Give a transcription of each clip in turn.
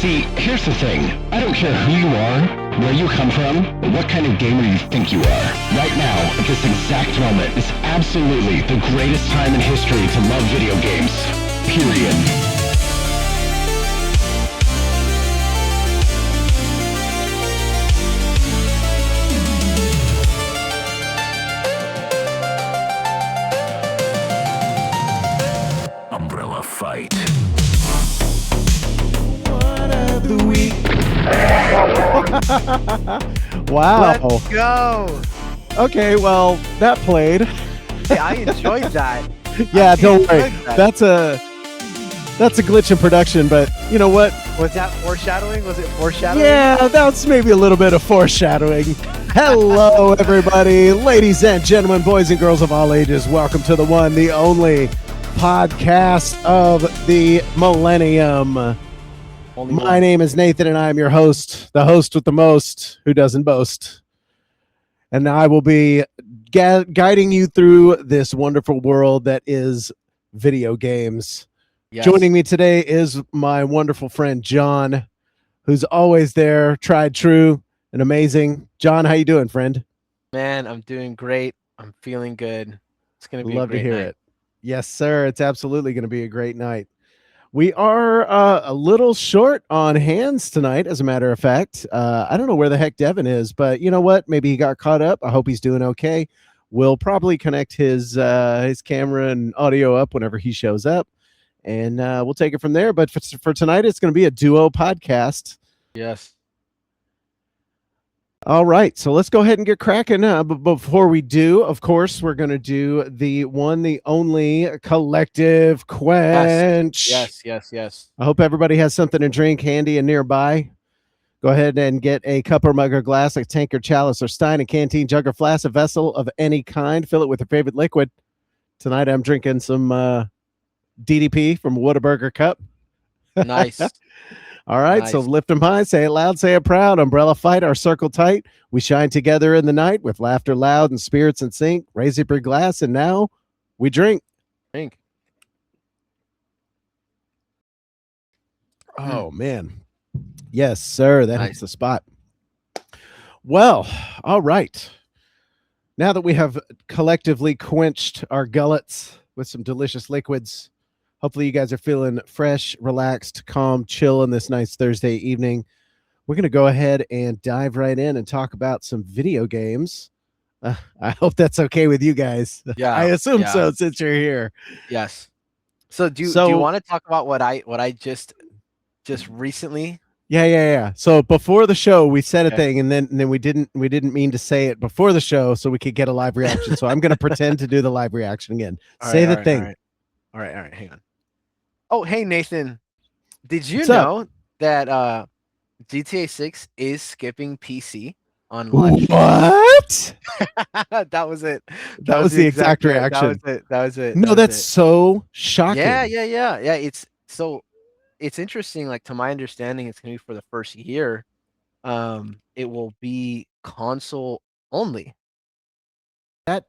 See, here's the thing. I don't care who you are, where you come from, or what kind of gamer you think you are. Right now, at this exact moment, is absolutely the greatest time in history to love video games. Period. Umbrella Fight. The week. Wow. Let's go. Okay, well, that played. Hey, I enjoyed that. Yeah, don't worry. That's a glitch in production, but you know what? Was that foreshadowing? Was it foreshadowing? Yeah, that's maybe a little bit of foreshadowing. Hello, everybody. Ladies and gentlemen, boys and girls of all ages, welcome to the one, the only podcast of the millennium. My name is Nathan, and I am your host, the host with the most, who doesn't boast. And I will be guiding you through this wonderful world that is video games. Yes. Joining me today is my wonderful friend, John, who's always there, tried, true, and amazing. John, how you doing, friend? Man, I'm doing great. I'm feeling good. It's going to be Love a great to hear night. it. Yes, sir. It's absolutely going to be a great night. We are a little short on hands tonight, as a matter of fact. I don't know where the heck Devin is, but you know what? Maybe he got caught up. I hope he's doing okay. We'll probably connect his camera and audio up whenever he shows up, and we'll take it from there. But for tonight, it's going to be a duo podcast. Yes. All right, so let's go ahead and get cracking. But before we do, of course, we're going to do the one, the only collective quench. Yes. I hope everybody has something to drink handy and nearby. Go ahead and get a cup or mug or glass, a tank or chalice or stein, a canteen, jug or flask, a vessel of any kind. Fill it with your favorite liquid. Tonight, I'm drinking some DDP from a Whataburger cup. Nice. All right, nice. So lift them high, say it loud, say it proud. Umbrella fight, our circle tight. We shine together in the night with laughter loud and spirits in sync. Raise up your glass, and now we drink. Drink. Oh, man. Yes, sir. That Nice. hits the spot. Well, all right. Now that we have collectively quenched our gullets with some delicious liquids, hopefully you guys are feeling fresh, relaxed, calm, chill on this nice Thursday evening. We're going to go ahead and dive right in and talk about some video games. I hope that's okay with you guys. Yeah, I assume so since you're here. Yes. So do you want to talk about what I just recently? Yeah. So before the show, we said a thing, and then we didn't mean to say it before the show, so we could get a live reaction. So I'm going to pretend to do the live reaction again. Say the thing. All right. Hang on. Oh, hey, Nathan, did you What's know up? that GTA 6 is skipping PC on launch? What? That was it. That was the exact reaction. That was it. No, that's so shocking. Yeah. It's interesting. Like, to my understanding, it's going to be for the first year. It will be console only. That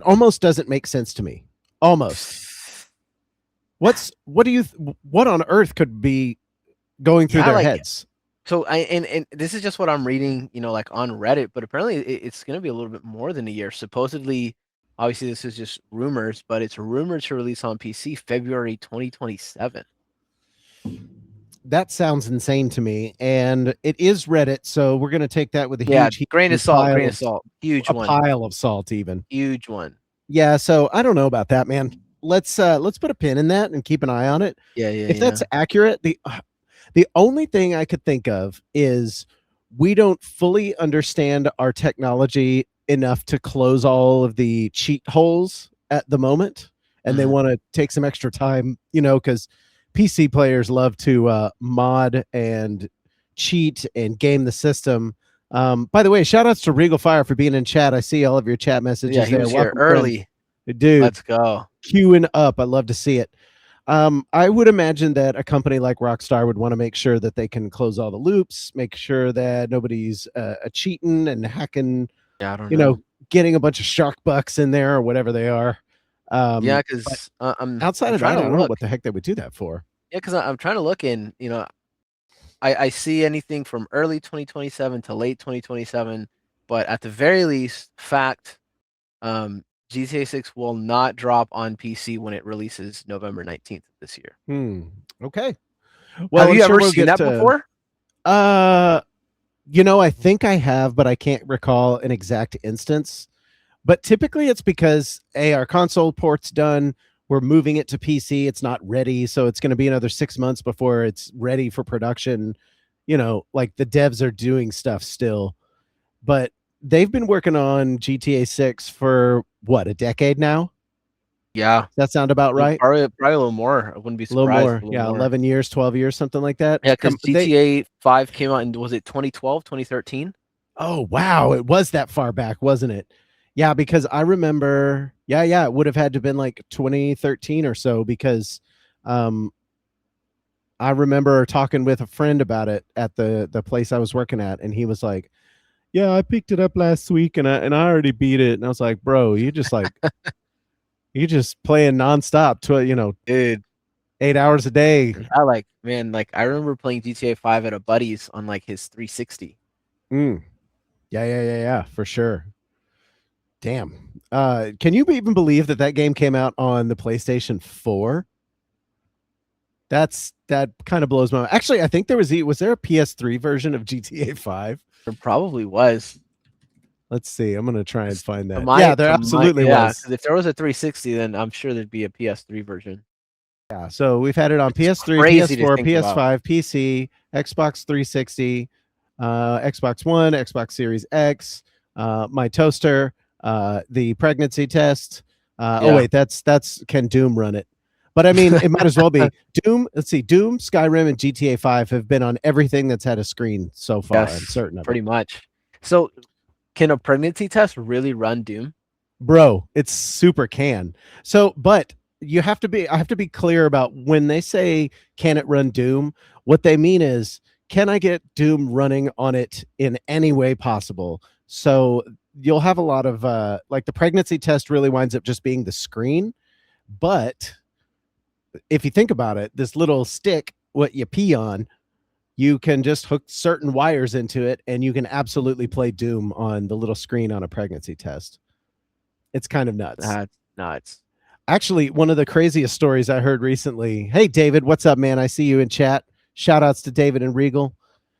almost doesn't make sense to me. Almost. What on earth could be going through their heads? So and this is just what I'm reading, like on Reddit, but apparently it's going to be a little bit more than a year. Supposedly, obviously this is just rumors, but it's rumored to release on PC February 2027. That sounds insane to me, and it is Reddit, so we're going to take that with a huge grain of salt, huge a one, pile of salt, even huge one. Yeah, so I don't know about that, man. Let's put a pin in that and keep an eye on it. Yeah. If that's accurate, the only thing I could think of is we don't fully understand our technology enough to close all of the cheat holes at the moment, and they want to take some extra time, because PC players love to mod and cheat and game the system. By the way, shout outs to Regal Fire for being in chat. I see all of your chat messages. Yeah, he was here early. Dude, let's go. Queuing up. I love to see it. I would imagine that a company like Rockstar would want to make sure that they can close all the loops, make sure that nobody's cheating and hacking, Yeah, I don't know. Getting a bunch of shark bucks in there or whatever they are. Yeah, because I'm outside of that, trying I to don't know look. what the heck they would do that for. Yeah, because I'm trying to look in, I see anything from early 2027 to late 2027, but at the very least, fact, GTA 6 will not drop on PC when it releases November 19th of this year. Okay. Have Well, I'm you sure ever we'll seen get that to. before? I think I have, but I can't recall an exact instance. But typically it's because our console port's done. We're moving it to PC. It's not ready. So it's going to be another 6 months before it's ready for production. Like the devs are doing stuff still. But they've been working on GTA 6 for what, a decade now? Yeah. Does that sound about right? Probably a little more. I wouldn't be A little surprised. more. A little Yeah, more. 11 years, 12 years, something like that. Yeah, because They GTA 5 came out in, was it 2012, 2013? Oh, wow, it was that far back, wasn't it? Yeah, because I remember it would have had to been like 2013 or so because um I remember talking with a friend about it at the place I was working at, and he was like, "Yeah, I picked it up last week and I already beat it." And I was like, "Bro, you just playing nonstop to Dude, 8 hours a day." I remember playing GTA 5 at a buddy's on like his 360. Mm. Yeah, for sure. Damn. Can you even believe that game came out on the PlayStation 4? That kind of blows my mind. Actually, I think was there a PS3 version of GTA 5? There probably was. Let's see. I'm gonna try and find To that. my, Yeah, there to my, absolutely yeah, was. because if there was a 360, then I'm sure there'd be a PS3 version. Yeah, so we've had it on It's PS3, crazy to PS4, think about. PS5, PC, Xbox 360, Xbox One, Xbox Series X, my toaster, the pregnancy test. Oh Yeah. wait, that's can Doom run it? But I mean, it might as well be Doom. Let's see, Doom, Skyrim, and GTA 5 have been on everything that's had a screen so far. I'm Yes, certain of pretty it. much. So, can a pregnancy test really run Doom? Bro, it's super can. So, but I have to be clear about when they say can it run Doom, what they mean is can I get Doom running on it in any way possible? So you'll have a lot of like the pregnancy test really winds up just being the screen, but if you think about it, this little stick what you pee on, you can just hook certain wires into it and you can absolutely play Doom on the little screen on a pregnancy test. It's kind of nuts. That's nuts. Actually, one of the craziest stories I heard recently. Hey, David, what's up, man? I see you in chat. Shout outs to David and Regal.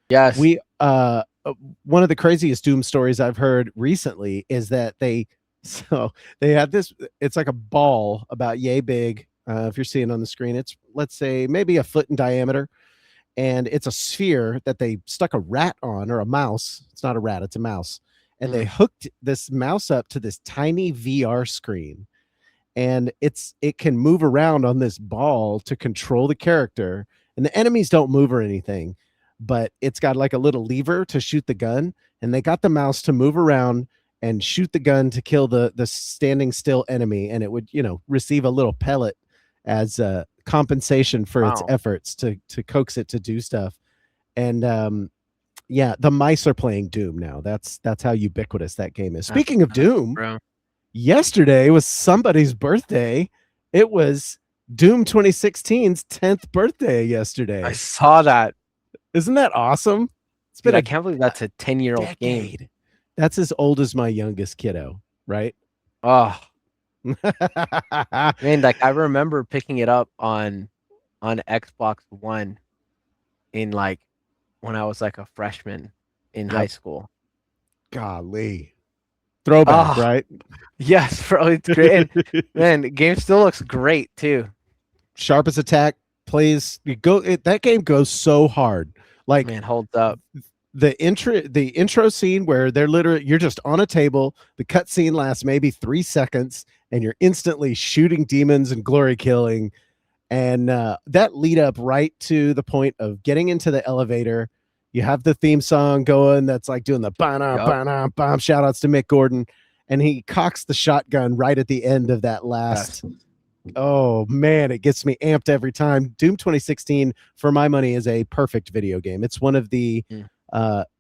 Yes. We one of the craziest Doom stories I've heard recently is that they had this. It's like a ball about yay big. If you're seeing on the screen, it's let's say maybe a foot in diameter, and it's a sphere that they stuck a rat on or a mouse. It's not a rat, it's a mouse, and they hooked this mouse up to this tiny VR screen, and it can move around on this ball to control the character, and the enemies don't move or anything, but it's got like a little lever to shoot the gun, and they got the mouse to move around and shoot the gun to kill the standing still enemy, and it would receive a little pellet as compensation for its Wow. efforts to coax it to do stuff. And yeah, the mice are playing Doom now. That's how ubiquitous that game is. Speaking of Doom, Bro. yesterday was somebody's birthday. It was Doom 2016's 10th birthday yesterday. I saw that. Isn't that awesome? It's been Dude, I can't believe that's a 10-year-old game. decade. That's as old as my youngest kiddo, right? Oh, man, like I remember picking it up on Xbox One in like when I was like a freshman in high school. Golly. Throwback, right? Yes, bro, it's great. And man, the game still looks great too. Sharp as attack plays. That game goes so hard. Like, man, holds up. The intro scene where you're just on a table. The cutscene lasts maybe 3 seconds, and you're instantly shooting demons and glory killing. And that lead up right to the point of getting into the elevator. You have the theme song going that's like doing the ba-na, shout outs to Mick Gordon. And he cocks the shotgun right at the end of that last. Yes. Oh, man, it gets me amped every time. Doom 2016, for my money, is a perfect video game. It's one of the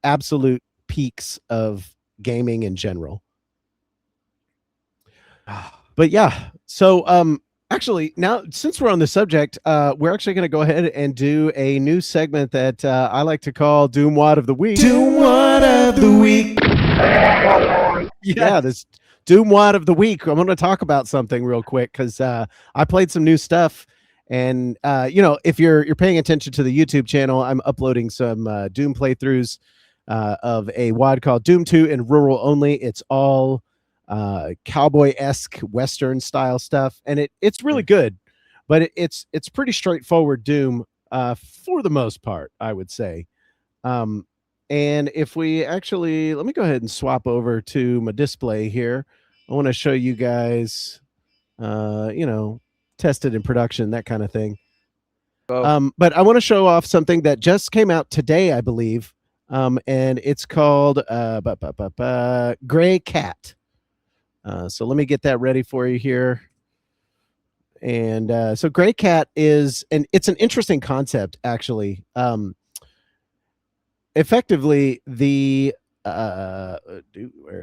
absolute peaks of gaming in general. But yeah, so Actually, now since we're on the subject, we're actually going to go ahead and do a new segment that I like to call Doom Wad of the Week. Doom Wad of the Week. Yeah, this Doom Wad of the Week. I'm going to talk about something real quick because I played some new stuff. And if you're paying attention to the YouTube channel, I'm uploading some Doom playthroughs of a WAD called Doom 2 in rural only. It's all cowboy-esque Western style stuff, and it's really good, but it's pretty straightforward Doom for the most part, I would say. And if we actually, let me go ahead and swap over to my display here. I want to show you guys, tested in production, that kind of thing. But I want to show off something that just came out today, I believe. And it's called Gray Cat. So let me get that ready for you here. And so Gray Cat it's an interesting concept, actually. Effectively, where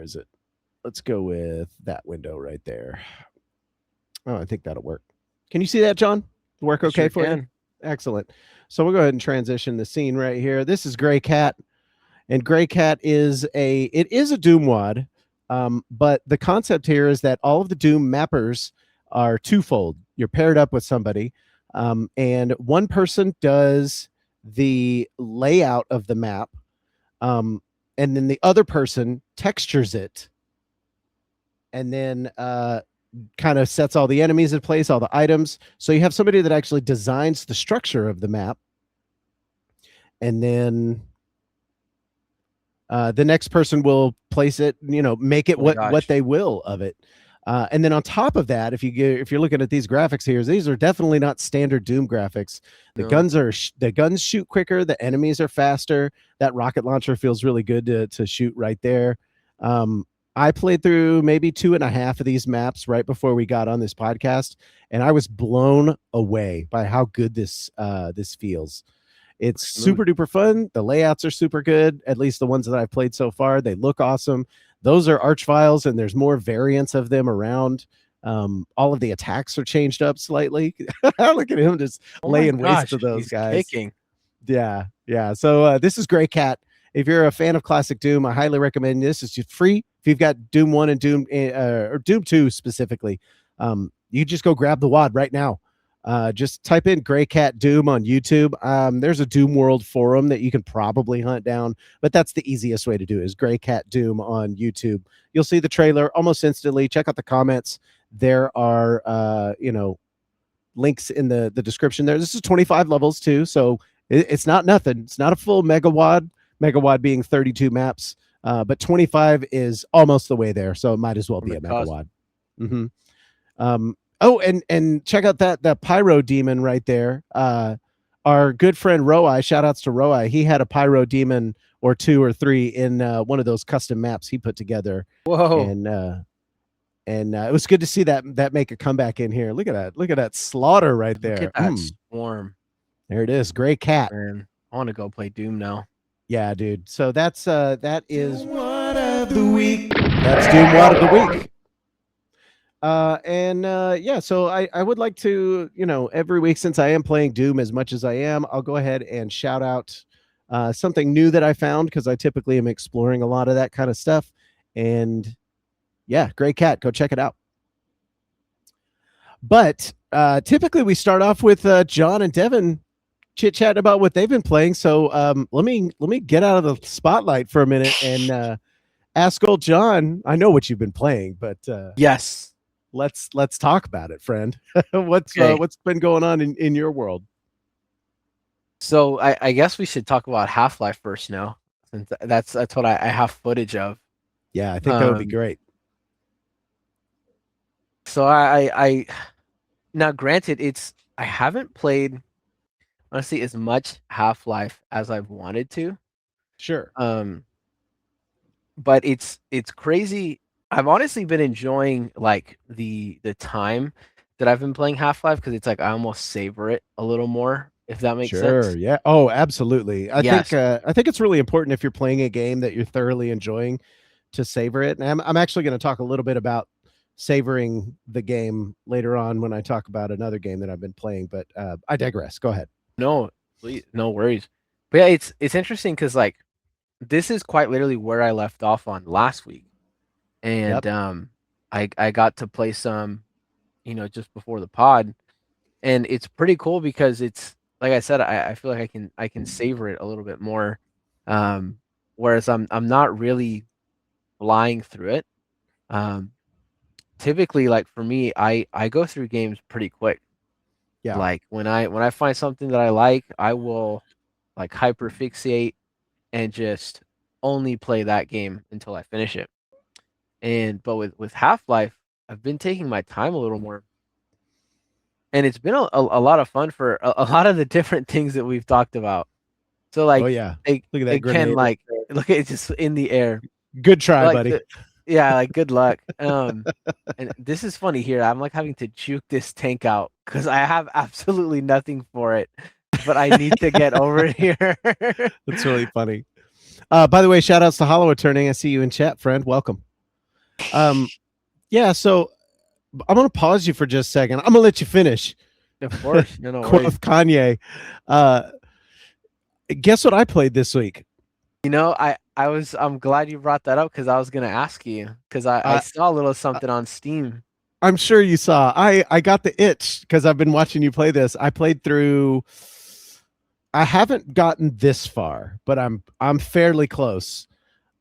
is it? Let's go with that window right there. Oh, I think that'll work. Can you see that, John? Work okay for you? Excellent. So we'll go ahead and transition the scene right here. This is Gray Cat, and Gray Cat is a Doom WAD, but the concept here is that all of the Doom mappers are twofold. You're paired up with somebody, and one person does the layout of the map, and then the other person textures it, and then kind of sets all the enemies in place, all the items. So you have somebody that actually designs the structure of the map, and then the next person will place it, make it what they will of it. And then on top of that, if you're looking at these graphics here, these are definitely not standard Doom graphics. The guns shoot quicker, the enemies are faster. That rocket launcher feels really good to shoot right there. I played through maybe 2.5 of these maps right before we got on this podcast, and I was blown away by how good this feels. It's super duper fun. The layouts are super good, at least the ones that I've played so far. They look awesome. Those are arch files, and there's more variants of them around. All of the attacks are changed up slightly. Look at him just laying waste to those guys. Kicking. Yeah. So this is Gray Cat. If you're a fan of classic Doom, I highly recommend this. It's just free. If you've got Doom 1 and Doom or Doom 2 specifically, you just go grab the WAD right now. Just type in Gray Cat Doom on YouTube. There's a Doom World forum that you can probably hunt down, but that's the easiest way to do it, is Gray Cat Doom on YouTube. You'll see the trailer almost instantly. Check out the comments. There are links in the description there. This is 25 levels too, so it's not nothing. It's not a full Megawad being 32 maps, but 25 is almost the way there, so it might as well be a Megawad. Oh, and check out that pyro demon right there. Our good friend Roi, shout outs to Roi. He had a pyro demon or 2 or 3 in one of those custom maps he put together. Whoa. And it was good to see that make a comeback in here. Look at that slaughter right there. Look at that swarm. There it is, Gray Cat. Man, I want to go play Doom now. Yeah, dude. So that is Doom Wad of the Week. That's Doom Wad of the Week. So I would like to, every week, since I am playing Doom as much as I am, I'll go ahead and shout out something new that I found, because I typically am exploring a lot of that kind of stuff. And yeah, Gray Cat, go check it out. But typically we start off with John and Devin chit-chatting about what they've been playing. So let me get out of the spotlight for a minute and ask old John. I know what you've been playing, but yes, let's talk about it, friend. What's been going on in your world? So I guess we should talk about Half-Life first now, since that's what I have footage of. Yeah, I think that would be great. So I now, granted, I haven't played, honestly, as much Half-Life as I've wanted to. Sure. But it's crazy. I've honestly been enjoying like the time that I've been playing Half-Life, because it's like I almost savor it a little more, if that makes sense. Sure. Yeah. Oh, absolutely. I think it's really important, if you're playing a game that you're thoroughly enjoying, to savor it. And I'm actually going to talk a little bit about savoring the game later on when I talk about another game that I've been playing. But I digress. Go ahead. No, please, no worries. But yeah, it's interesting because like this is quite literally where I left off on last week, and Yep. I got to play some, just before the pod, and it's pretty cool because it's like I said, I feel like I can savor it a little bit more, whereas I'm not really flying through it. Um, Typically, like for me, I go through games pretty quick. Yeah. Like when I find something that I like, I will like hyperfixate and just only play that game until I finish it. But with Half-Life, I've been taking my time a little more, and it's been a lot of fun for a lot of the different things that we've talked about. So Oh like, yeah. Look at that again, grenade. like look at it just in the air. Good try, Like buddy. yeah, like good luck. And this is funny here. I'm like having to juke this tank out because I have absolutely nothing for it, but I need to get over here. That's really funny. By the way, shout outs to Hollow Attorney. I see you in chat, friend. Welcome. Yeah, so I'm gonna pause you for just a second. I'm gonna let you finish. Of course, no Quote worries. of Kanye. Guess what I played this week? I'm glad you brought that up because I was gonna ask you because I saw a little something on Steam. I'm sure you saw. I got the itch because I've been watching you play this. I played through. I haven't gotten this far, but I'm fairly close.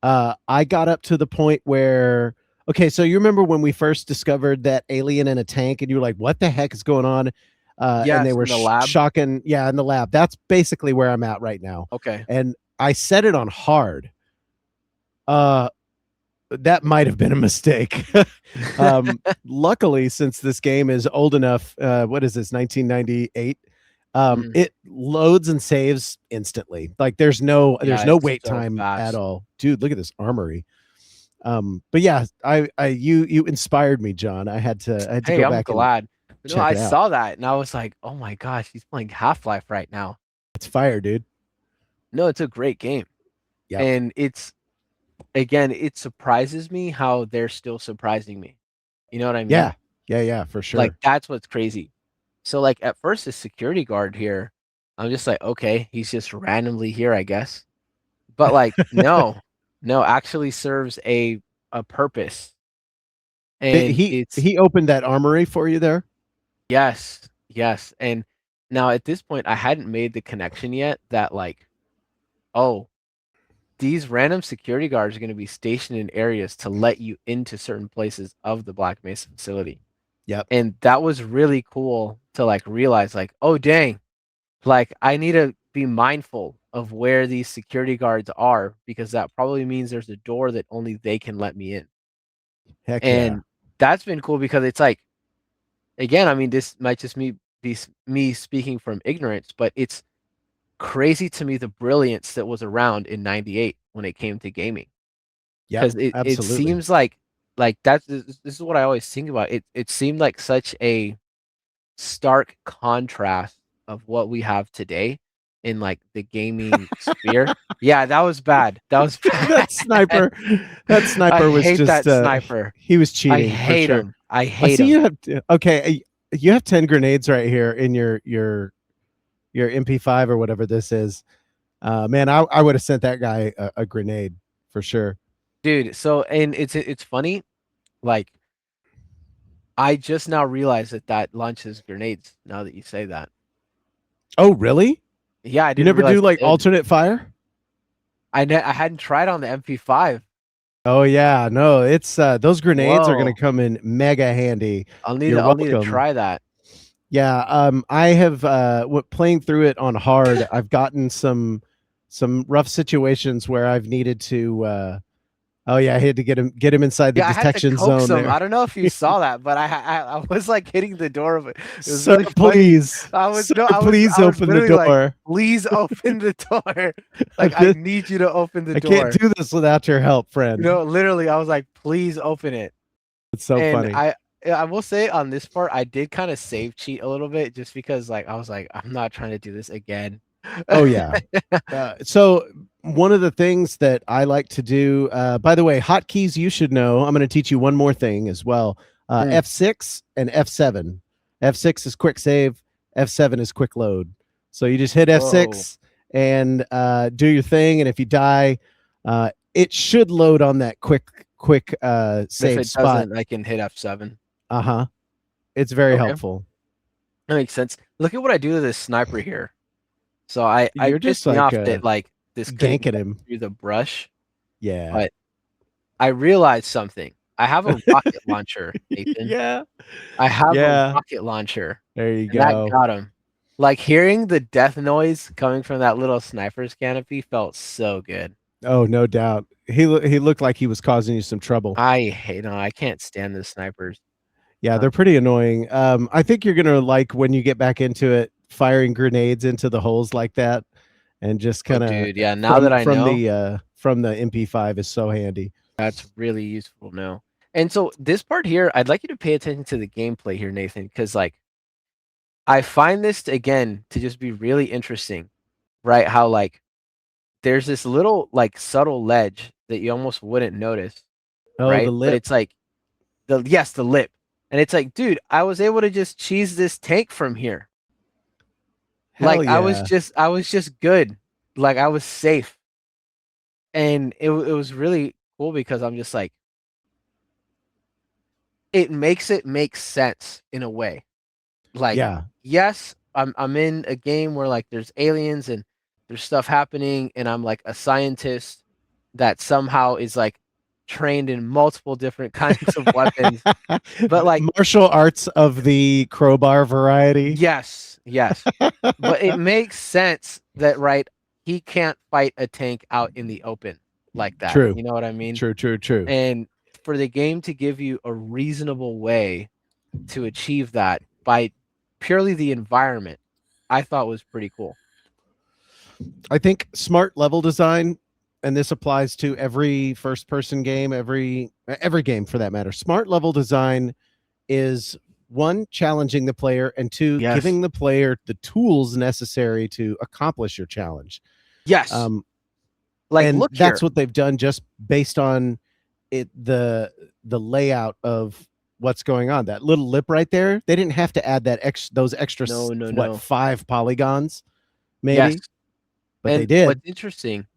I got up to the point where okay, so you remember when we first discovered that alien in a tank, and you were like, "What the heck is going on?" And they Yes, were in the lab. shocking. Yeah, in the lab. That's basically where I'm at right now. Okay. And I set it on hard. That might have been a mistake. Luckily, since this game is old enough, what is this, 1998? It loads and saves instantly. Like there's no it's wait so time fast. at all. Dude, look at this armory. But yeah, you inspired me, John. I had to Hey, go I'm back glad. and No, check I it out. saw that and I was like, oh my gosh, he's playing Half-Life right now. It's fire, dude. No, it's a great game. Yeah. And it surprises me how they're still surprising me. You know what I mean? Yeah, for sure. Like that's what's crazy. So like at first the security guard here, I'm just like, okay, he's just randomly here, I guess. But like no, actually serves a purpose. And he opened that armory for you there. yes. And now at this point I hadn't made the connection yet that like, oh, these random security guards are going to be stationed in areas to let you into certain places of the Black Mesa facility. Yep. And that was really cool to like realize like, oh dang, like I need to be mindful of where these security guards are because that probably means there's a door that only they can let me in. Heck And that's been cool because it's like, again, I mean, this might just be me speaking from ignorance, but it's crazy to me the brilliance that was around in 98 when it came to gaming. yeah. Because it Absolutely. seems like that's this is what I always think about. It seemed like such a stark contrast of what we have today in like the gaming sphere. Yeah, that was bad. That was bad. that sniper was hate just that sniper. he was I cheating. hate for sure. him. I I hate see him. you have okay. You have 10 grenades right here in your MP5 or whatever this is. Man, I would have sent that guy a grenade for sure. Dude, so and it's funny, like I just now realized that launches grenades now that you say that. Oh, really? Yeah, I You didn't never realize do it like did. alternate fire? I hadn't tried on the MP5. Oh yeah, no, it's those grenades are gonna Whoa. come in mega handy. I'll need You're to welcome. try that. Yeah, I have playing through it on hard. I've gotten some rough situations where I've needed to. Oh yeah, I had to get him inside the Yeah, I had to detection coax zone him. there. I don't know if you saw that, but I was like hitting the door of it. It was Sir, really funny. please. I was Sir, no, I was please I was open the literally like, door. please open the door. Like I need you to open the I door. can't do this without your help, friend. You know, literally, I was like, please open it. It's so And funny. I will say on this part, I did kind of save cheat a little bit just because like I was like, I'm not trying to do this again. Oh yeah. So one of the things that I like to do, by the way, hotkeys you should know. I'm going to teach you one more thing as well. F6 and F7. F6 is quick save. F7 is quick load. So you just hit F6 and do your thing. And if you die, it should load on that quick save if it spot. doesn't, I can hit F7. Uh-huh. It's very Okay. helpful. That makes sense. Look at what I do to this sniper here. So I You're pissed just me like, off that like this couldn't ganking get him. through the brush, Yeah. but I realized something. I have a rocket launcher, Nathan. Yeah. I have Yeah. a rocket launcher. There you And that go. got him. Like hearing the death noise coming from that little sniper's canopy felt so good. Oh, no doubt. He looked like he was causing you some trouble. I can't stand the snipers. Yeah, they're pretty annoying. I think you're gonna like when you get back into it, firing grenades into the holes like that, and just kind of dude, yeah. Now that I know, from the MP5 is so handy. that's really useful now. And so this part here, I'd like you to pay attention to the gameplay here, Nathan, because like I find this again to just be really interesting, right? How like there's this little like subtle ledge that you almost wouldn't notice, Oh, right? the But lip. it's like the lip. And it's like, dude, I was able to just cheese this tank from here. Hell Like yeah. I was just good. Like I was safe. And it was really cool because I'm just like it makes it make sense in a way. Like Yeah. yes, I'm in a game where like there's aliens and there's stuff happening and I'm like a scientist that somehow is like trained in multiple different kinds of weapons. But like martial arts of the crowbar variety. yes. But it makes sense that right he can't fight a tank out in the open like that. True. You know what I mean? True. And for the game to give you a reasonable way to achieve that by purely the environment, I thought was pretty cool. I think smart level design, and this applies to every first person game, every game for that matter. Smart level design is one, challenging the player, and two, Yes. giving the player the tools necessary to accomplish your challenge. Yes. Like and look that's here. what they've done just based on it, the layout of what's going on. That little lip right there, they didn't have to add that those extra No. 5 polygons maybe. Yes. But And they did. what's interesting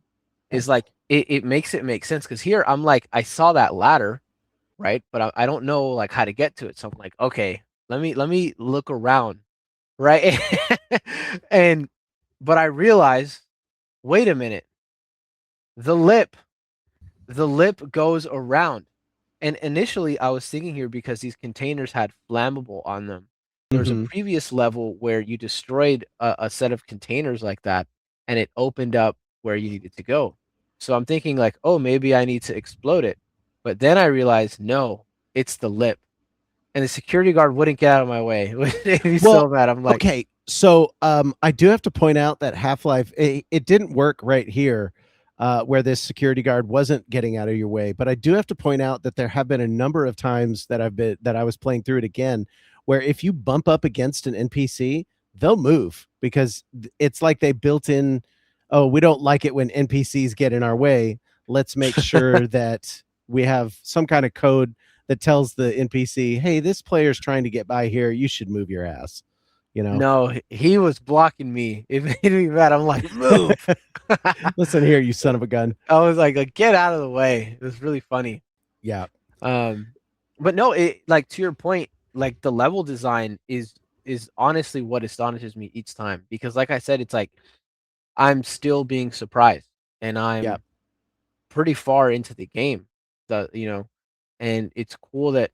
is like it makes it make sense because here I'm like I saw that ladder, right? But I don't know like how to get to it. So I'm like, okay, let me look around, right? But I realize, wait a minute, the lip goes around. And initially I was thinking here because these containers had flammable on them. There was a previous level where you destroyed a set of containers like that and it opened up where you needed to go. So I'm thinking like, oh, maybe I need to explode it. But then I realized, no, it's the lip. And the security guard wouldn't get out of my way. It made me so mad. I'm like, okay, so I do have to point out that Half-Life, it didn't work right here where this security guard wasn't getting out of your way. But I do have to point out that there have been a number of times that I was playing through it again, where if you bump up against an NPC, they'll move because it's like they built in, oh, we don't like it when NPCs get in our way. Let's make sure that we have some kind of code that tells the NPC, hey, this player's trying to get by here. You should move your ass. You know? No, he was blocking me. It made me mad. I'm like, move. Listen here, you son of a gun. I was like, get out of the way. It was really funny. Yeah. But no, it like to your point, like the level design is honestly what astonishes me each time because like I said, it's like I'm still being surprised and I'm pretty far into the game. And it's cool that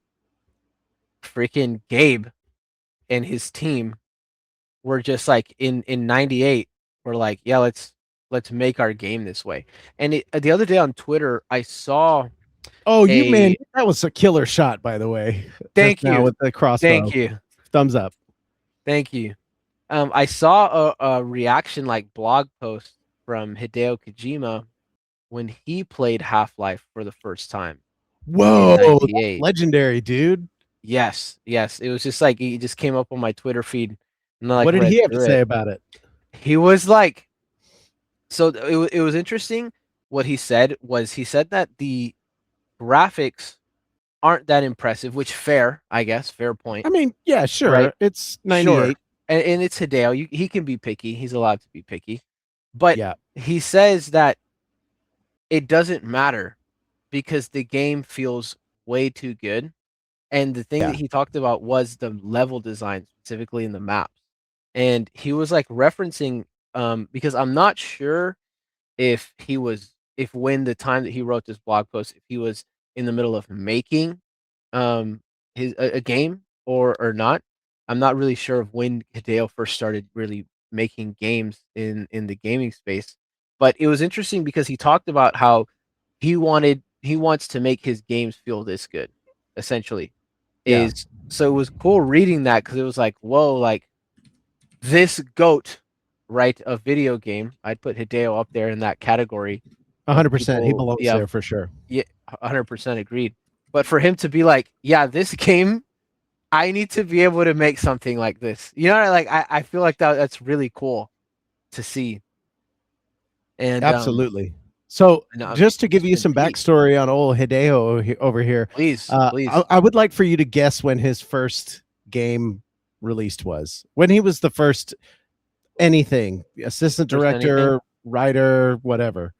freaking Gabe and his team were just like in 98 we're like, yeah, let's make our game this way. And the other day on Twitter I saw man, that was a killer shot, by the way. Thank you. With the crossbow. Thank you. Thumbs up. Thank you. I saw a reaction like blog post from Hideo Kojima when he played Half-Life for the first time. Whoa, that's legendary, dude. Yes. It was just like he just came up on my Twitter feed. And like, what did he have to say about it? He was like, so it was interesting. What he said was that the graphics aren't that impressive, which fair, I guess, fair point. I mean, yeah, sure. Right. It's Sure. 98. And it's Hideo. He can be picky. He's allowed to be picky. But Yeah. he says that it doesn't matter because the game feels way too good. And the thing Yeah. that he talked about was the level design, specifically in the maps. And he was like referencing, because I'm not sure if when the time that he wrote this blog post, if he was in the middle of making a game or not. I'm not really sure of when Hideo first started really making games in the gaming space. But it was interesting because he talked about how he wants to make his games feel this good, essentially. Yeah. So it was cool reading that because it was like, whoa, like this goat, right, of video game. I'd put Hideo up there in that category of 100%. He people. belongs Yeah, there for sure. yeah, 100% agreed. But for him to be like, yeah, this game, I need to be able to make something like this. You know, like I feel like that's really cool to see. And Absolutely. So, no, I'm just to give just you some intrigued. backstory on old Hideo over here, Please, please. I would like for you to guess when his first game released was. When he was the first anything, assistant First anything. director, writer, whatever.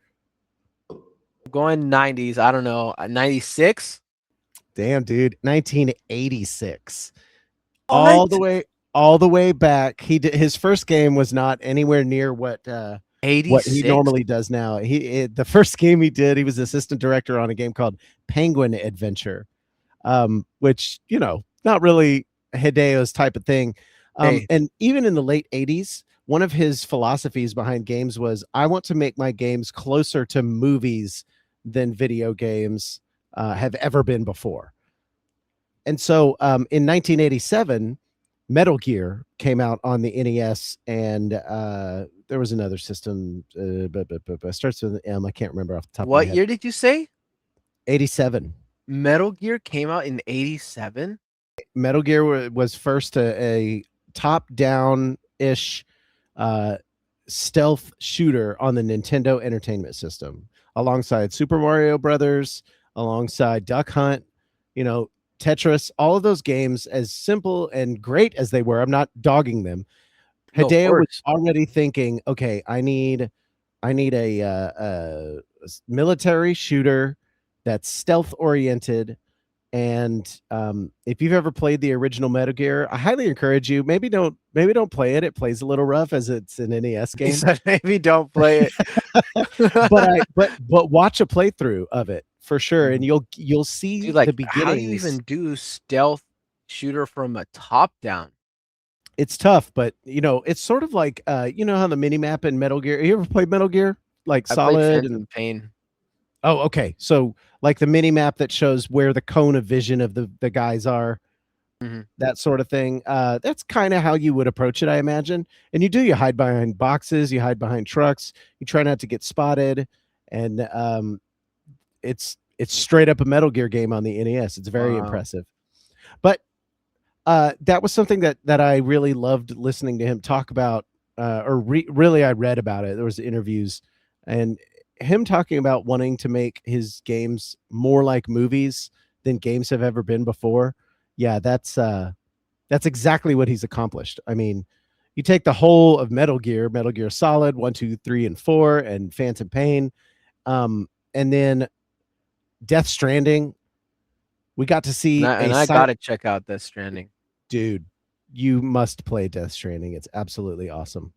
Going 90s, I don't know, 96? Damn, dude, 1986. What? All the way back. He did his first game was not anywhere near what he 86? normally does now. The first game he did, he was assistant director on a game called Penguin Adventure, which, you know, not really Hideo's type of thing. Hey, And even in the late 80s, one of his philosophies behind games was, I want to make my games closer to movies than video games have ever been before. And so in 1987, Metal Gear came out on the NES, and there was another system, but starts with an M. I can't remember off the top of my what head. year did you say 87. Metal Gear came out in 87? Metal Gear was first a top-down-ish stealth shooter on the Nintendo Entertainment System, alongside Super Mario Brothers, alongside Duck Hunt, you know, Tetris, all of those games, as simple and great as they were. I'm not dogging them. No, of Hideo was course. already thinking, okay, I need a military shooter that's stealth oriented. And if you've ever played the original Metal Gear, I highly encourage you. Maybe don't play it. It plays a little rough as it's an NES He game. said maybe don't play it. but watch a playthrough of it for sure, and you'll see Dude, like, the how do you beginnings. even do stealth shooter from a top down? It's tough, but you know, it's sort of like you know how the mini map in Metal Gear. You ever played Metal Gear? Like I played Solid Phantom and Pain. oh, okay. So like the mini map that shows where the cone of vision of the guys are, Mhm. that sort of thing. That's kind of how you would approach it, I imagine. And you hide behind boxes, you hide behind trucks, you try not to get spotted, and it's straight up a Metal Gear game on the NES. It's very Wow. impressive. But that was something that I really loved listening to him talk about, really I read about it. There was interviews and him talking about wanting to make his games more like movies than games have ever been before. Yeah, that's exactly what he's accomplished. I mean, you take the whole of Metal Gear Solid 1, 2, 3, and 4, and Phantom Pain, and then Death Stranding. We got to see And I gotta check out Death Stranding. Dude, you must play Death Stranding. It's absolutely awesome.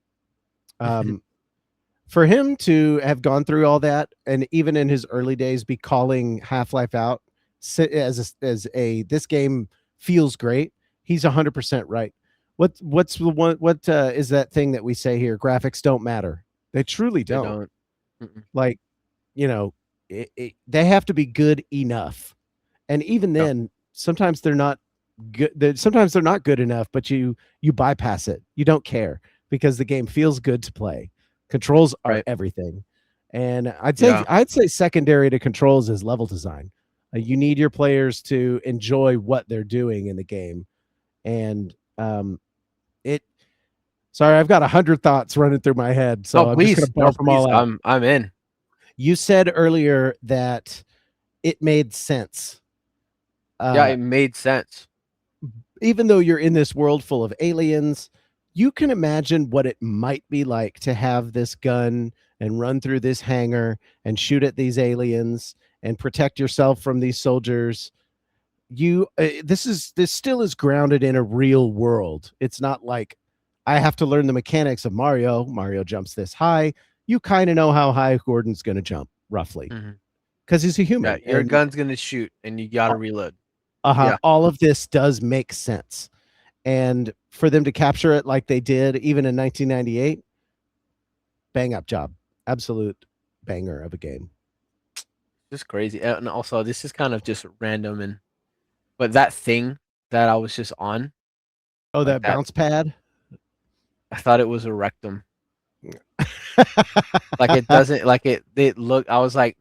For him to have gone through all that, and even in his early days, be calling Half-Life out as this game feels great. He's 100% right. What's the one? What is that thing that we say here? Graphics don't matter. They truly They don't. don't. Like, you know, they have to be good enough, and even No. then, sometimes they're not good. Sometimes they're not good enough, but you bypass it. You don't care because the game feels good to play. Controls are Right. everything, and Yeah. I'd say secondary to controls is level design. You need your players to enjoy what they're doing in the game, and it. Sorry, I've got 100 thoughts running through my head, so I'm just Please. going to barf them all out. I'm in. You said earlier that it made sense. Yeah, it made sense. Even though you're in this world full of aliens, you can imagine what it might be like to have this gun and run through this hangar and shoot at these aliens and protect yourself from these soldiers. This still is grounded in a real world. It's not like I have to learn the mechanics of Mario. Mario jumps this high. You kind of know how high Gordon's going to jump, roughly, because he's a Yeah, human. your And gun's gonna shoot, and you gotta reload. uh-huh, Yeah. all of this does make sense. And for them to capture it like they did, even in 1998, bang up job. Absolute banger of a game. Just crazy. And also, this is kind of just random, but that thing that I was just on, Oh, like that that, bounce pad? I thought it was a rectum. Like it doesn't, like it look. I was like,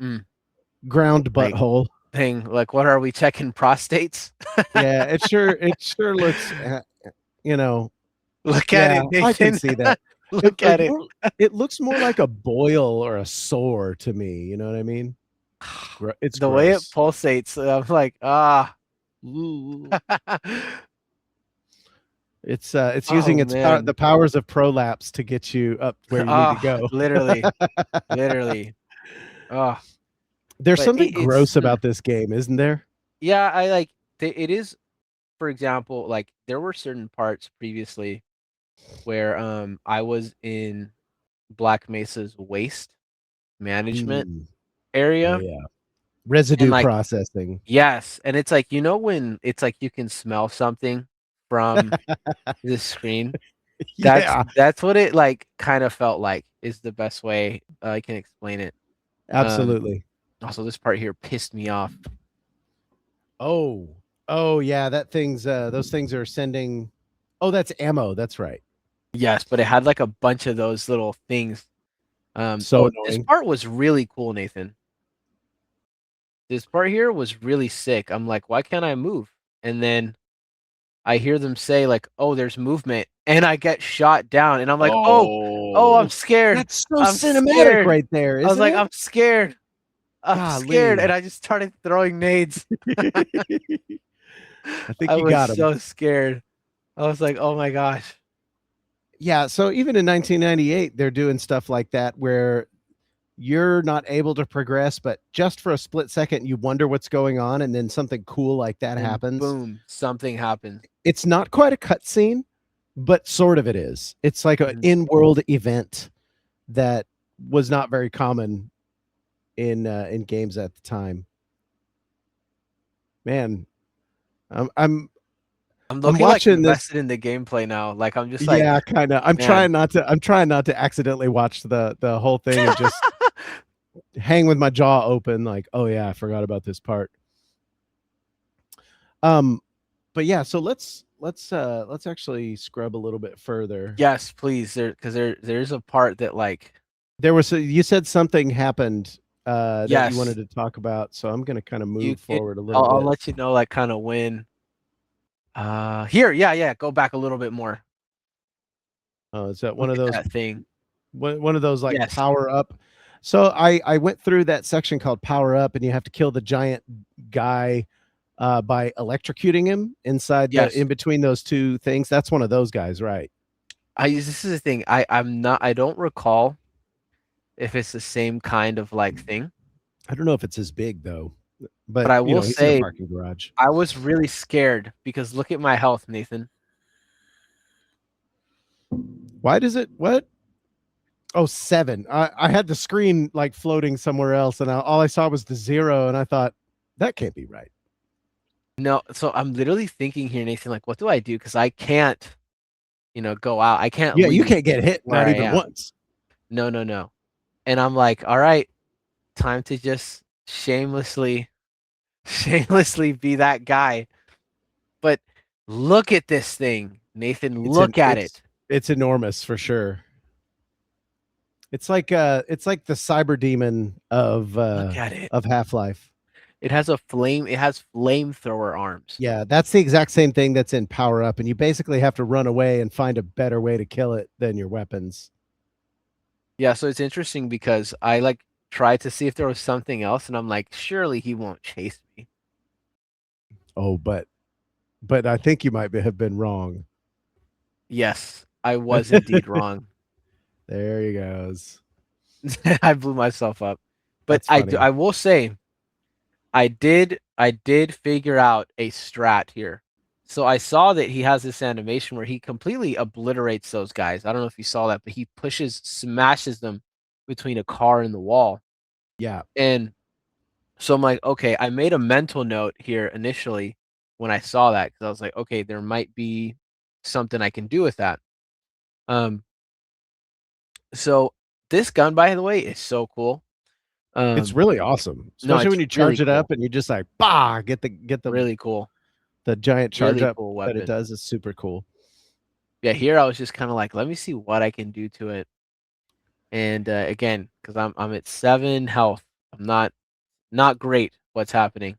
Ground like butthole. thing. Like, what are we checking prostates? Yeah, it sure looks, you know, Look at yeah, it, I can Nathan. see that. Look at it. It looks more like a boil or a sore to me. You know what I mean? It's The way it gross. pulsates, I'm like, ah. Ooh. Oh It's using man. the powers of prolapse to get you up where you need to go. Literally, literally. Oh, There's but something gross about this game, isn't there? yeah, I like it is, for example, like there were certain parts previously where I was in Black Mesa's waste management Mm. Oh area, yeah, and residue like processing. yes, and it's like, you know, when it's like you can smell something from this screen. Yeah, That's what it like kind of felt like, is the best way I can explain it. absolutely. Also, this part here pissed me off. Oh yeah, that thing's those things are sending. Oh, that's ammo. That's right. Yes, but it had like a bunch of those little things. So This annoying. part was really cool, Nathan. This part here was really sick. I'm like, why can't I move? And then I hear them say like, "Oh, there's movement," and I get shot down, and I'm like, "Oh, I'm Oh, scared. that's so I'm cinematic scared." right there, I was isn't like, it? "I'm scared. I'm scared," and Golly. I just started throwing nades. I think I you was got him. so scared. I was like, "Oh my gosh." Yeah, so even in 1998, they're doing stuff like that where you're not able to progress, but just for a split second, you wonder what's going on, and then something cool like that And happens. boom, something happens. It's not quite a cutscene, but sort of it is. It's like an in-world event that was not very common in games at the time. Man, I'm I'm I'm looking like watching this. invested in the gameplay now. Like I'm just like, Yeah, kind of. I'm man. trying not to accidentally watch the whole thing and just hang with my jaw open like, "Oh yeah, I forgot about this part." But yeah, so let's actually scrub a little bit further. Yes, please. Because there's a part that like, There was you said something happened that you wanted yes, to talk about, so I'm going to kind of you move can. forward a little I'll bit. let you know like kind of when. Here, yeah. Go back a little bit more. Oh, is that one Look of at those that thing. one of those like Yes, power up? So I went through that section called power up, and you have to kill the giant guy by electrocuting him inside the yes. in between those two things. That's one of those guys, right? This is the thing. I'm not. I don't recall if it's the same kind of like thing, I don't know if it's as big though, but but I you will know, he's in a say parking garage. I was really scared because look at my health, Nathan. Why does it what? Oh, 7. I had the screen like floating somewhere else, and all I saw was the 0, and I thought that can't be right. No, so I'm literally thinking here, Nathan, like, what do I do? Because I can't, go out. I can't Yeah, you leave can't get hit, where not I even am. once. No. And I'm like, all right, time to just shamelessly be that guy. But look at this thing, Nathan. Look at it. It's enormous for sure. It's like the cyber demon Look at it. of Half-Life. It has flamethrower arms. Yeah, that's the exact same thing that's in Power Up, and you basically have to run away and find a better way to kill it than your weapons. Yeah, so it's interesting because I like tried to see if there was something else, and I'm like, surely he won't chase me. Oh, but I think you might have been wrong. Yes, I was indeed wrong. There he goes. I blew myself up. But That's funny. I will say I did figure out a strat here. So I saw that he has this animation where he completely obliterates those guys. I don't know if you saw that, but he smashes them between a car and the wall. Yeah. And so I'm like, okay, I made a mental note here initially when I saw that because I was like, okay, there might be something I can do with that. Um, so this gun, by the way, is so cool. It's really awesome, No, especially it's when you really charge it cool. up and you just like, bah, get Really cool. the giant charge Really up cool that it weapon. does is super cool. Yeah, here I was just kind of like, let me see what I can do to it. And again, because I'm at 7 health, I'm not great. What's happening?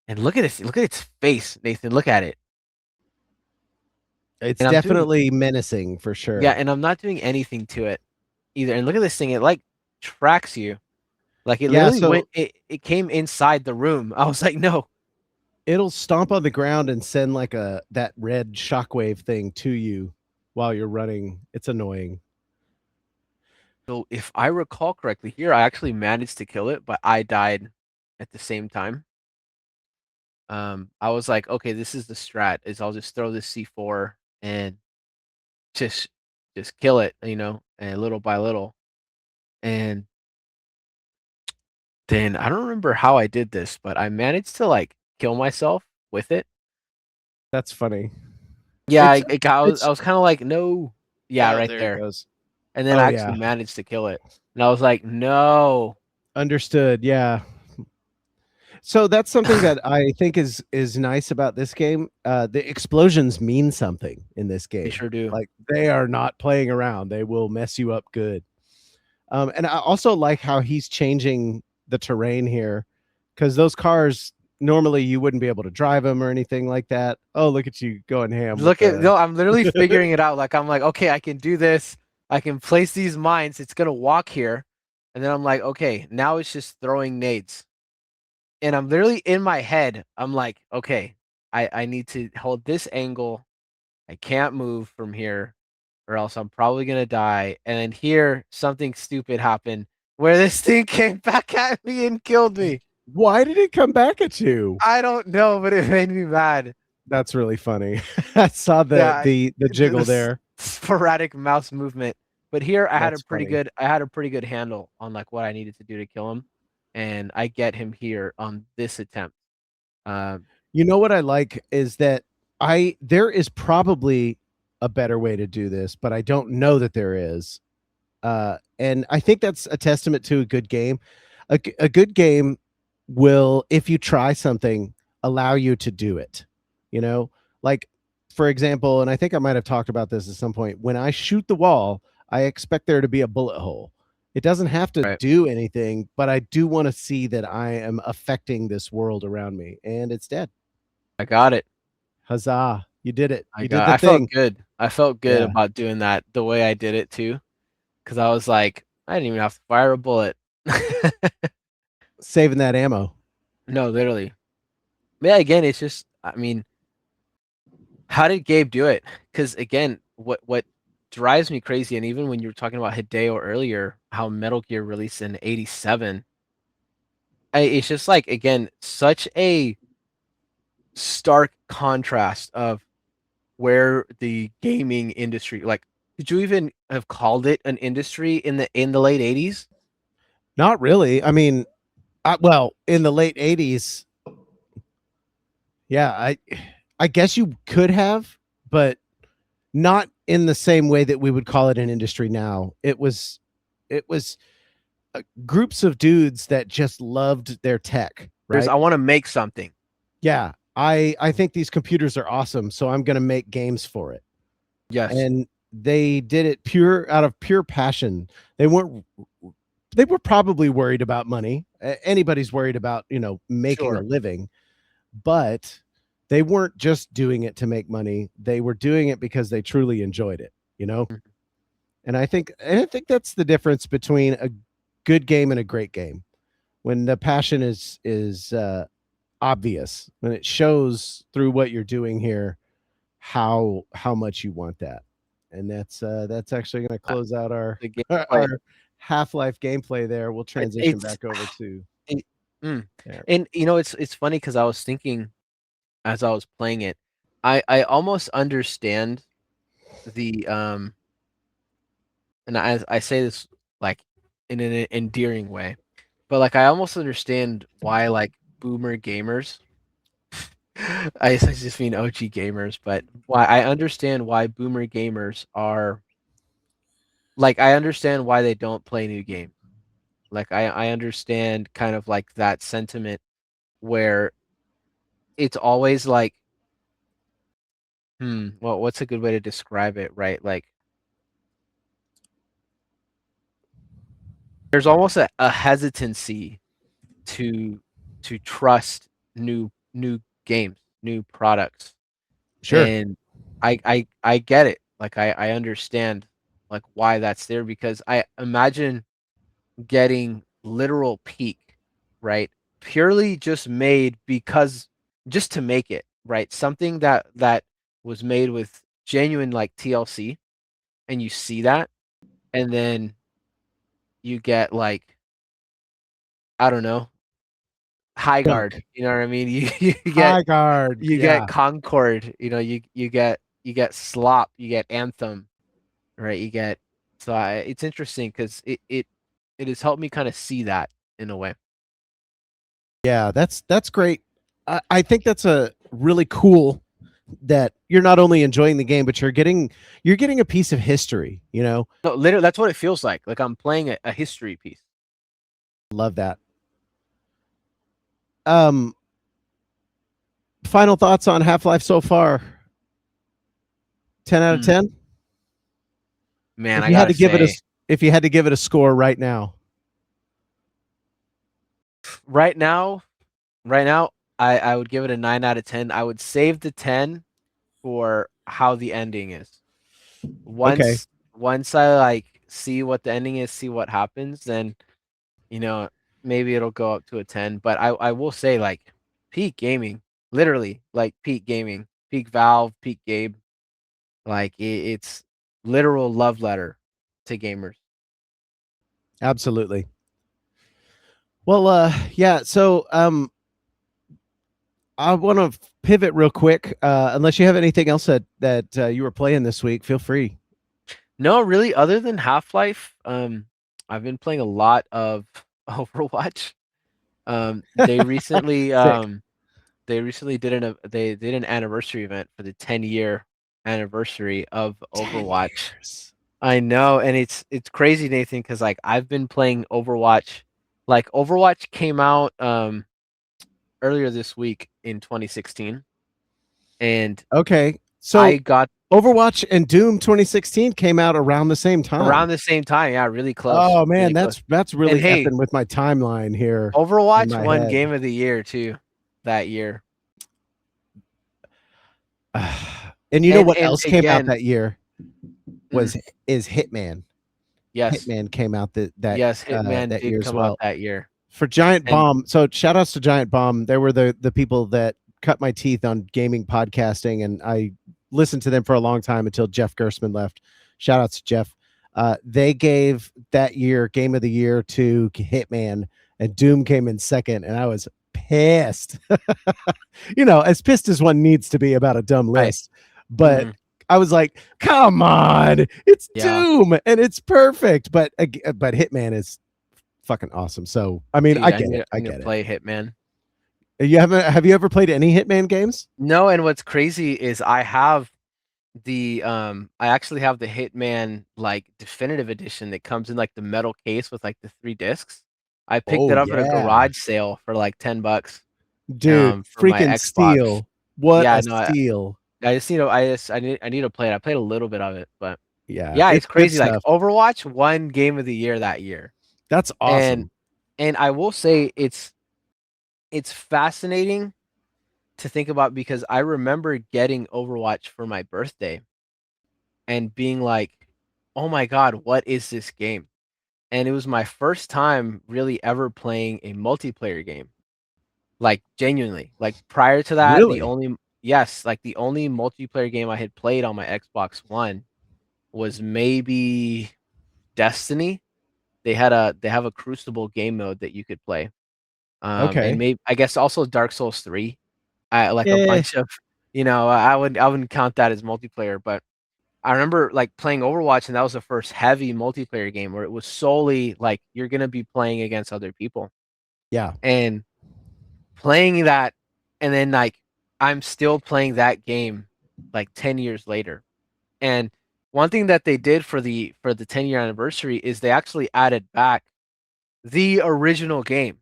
And look at this. Look at its face, Nathan. Look at it. It's And I'm doing definitely menacing for sure. yeah, and I'm not doing anything to it either. And look at this thing. It like tracks you. Like it Yeah, literally so it came inside the room. I was like, no. it'll stomp on the ground and send like that red shockwave thing to you while you're running. It's annoying. So if I recall correctly, here I actually managed to kill it, but I died at the same time. I was like, okay, this is the strat. Is I'll just throw this C4 and just just kill it, and little by little. And then I don't remember how I did this, but I managed to like kill myself with it. That's funny. Yeah, It's I was kind of like, no, yeah, right there it there. goes. And then Oh I yeah. actually managed to kill it. And I was like, no. Understood. Yeah. So that's something that I think is nice about this game. The explosions mean something in this They game. sure do. Like they are not playing around. They will mess you up good. And I also like how he's changing the terrain here, because those cars normally you wouldn't be able to drive them or anything like that. Oh, look at you going ham with Look at the. no, I'm literally figuring it out. Like I'm like, okay, I can do this. I can place these mines. It's gonna walk here. And then I'm like, okay, now it's just throwing nades. And I'm literally in my head, I'm like, okay, I need to hold this angle. I can't move from here, or else I'm probably gonna die. And then here, something stupid happened where this thing came back at me and killed me. Why did it come back at you? I don't know, but it made me mad. That's really funny. I saw Yeah, the jiggle there. sporadic mouse movement. But here That's funny. I had a pretty good handle on like what I needed to do to kill him, and I get him here on this attempt. Um, You know what I like is that there is probably a better way to do this, but I don't know that there is. And I think that's a testament to a good game. A good game will, if you try something, allow you to do it. You know, like for example, and I think I might have talked about this at some point. When I shoot the wall, I expect there to be a bullet hole. It doesn't have to right. do anything, but I do want to see that I am affecting this world around me, and it's dead. I got it. Huzzah! You did it. I You did got. the I felt thing. good. I felt good Yeah. about doing that the way I did it too, because I was like, I didn't even have to fire a bullet. Saving that ammo. No, literally. Yeah, again, it's just, I mean, how did Gabe do it? Because again, what drives me crazy, and even when you were talking about Hideo earlier, how Metal Gear released in '87, it's just like again such a stark contrast of where the gaming industry, like, could you even have called it an industry in the late '80s? Not really. I mean, well, in the late '80s, yeah, I guess you could have, but not in the same way that we would call it an industry now. It was groups of dudes that just loved their tech, There's, right? I want to make something. Yeah, I think these computers are awesome, so I'm going to make games for it. Yes, And they did it pure out of pure passion. They were probably worried about money. Anybody's worried about, making a sure. living, but they weren't just doing it to make money. They were doing it because they truly enjoyed it. Mhm. And I think that's the difference between a good game and a great game. When the passion is obvious, when it shows through what you're doing here how much you want that. And that's actually going to close out our The gameplay. our Half-Life gameplay there. We'll transition It's back over to it, mm. there. And it's funny because I was thinking as I was playing it, I almost understand the and I say this like in an endearing way, but like I almost understand why like boomer gamers I just mean OG gamers, but why I understand why boomer gamers are like I understand why they don't play new games. Like I understand kind of like that sentiment where it's always like well what's a good way to describe it, right? Like there's almost a hesitancy to trust new games, new products. Sure. And I get it. Like I understand like why that's there because I imagine getting literal peak, right? Purely just made because just to make it, right? Something that was made with genuine like TLC and you see that and then you get like I don't know, High Guard, Junk. you know what I mean? High guard. You Yeah. get Concord, you get Slop, you get Anthem, right? You get so it's interesting because it has helped me kind of see that in a way. Yeah, that's great. I think that's a really cool that you're not only enjoying the game, but you're getting a piece of history, you know? No, literally, that's what it feels like. Like I'm playing a history piece. Love that. Um, Final thoughts on Half-Life so far? 10 out of Hmm. 10? Man, If I you had gotta to give it say, if you had to give it a score right now. right now, right now, I would give it a 9 out of 10. I would save the 10 for how the ending is. Okay. Once I like see what the ending is, see what happens, then you know, maybe it'll go up to a 10. But I will say like peak gaming, literally like peak gaming, peak Valve, peak Gabe. Like it's literal love letter to gamers. Absolutely. Well, yeah, so I want to pivot real quick. Unless you have anything else that you were playing this week, feel free. No, really, other than Half-Life, I've been playing a lot of Overwatch. They recently Sick. they did an anniversary event for the 10-year anniversary of 10 Overwatch. years. I know, and it's crazy, Nathan, because like I've been playing Overwatch. Like Overwatch came out earlier this week in 2016, and Okay. So I got Overwatch and Doom 2016 came out around the same time. around the same time. Yeah, really close, Oh man, really close. that's And really hey, effing with my timeline here in Overwatch my won head. Game of the Year too that year. And you know what And else came out again, that year mm, was is Hitman. yes, Hitman came out yes, Hitman that did year as come out well. that year, For Giant and Bomb. So shout outs to Giant Bomb. They were the people that cut my teeth on gaming podcasting, and I listened to them for a long time until Jeff Gersman left. Shout outs to Jeff. They gave that year Game of the Year to Hitman, and Doom came in second, and I was pissed. As pissed as one needs to be about a dumb right, list. But hmm I was like, come on, it's yeah, Doom and it's perfect. But Hitman is fucking awesome. So I mean, dude, I get it. I I need to get it. play Hitman. You haven't have you ever played any Hitman games? No, and what's crazy is I have I actually have the Hitman like definitive edition that comes in like the metal case with like the 3 discs. I picked Oh it up at a yeah. garage sale for like $10 Dude, for my freaking Xbox. steal. What Yeah, a no, steal. I just I need to play it. I played a little bit of it, but Yeah, yeah, it's it's good crazy. Like stuff. Overwatch won Game of the Year that year. That's And awesome. I will say it's fascinating to think about because I remember getting Overwatch for my birthday and being like, "Oh my God, what is this game?" And it was my first time really ever playing a multiplayer game. Like genuinely. Like prior to that, the Really? only multiplayer game I had played on my Xbox One was maybe Destiny. They have a Crucible game mode that you could play. And Okay. maybe I guess also Dark Souls 3. Like a Eh, bunch of, I wouldn't count that as multiplayer, but I remember like playing Overwatch, and that was the first heavy multiplayer game where it was solely like you're gonna be playing against other people yeah. and playing that, and then like I'm still playing that game like 10 years later. And one thing that they did for the 10-year anniversary is they actually added back the original game.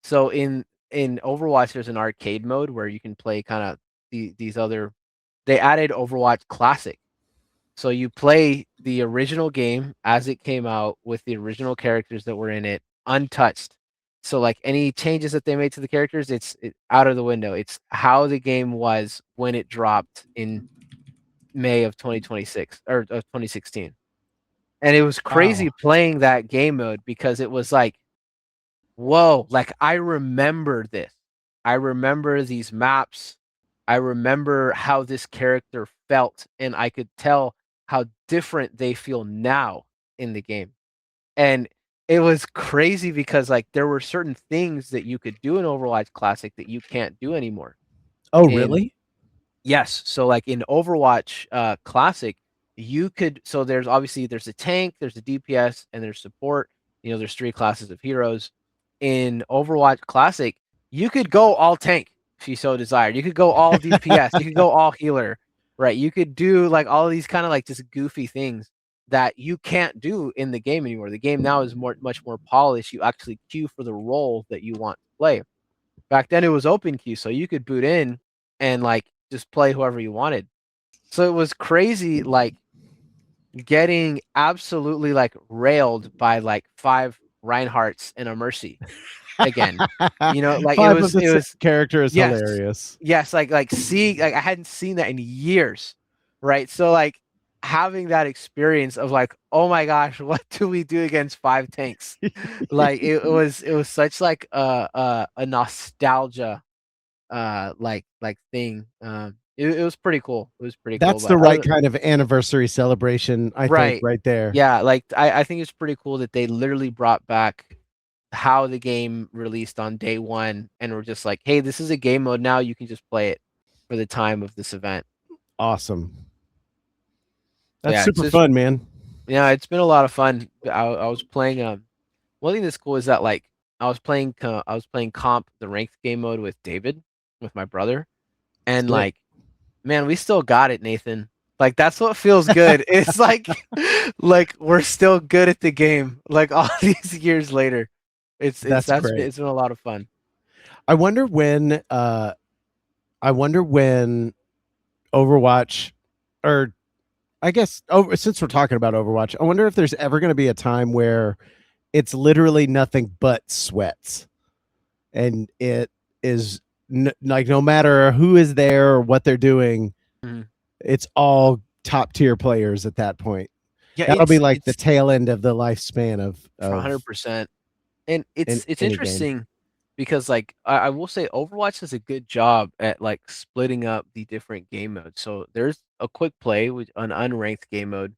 So in Overwatch, there's an arcade mode where you can play kind of these other. They added Overwatch Classic, so you play the original game as it came out with the original characters that were in it, untouched. So like any changes that they made to the characters, it's out of the window. It's how the game was when it dropped in May of 2026 or of 2016. And it was crazy Wow. playing that game mode because it was like, whoa, like I remember this. I remember these maps. I remember how this character felt, and I could tell how different they feel now in the game. And it was crazy because like there were certain things that you could do in Overwatch Classic that you can't do anymore. Oh, In really? Yes. So like in Overwatch Classic, you could there's a tank, there's a DPS, and there's support. There's three classes of heroes. In Overwatch Classic, you could go all tank if you so desired. You could go all DPS, you could go all healer, right? You could do like all these kind of like just goofy things that you can't do in the game anymore. The game now is much more polished. You actually queue for the role that you want to play. Back then it was open queue, so you could boot in and like just play whoever you wanted. So it was crazy, like getting absolutely like railed by like 5 Reinhardts and a Mercy again. Like Five of the it same was character is yes, hilarious. yes, like seeing like I hadn't seen that in years, right? So like having that experience of like, oh my gosh, what do we do against 5 tanks? Like it was such like a nostalgia like thing. It was pretty cool. It was pretty cool. That's the But right kind of anniversary celebration, I think, right, right there. yeah, like I think it's pretty cool that they literally brought back how the game released on day one, and we're just like, hey, this is a game mode now. You can just play it for the time of this event. Awesome. That's Yeah, it's super just fun, man. yeah, it's been a lot of fun. I was playing one thing that's cool is that like I was playing comp the ranked game mode with David with my brother, and Sick. like man, we still got it, Nathan. Like that's what feels good. It's like like we're still good at the game. Like all these years later. That's great. It's been a lot of fun. I wonder when I wonder when Overwatch, or I guess since we're talking about Overwatch, I wonder if there's ever going to be a time where it's literally nothing but sweats, and it is like no matter who is there or what they're doing, Mhm. it's all top tier players at that point. Yeah, That'll be like the it's tail end of the lifespan for of 100%. And in it's any game. interesting because like I will say Overwatch does a good job at like splitting up the different game modes. So there's a quick play with an unranked game mode,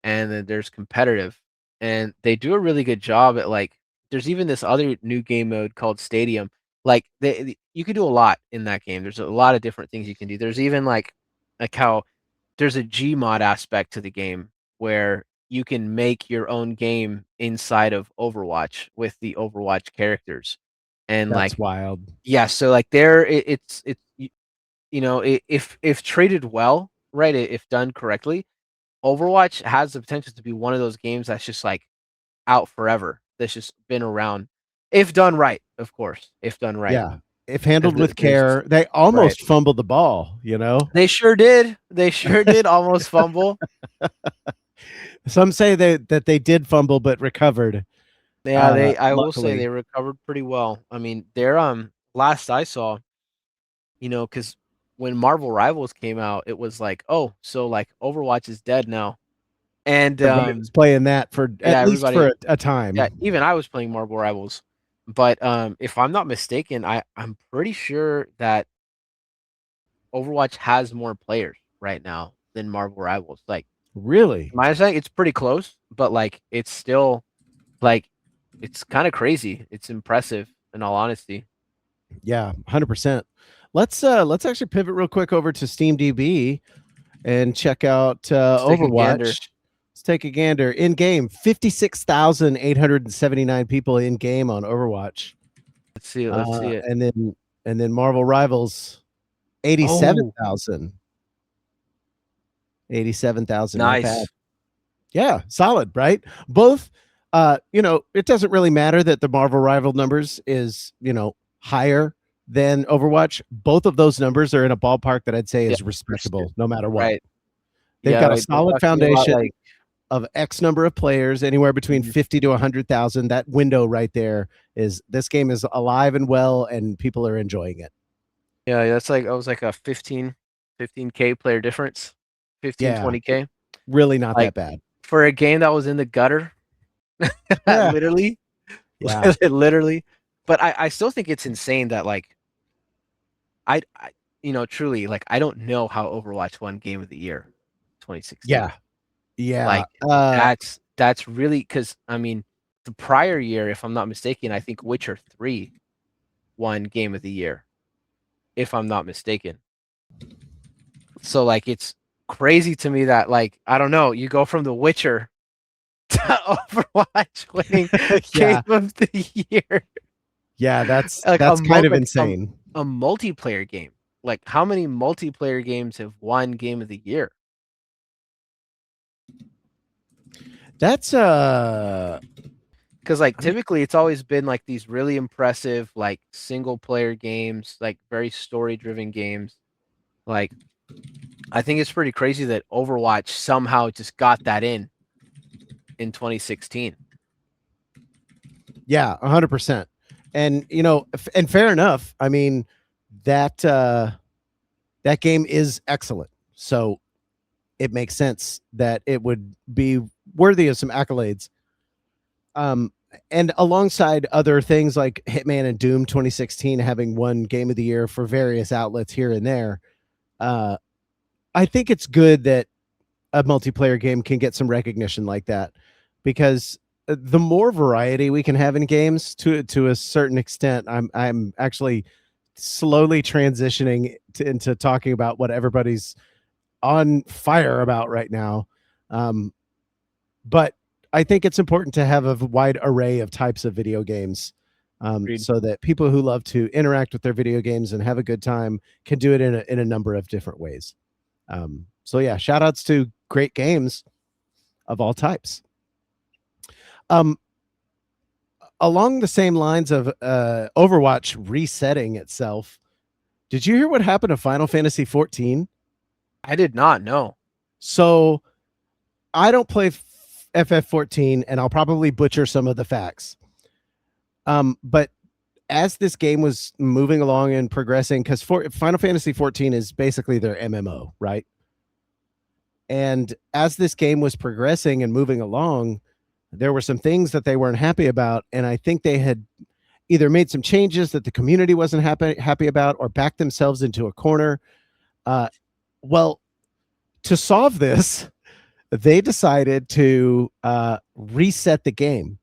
and then there's competitive. And they do a really good job at like there's even this other new game mode called Stadium. Like you can do a lot in that game. There's a lot of different things you can do. There's even like how there's a Gmod aspect to the game where you can make your own game inside of Overwatch with the Overwatch characters. And like That's wild. yeah, so like there it's if treated well, right, if done correctly, Overwatch has the potential to be one of those games that's just like out forever. That's just been around. If done right, of course. If done right. Yeah. If handled with There's care, they right. almost fumbled the ball, you know? They sure did. They sure did almost fumble. Some say that they did fumble but recovered. Yeah, I will say Luckily. they recovered pretty well. I mean, their last I saw, because when Marvel Rivals came out, it was like, oh, so like Overwatch is dead now. And Everybody was playing that for yeah, at least everybody for a time. yeah, even I was playing Marvel Rivals. But if I'm not mistaken, I'm pretty sure that Overwatch has more players right now than Marvel Rivals. Like Really? my understanding, it's pretty close, but like it's still like it's kind of crazy. It's impressive in all honesty. Yeah, 100%. Let's actually pivot real quick over to SteamDB and check out Let's take a gander. Overwatch. Let's take a gander. In game, 56,879 people in game on Overwatch. Let's see it. Let's see it. And then Marvel Rivals, Oh, 87,000. 87,000. Not bad. nice. Yeah, solid, right? Both, it doesn't really matter that the Marvel Rival numbers is, higher than Overwatch. Both of those numbers are in a ballpark that I'd say Yeah, is respectable no matter what. right. They've Yeah, got a right. They're solid talking about, foundation like, of X number of players, anywhere between Mhm. 50 to 100,000. That window right there is this game is alive and well, and people are enjoying it. yeah, that's like I was like a 15K player difference, 15, Yeah, 20K. really not Like that bad. for a game that was in the gutter, Yeah, literally, yeah, literally. But I still think it's insane that like I truly like I don't know how Overwatch won Game of the Year 2016. yeah, yeah. Like that's really because I mean the prior year, if I'm not mistaken, I think Witcher 3 won Game of the Year, if I'm not mistaken. So like it's crazy to me that like I don't know, you go from The Witcher to Overwatch winning Yeah, Game of the Year. yeah. That's Like kind of insane. a multiplayer game. Like how many multiplayer games have won Game of the Year? That's Because like typically it's always been like these really impressive like single player games, like very story driven games. Like I think it's pretty crazy that Overwatch somehow just got that in 2016. yeah, 100%. And and fair enough. I mean, that that game is excellent. So it makes sense that it would be worthy of some accolades. And alongside other things like Hitman and Doom 2016 having won Game of the Year for various outlets here and there, I think it's good that a multiplayer game can get some recognition like that, because the more variety we can have in games, to a certain extent, I'm actually slowly transitioning into talking about what everybody's on fire about right now. But I think it's important to have a wide array of types of video games, Agreed. so that people who love to interact with their video games and have a good time can do it in a number of different ways. So yeah, shout outs to great games of all types. Along the same lines of Overwatch resetting itself, did you hear what happened to Final Fantasy 14? I did not know. So I don't play FF14, and I'll probably butcher some of the facts. But as this game was moving along and progressing, because Final Fantasy 14 is basically their MMO, right? And as this game was progressing and moving along, there were some things that they weren't happy about, and I think they had either made some changes that the community wasn't happy about, or backed themselves into a corner. Well, to solve this, they decided to reset the game,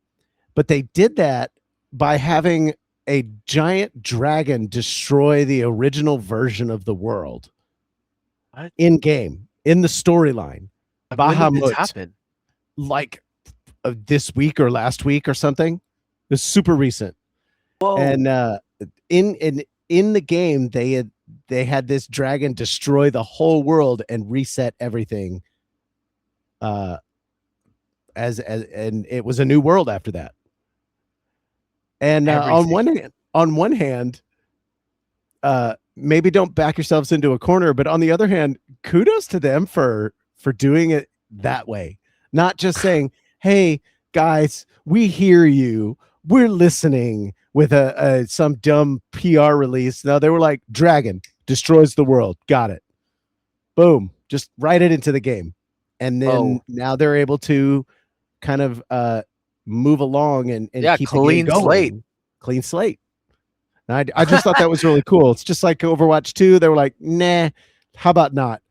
but they did that by having a giant dragon destroy the original version of the world. What? In game, in the storyline. When did this Bahamut, happen? like this week or last week or something. It was super recent. Whoa. And in the game, they had this dragon destroy the whole world and reset everything. And it was a new world after that. And on one hand, maybe don't back yourselves into a corner, but on the other hand, kudos to them for doing it that way. Not just saying, "Hey guys, we hear you. We're listening," with some dumb PR release. No, they were like, "Dragon destroys the world. Got it. Boom. Just write it into the game." And then now they're able to kind of move along and keep the game going. clean slate. And I just thought that was really cool. It's just like Overwatch 2. They were like, nah, how about not?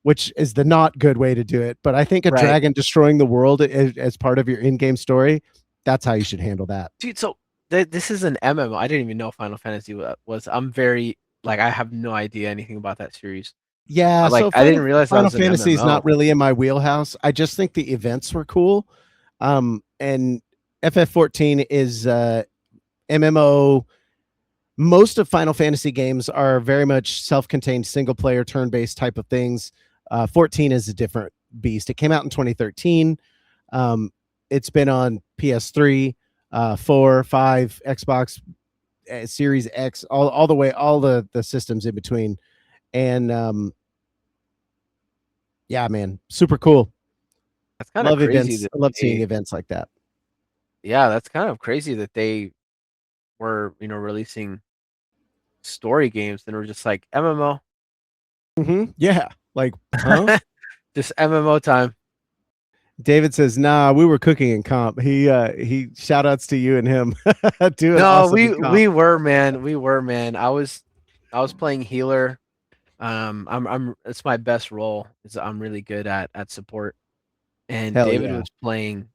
Which is the not good way to do it. But I think a Right. dragon destroying the world as part of your in-game story, that's how you should handle that. Dude, so this is an MMO. I didn't even know Final Fantasy was. I'm very like I have no idea anything about that series. Yeah, Like so I didn't realize that Final was an Fantasy is not MMO. really in my wheelhouse. I just think the events were cool. And FF14 is MMO. Most of Final Fantasy games are very much self-contained, single-player, turn-based type of things. 14 is a different beast. It came out in 2013. It's been on PS3, 4, 5, Xbox, Series X, all the way, all the systems in between. And yeah, man, super cool. That's kind of Love crazy events. that I love seeing they, events like that. yeah, that's kind of crazy that they were, releasing story games and were just like MMO. Yeah, like, huh? Just MMO time. David says, "Nah, we were cooking in comp." He shout outs to you and him doing No, awesome we in comp. we were, man. We were, man. I was playing healer. I'm it's my best role. Is I'm really good at support. And Hell David yeah. was playing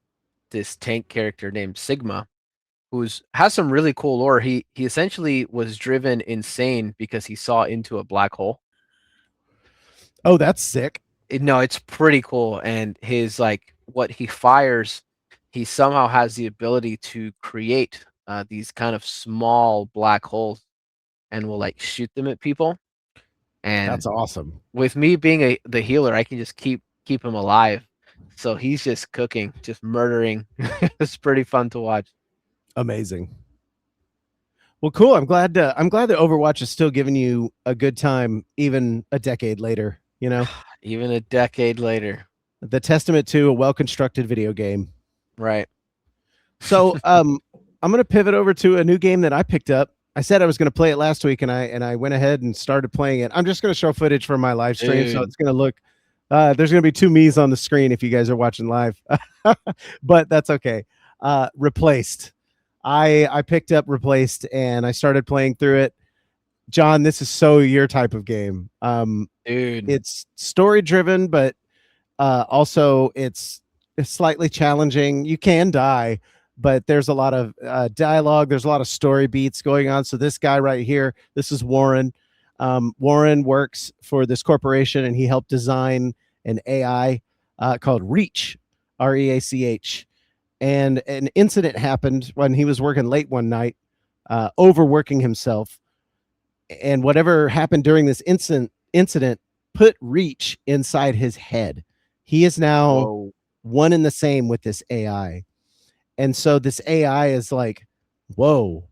this tank character named Sigma, who's has some really cool lore. He essentially was driven insane because he saw into a black hole. Oh, that's sick. No, it's pretty cool. And his like what he fires, he somehow has the ability to create these kind of small black holes and will like shoot them at people. And That's awesome. with me being the healer, I can just keep him alive. So he's just cooking, just murdering. It's pretty fun to watch. Amazing. Well, cool. I'm glad that Overwatch is still giving you a good time even a decade later, you know? Even a decade later. The testament to a well-constructed video game. Right. So, I'm going to pivot over to a new game that I picked up. I said I was going to play it last week, and I went ahead and started playing it. I'm just going to show footage from my live stream, so Dude. it's going to look. There's going to be two me's on the screen if you guys are watching live, but that's okay. Replaced. I picked up Replaced, and I started playing through it. John, this is so your type of game. Dude. It's story driven, but also it's slightly challenging. You can die, but there's a lot of dialogue. There's a lot of story beats going on. So this guy right here, this is Warren. Warren works for this corporation, and he helped design an AI called Reach, REACH. And an incident happened when he was working late one night, overworking himself. And whatever happened during this incident put Reach inside his head. He is now Whoa. one and the same with this AI. And so this AI is like, whoa,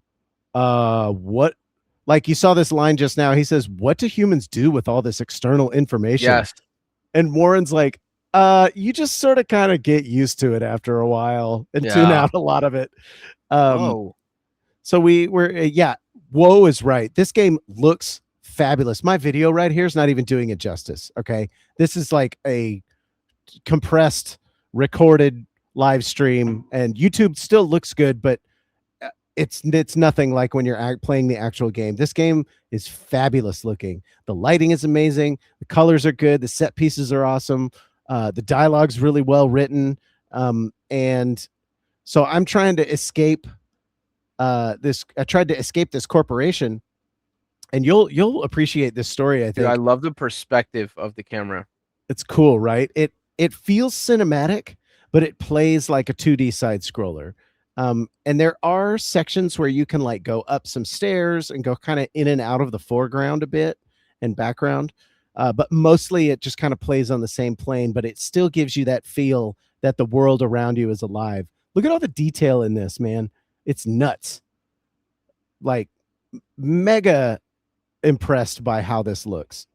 what? Like you saw this line just now. He says, what do humans do with all this external information? Yes. And Warren's like, you just sort of kind of get used to it after a while and tune Yeah. out a lot of it. Whoa. So yeah, whoa is right. This game looks fabulous. My video right here is not even doing it justice. Okay. This is like a compressed, recorded live stream, and YouTube still looks good, but it's nothing like when you're playing the actual game. This game is fabulous looking. The lighting is amazing. The colors are good. The set pieces are awesome. The dialogue's really well written. And so I'm trying to escape this. I tried to escape this corporation, and you'll appreciate this story. I think. Dude, I love the perspective of the camera. It's cool, right? It feels cinematic, but it plays like a 2D side scroller. And there are sections where you can like go up some stairs and go kind of in and out of the foreground a bit and background. But mostly it just kind of plays on the same plane, but it still gives you that feel that the world around you is alive. Look at all the detail in this, man. It's nuts. Like mega impressed by how this looks.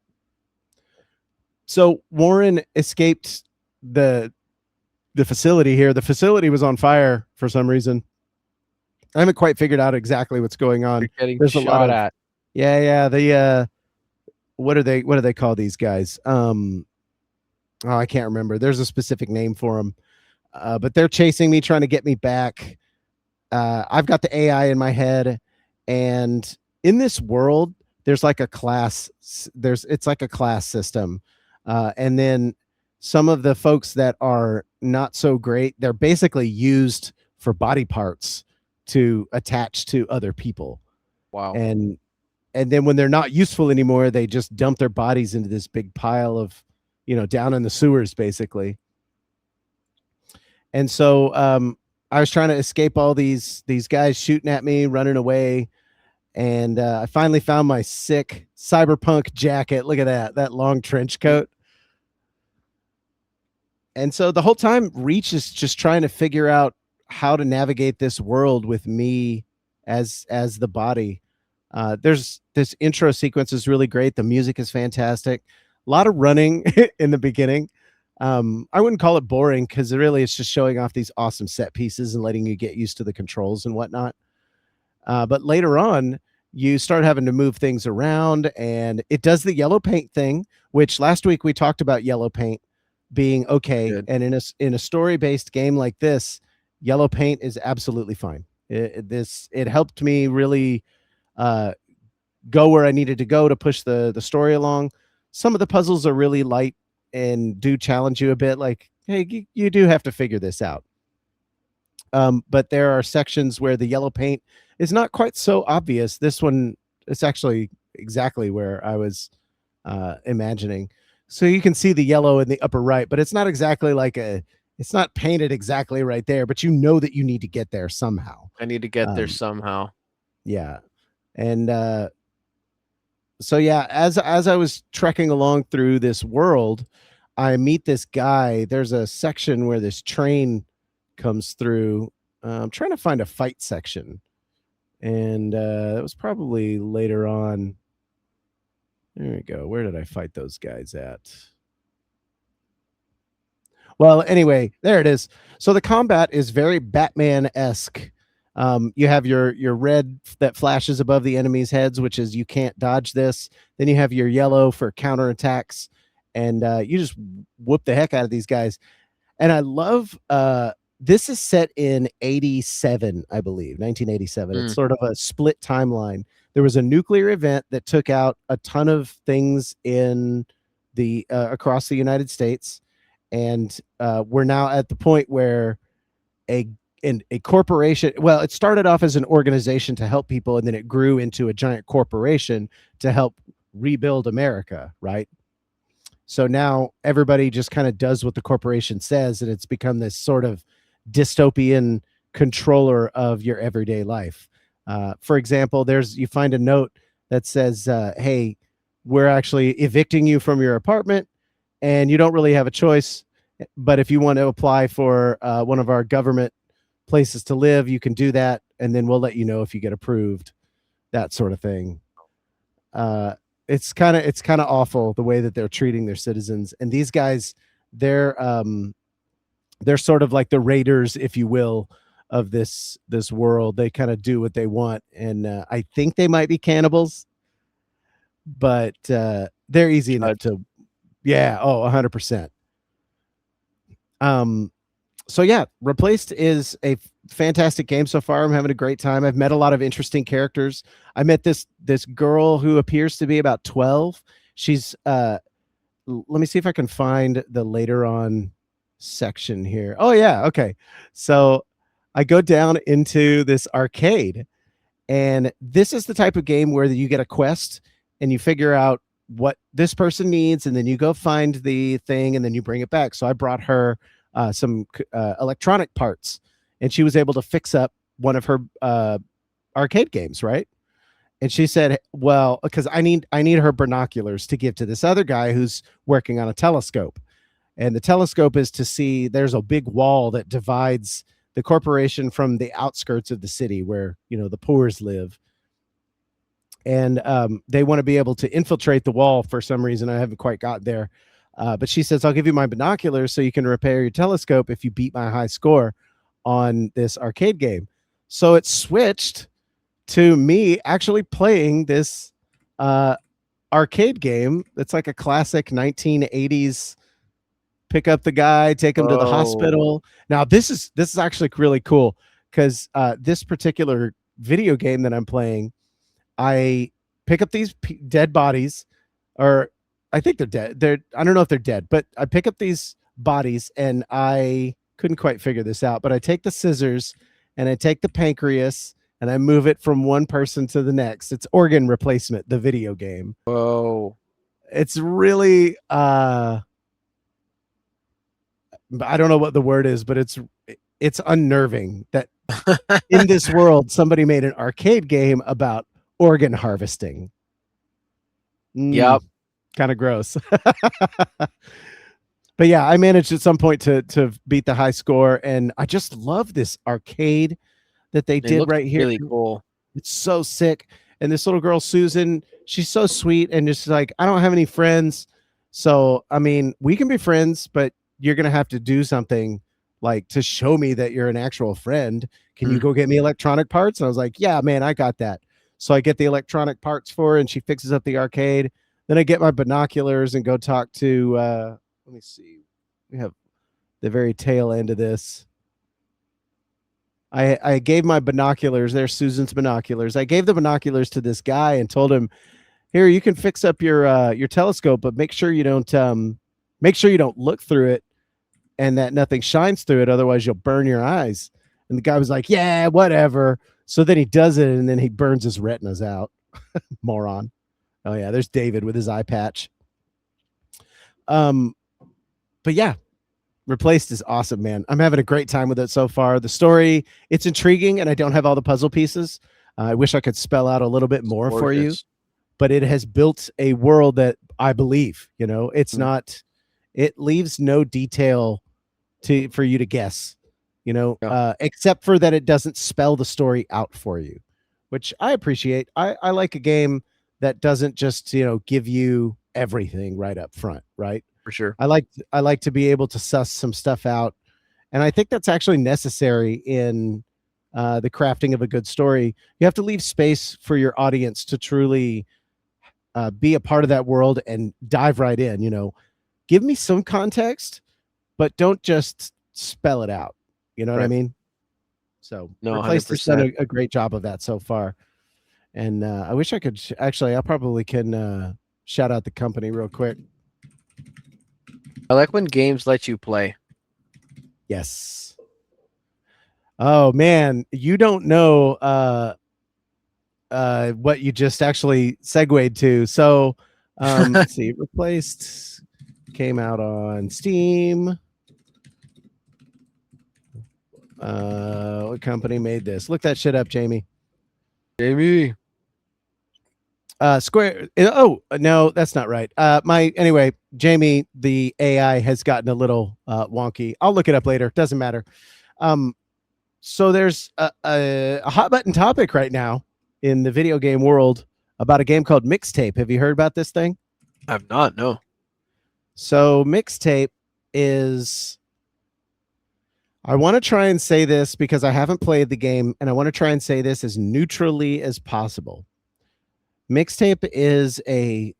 So Warren escaped the facility here. The facility was on fire for some reason. I haven't quite figured out exactly what's going on. You're getting There's a shot lot of at. yeah. The what do they call these guys? Oh, I can't remember. There's a specific name for them. But they're chasing me, trying to get me back. I've got the AI in my head, and in this world, there's like a class. It's like a class system, and then some of the folks that are not so great, they're basically used for body parts to attach to other people, Wow. and then when they're not useful anymore, they just dump their bodies into this big pile of, down in the sewers, basically. And so I was trying to escape all these guys shooting at me, running away, and I finally found my sick cyberpunk jacket. Look at that long trench coat. And so the whole time, Reach is just trying to figure out how to navigate this world with me as the body. There's this intro sequence is really great. The music is fantastic. A lot of running in the beginning. I wouldn't call it boring because really it's just showing off these awesome set pieces and letting you get used to the controls and whatnot. But later on, you start having to move things around, and it does the yellow paint thing, which last week we talked about yellow paint being okay. Good. And in a story-based game like this, yellow paint is absolutely fine. It helped me really go where I needed to go to push the story along. Some of the puzzles are really light and do challenge you a bit, like, hey, you do have to figure this out. But there are sections where the yellow paint is not quite so obvious. This one is actually exactly where I was imagining. So you can see the yellow in the upper right, but it's not exactly it's not painted exactly right there, but you know that you need to get there somehow. I need to get there somehow. Yeah. And so yeah, as I was trekking along through this world, I meet this guy. There's a section where this train comes through. I'm trying to find a fight section, and it was probably later on. There we go. Where did I fight those guys at? Well, anyway, there it is. So the combat is very Batman-esque. You have your red that flashes above the enemy's heads, which is you can't dodge this. Then you have your yellow for counterattacks, and you just whoop the heck out of these guys. And I love this is set in 87, I believe, 1987. It's sort of a split timeline. There was a nuclear event that took out a ton of things in the across the United States, and we're now at the point where a corporation, well, it started off as an organization to help people, and then it grew into a giant corporation to help rebuild America, right? So now everybody just kind of does what the corporation says, and it's become this sort of dystopian controller of your everyday life. For example, you find a note that says, hey, we're actually evicting you from your apartment, and you don't really have a choice, but if you want to apply for one of our government places to live, you can do that, and then we'll let you know if you get approved, that sort of thing. It's kind of awful the way that they're treating their citizens, and these guys, they're sort of like the raiders, if you will, of this world. They kind of do what they want, and I think they might be cannibals, but they're easy enough to, yeah, 100%. So yeah, Replaced is a fantastic game so far. I'm having a great time. I've met a lot of interesting characters. I met this girl who appears to be about 12. She's let me see if I can find the later on section here. Oh yeah, okay. So I go down into this arcade, and this is the type of game where you get a quest and you figure out what this person needs, and then you go find the thing, and then you bring it back. So I brought her some electronic parts, and she was able to fix up one of her arcade games, right? And she said, well, because I need her binoculars to give to this other guy who's working on a telescope. And the telescope is to see, there's a big wall that divides the corporation from the outskirts of the city where, the poors live. And they want to be able to infiltrate the wall for some reason. I haven't quite got there. But she says, I'll give you my binoculars so you can repair your telescope if you beat my high score on this arcade game. So it switched to me actually playing this arcade game. It's like a classic 1980s pick up the guy, take him to the hospital. Now this is actually really cool because this particular video game that I'm playing, I pick up these dead bodies, or I think they're dead. I don't know if they're dead, but I pick up these bodies, and I couldn't quite figure this out. But I take the scissors and I take the pancreas and I move it from one person to the next. It's organ replacement, the video game. Whoa. It's really I don't know what the word is, but it's unnerving that in this world somebody made an arcade game about organ harvesting. Yep. Kind of gross. But yeah, I managed at some point to beat the high score, and I just love this arcade that they did right here. Really cool. It's so sick. And this little girl, Susan, she's so sweet, and just like, I don't have any friends. So, I mean, we can be friends, but you're going to have to do something like to show me that you're an actual friend. Can you go get me electronic parts? And I was like, yeah, man, I got that. So I get the electronic parts for her, and she fixes up the arcade. Then I get my binoculars and go talk to, let me see. We have the very tail end of this. I gave my binoculars. There's Susan's binoculars. I gave the binoculars to this guy and told him, "Here, you can fix up your telescope, but make sure you don't look through it, and that nothing shines through it. Otherwise, you'll burn your eyes." And the guy was like, "Yeah, whatever." So then he does it, and then he burns his retinas out. Moron. Oh yeah, there's David with his eye patch. But yeah. Replaced is awesome, man. I'm having a great time with it so far. The story, it's intriguing, and I don't have all the puzzle pieces. I wish I could spell out a little bit more for you, but it has built a world that I believe, it's not, it leaves no detail for you to guess, except for that it doesn't spell the story out for you, which I appreciate. I like a game that doesn't just, give you everything right up front, right? For sure. I like to be able to suss some stuff out, and I think that's actually necessary in the crafting of a good story. You have to leave space for your audience to truly be a part of that world and dive right in. Give me some context, but don't just spell it out. You know what I mean? So Replaced has done a great job of that so far, and I wish I could. Actually, I probably can shout out the company real quick. I like when games let you play. Yes. Oh man, you don't know what you just actually segued to. So let's see. Replaced came out on Steam. What company made this? Look that shit up, Jamie. Square. Oh no, that's not right. Anyway, Jamie, the AI has gotten a little wonky. I'll look it up later. Doesn't matter. So there's a hot button topic right now in the video game world about a game called Mixtape. Have you heard about this thing? I've not. No. So Mixtape is. I want to try and say this because I haven't played the game, and I want to try and say this as neutrally as possible. Mixtape is a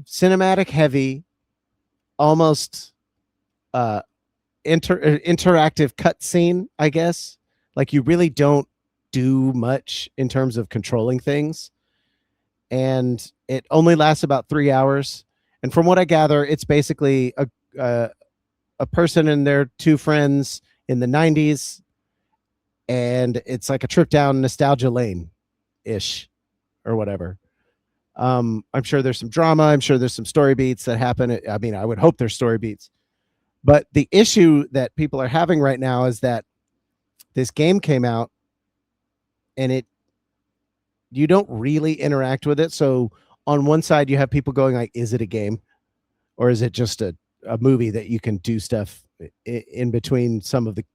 cinematic heavy, almost interactive cutscene, I guess. Like you really don't do much in terms of controlling things. And it only lasts about 3 hours. And from what I gather, it's basically a person and their two friends in the 90s. And it's like a trip down nostalgia lane-ish. Or whatever. I'm sure there's some drama. I'm sure there's some story beats that happen. I mean, I would hope there's story beats. But the issue that people are having right now is that this game came out and you don't really interact with it. So on one side, you have people going like, is it a game? Or is it just a movie that you can do stuff in between some of the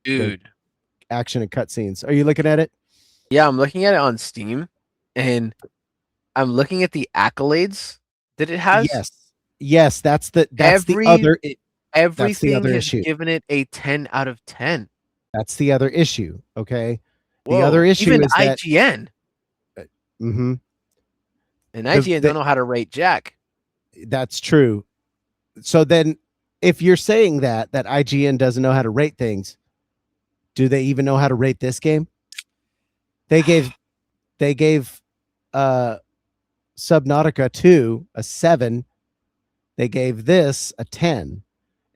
action and cutscenes? Are you looking at it? Yeah, I'm looking at it on Steam, and I'm looking at the accolades that it has. Yes, that's the everything has issue. Given it a 10 out of 10. That's the other issue. Okay. Whoa, the other issue even is IGN. Mm-hmm. And IGN don't know how to rate Jack. That's true. So then if you're saying that IGN doesn't know how to rate things, Do they even know how to rate this game? They gave Subnautica 2 a 7. They gave this a 10.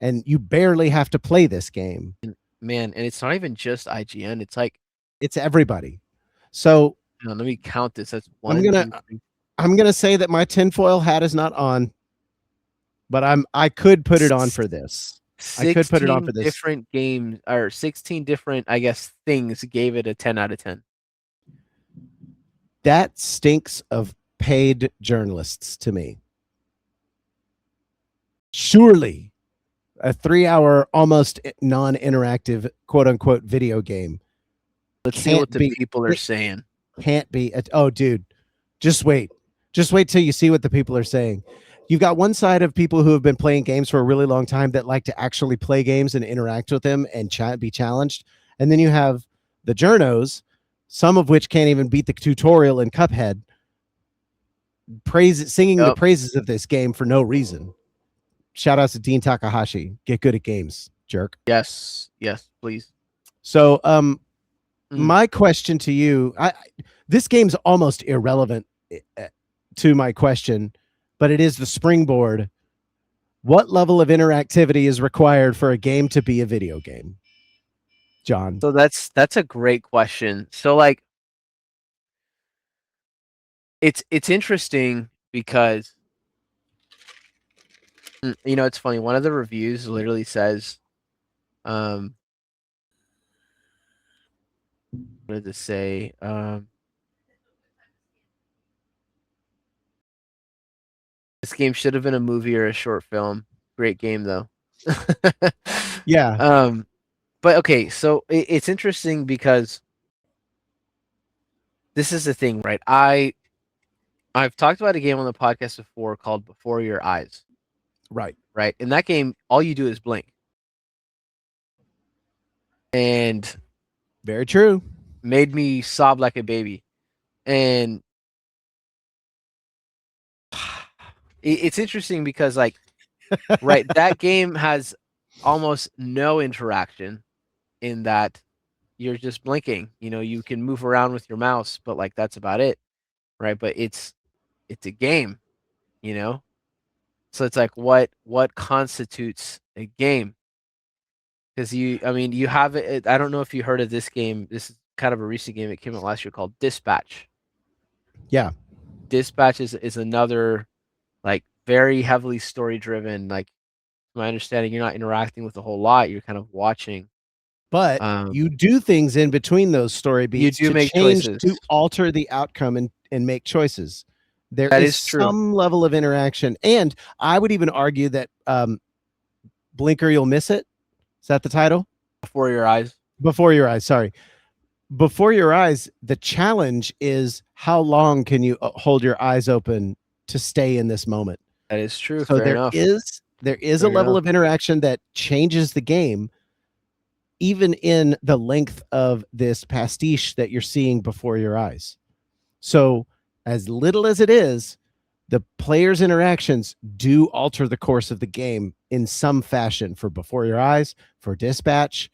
And you barely have to play this game. Man, and it's not even just IGN. It's like, It's everybody. So let me count this. That's I'm 1, gonna 2, 3. I'm gonna say that my tinfoil hat is not on, but I could put it on for this. I could put it on for 16 this. different games, or 16 different, I guess, things gave it a 10 out of 10. That stinks of paid journalists to me. Surely a 3-hour, almost non-interactive, quote unquote, video game. Let's see what the people are saying. Can't be. Oh, dude, just wait. Just wait till you see what the people are saying. You've got one side of people who have been playing games for a really long time that like to actually play games and interact with them and be challenged. And then you have the journos, some of which can't even beat the tutorial in Cuphead, singing the praises of this game for no reason. Shout outs to Dean Takahashi. Get good at games, jerk. Yes, please. So, my question to you, this game's almost irrelevant to my question, but it is the springboard. What level of interactivity is required for a game to be a video game, John? So that's a great question. So like, it's interesting because it's funny. One of the reviews literally says, what did it say? This game should have been a movie or a short film. Great game though. Yeah. But okay, so it's interesting because this is the thing, right? I've talked about a game on the podcast before called Before Your Eyes. Right. Right. In that game, all you do is blink. And very true. Made me sob like a baby. And it's interesting because, like, right, that game has almost no interaction in that you're just blinking. You can move around with your mouse, but like that's about it. Right. But it's a game, So it's like what constitutes a game? Because you have it. I don't know if you heard of this game. This is kind of a recent game. It came out last year called Dispatch. Yeah. Dispatch is another, like, very heavily story driven. Like, my understanding, you're not interacting with a whole lot. You're kind of watching. But you do things in between those story beats you do make change, choices, to alter the outcome and make choices. There that is true. Some level of interaction. And I would even argue that Blinker, You'll Miss It. Is that the title? Before Your Eyes. Before Your Eyes, sorry. Before Your Eyes, the challenge is how long can you hold your eyes open to stay in this moment? That is true. So Fair enough. There is a level of interaction that changes the game, even in the length of this pastiche that you're seeing before your eyes. So as little as it is, the players' interactions do alter the course of the game in some fashion for Before Your Eyes, for Dispatch.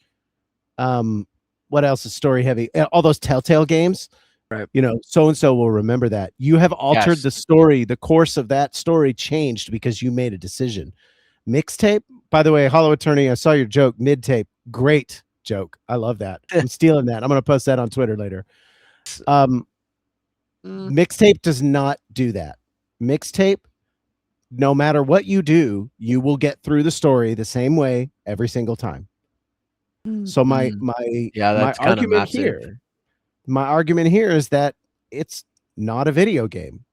What else is story heavy? All those Telltale games, right? So-and-so will remember that. You have altered the story. The course of that story changed because you made a decision. Mixtape, by the way, Hollow Attorney, I saw your joke, mid-tape. Great joke. I love that. I'm stealing that. I'm going to post that on Twitter later. Mixtape does not do that. Mixtape, no matter what you do, you will get through the story the same way every single time. So my argument here is that it's not a video game.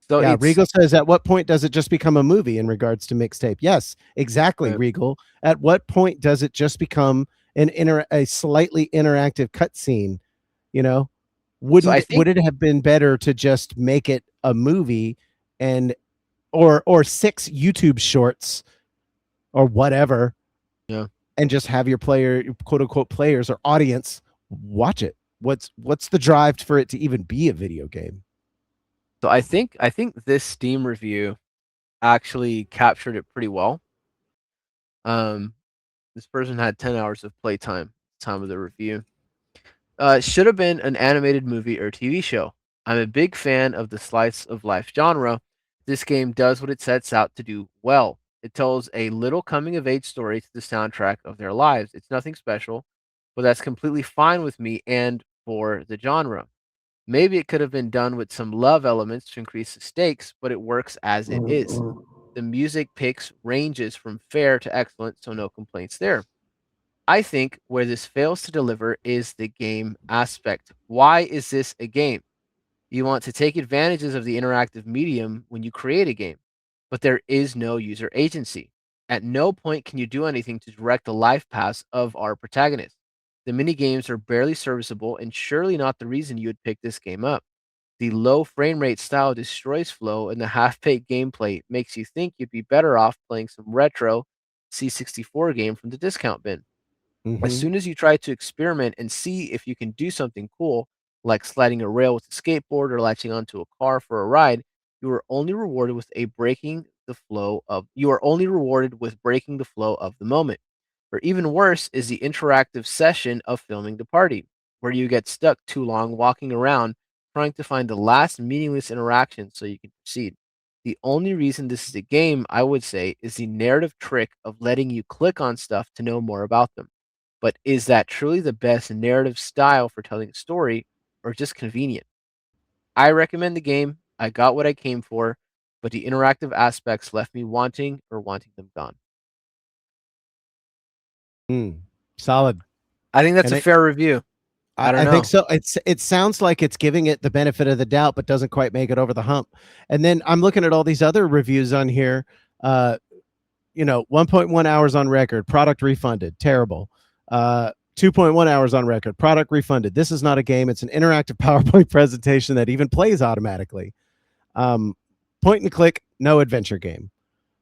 So yeah, Regal says, at what point does it just become a movie in regards to Mixtape? Yes, exactly, right. Regal. At what point does it just become a slightly interactive cutscene? Would it have been better to just make it a movie or 6 YouTube shorts or whatever? Yeah. And just have your quote unquote players or audience watch it. What's the drive for it to even be a video game? So I think this Steam review actually captured it pretty well. This person had 10 hours of playtime. the time of the review. Should have been an animated movie or TV show. I'm a big fan of the slice of life genre. This game does what it sets out to do well. It tells a little coming of age story to the soundtrack of their lives. It's nothing special, but that's completely fine with me and for the genre. Maybe it could have been done with some love elements to increase the stakes, but it works as it is. The music picks ranges from fair to excellent, so no complaints there. I think where this fails to deliver is the game aspect. Why is this a game? You want to take advantages of the interactive medium when you create a game, but there is no user agency. At no point can you do anything to direct the life paths of our protagonist. The mini games are barely serviceable and surely not the reason you would pick this game up. The low frame rate style destroys flow, and the half baked gameplay makes you think you'd be better off playing some retro C64 game from the discount bin. As Mhm. soon as you try to experiment and see if you can do something cool, like sliding a rail with a skateboard or latching onto a car for a ride, you are only rewarded with breaking the flow of the moment. Or even worse is the interactive session of filming the party, where you get stuck too long walking around trying to find the last meaningless interaction so you can proceed. The only reason this is a game, I would say, is the narrative trick of letting you click on stuff to know more about them. But is that truly the best narrative style for telling a story or just convenient? I recommend the game. I got what I came for, but the interactive aspects left me wanting them gone. Mm. Solid. I think that's And a fair review. I don't I think know. so. It sounds like it's giving it the benefit of the doubt, but doesn't quite make it over the hump. And then I'm looking at all these other reviews on here. 1.1 hours on record, product refunded, terrible. 2.1 hours on record, product refunded. This is not a game. It's an interactive PowerPoint presentation that even plays automatically. Point and click, no adventure game.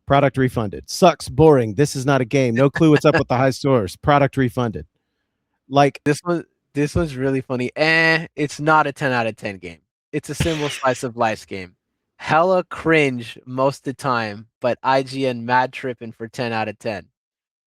Product refunded. Sucks, boring. This is not a game. No clue what's up with the high scores. Product refunded. Like, This one's really funny. It's not a 10 out of 10 game. It's a simple slice of life game. Hella cringe most of the time, but IGN mad tripping for 10 out of 10.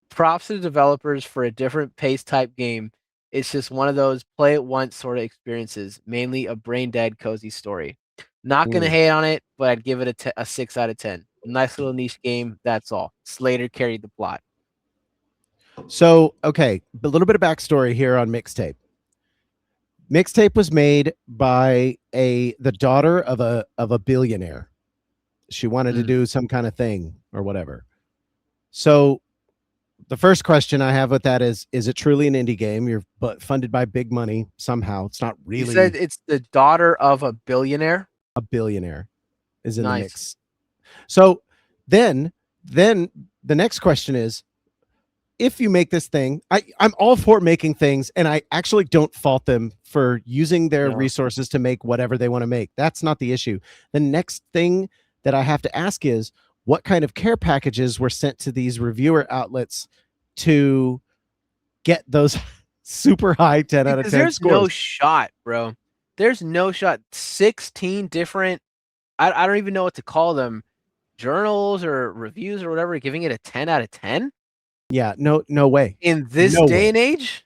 Props to the developers for a different pace type game. It's just one of those play it once sort of experiences, mainly a brain dead cozy story. Not gonna mm. hate on it, but I'd give it a 6 out of 10. Nice little niche game. That's all. Slater carried the plot. So, okay, a little bit of backstory here on Mixtape. Mixtape was made by the daughter of a billionaire. She wanted to do some kind of thing or whatever. So the first question I have with that is it truly an indie game? You're funded by big money somehow. It's not You really said it's the daughter of a billionaire? a billionaire is in the Nice. mix. So then the next question is, if you make this thing, I'm all for making things, and I actually don't fault them for using their No. resources to make whatever they want to make. That's not the issue. The next thing that I have to ask is, what kind of care packages were sent to these reviewer outlets to get those super high 10 out of 10 There's scores? no shot, bro. There's no shot. 16 different, I don't even know what to call them, journals or reviews or whatever, giving it a 10 out of 10? Yeah, no way. In this No day way. and age?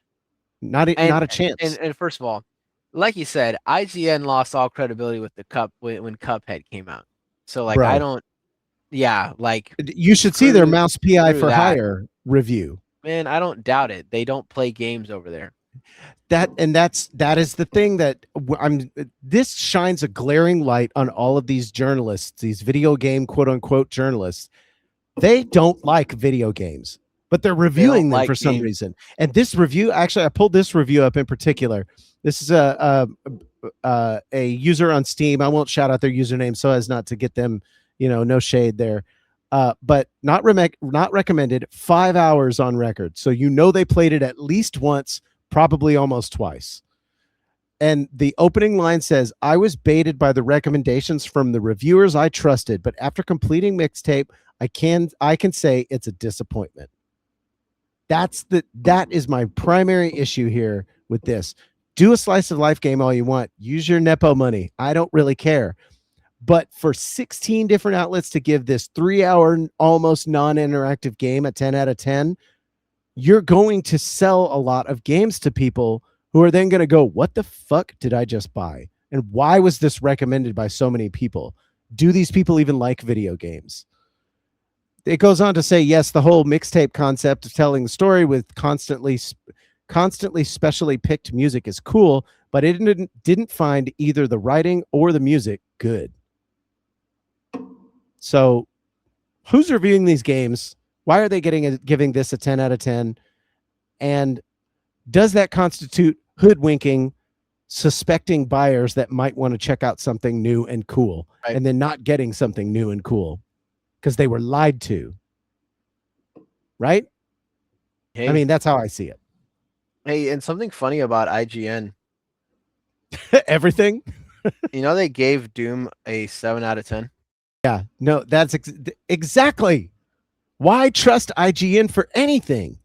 Not a chance. And first of all, like you said, IGN lost all credibility with the cup when Cuphead came out. So like Bro. I don't, yeah, like You should see their Mouse PI for that. Hire review. Man, I don't doubt it. They don't play games over there. That is the thing that this shines a glaring light on all of these journalists, these video game quote unquote journalists. They don't like video games, but they're reviewing them for some reason. And this review, actually, I pulled this review up in particular. This is a user on Steam. I won't shout out their username so as not to get them, no shade there. But not recommended. 5 hours on record, so they played it at least once, probably almost twice. And the opening line says, "I was baited by the recommendations from the reviewers I trusted, but after completing Mixtape, I can say it's a disappointment." That is my primary issue here with this. Do a slice of life game all you want. Use your Nepo money. I don't really care. But for 16 different outlets to give this 3 hour, almost non-interactive game a 10 out of 10, you're going to sell a lot of games to people who are then going to go, what the fuck did I just buy? And why was this recommended by so many people? Do these people even like video games? It goes on to say, yes, the whole mixtape concept of telling the story with constantly specially picked music is cool, but it didn't find either the writing or the music good. So who's reviewing these games? Why are they giving this a 10 out of 10? And does that constitute hoodwinking suspecting buyers that might want to check out something new and cool, right, and then not getting something new and cool because they were lied to? Right? Hey, I mean, that's how I see it. hey, and something funny about IGN. Everything. You know, they gave Doom a 7 out of 10. Yeah, no, that's exactly why trust IGN for anything.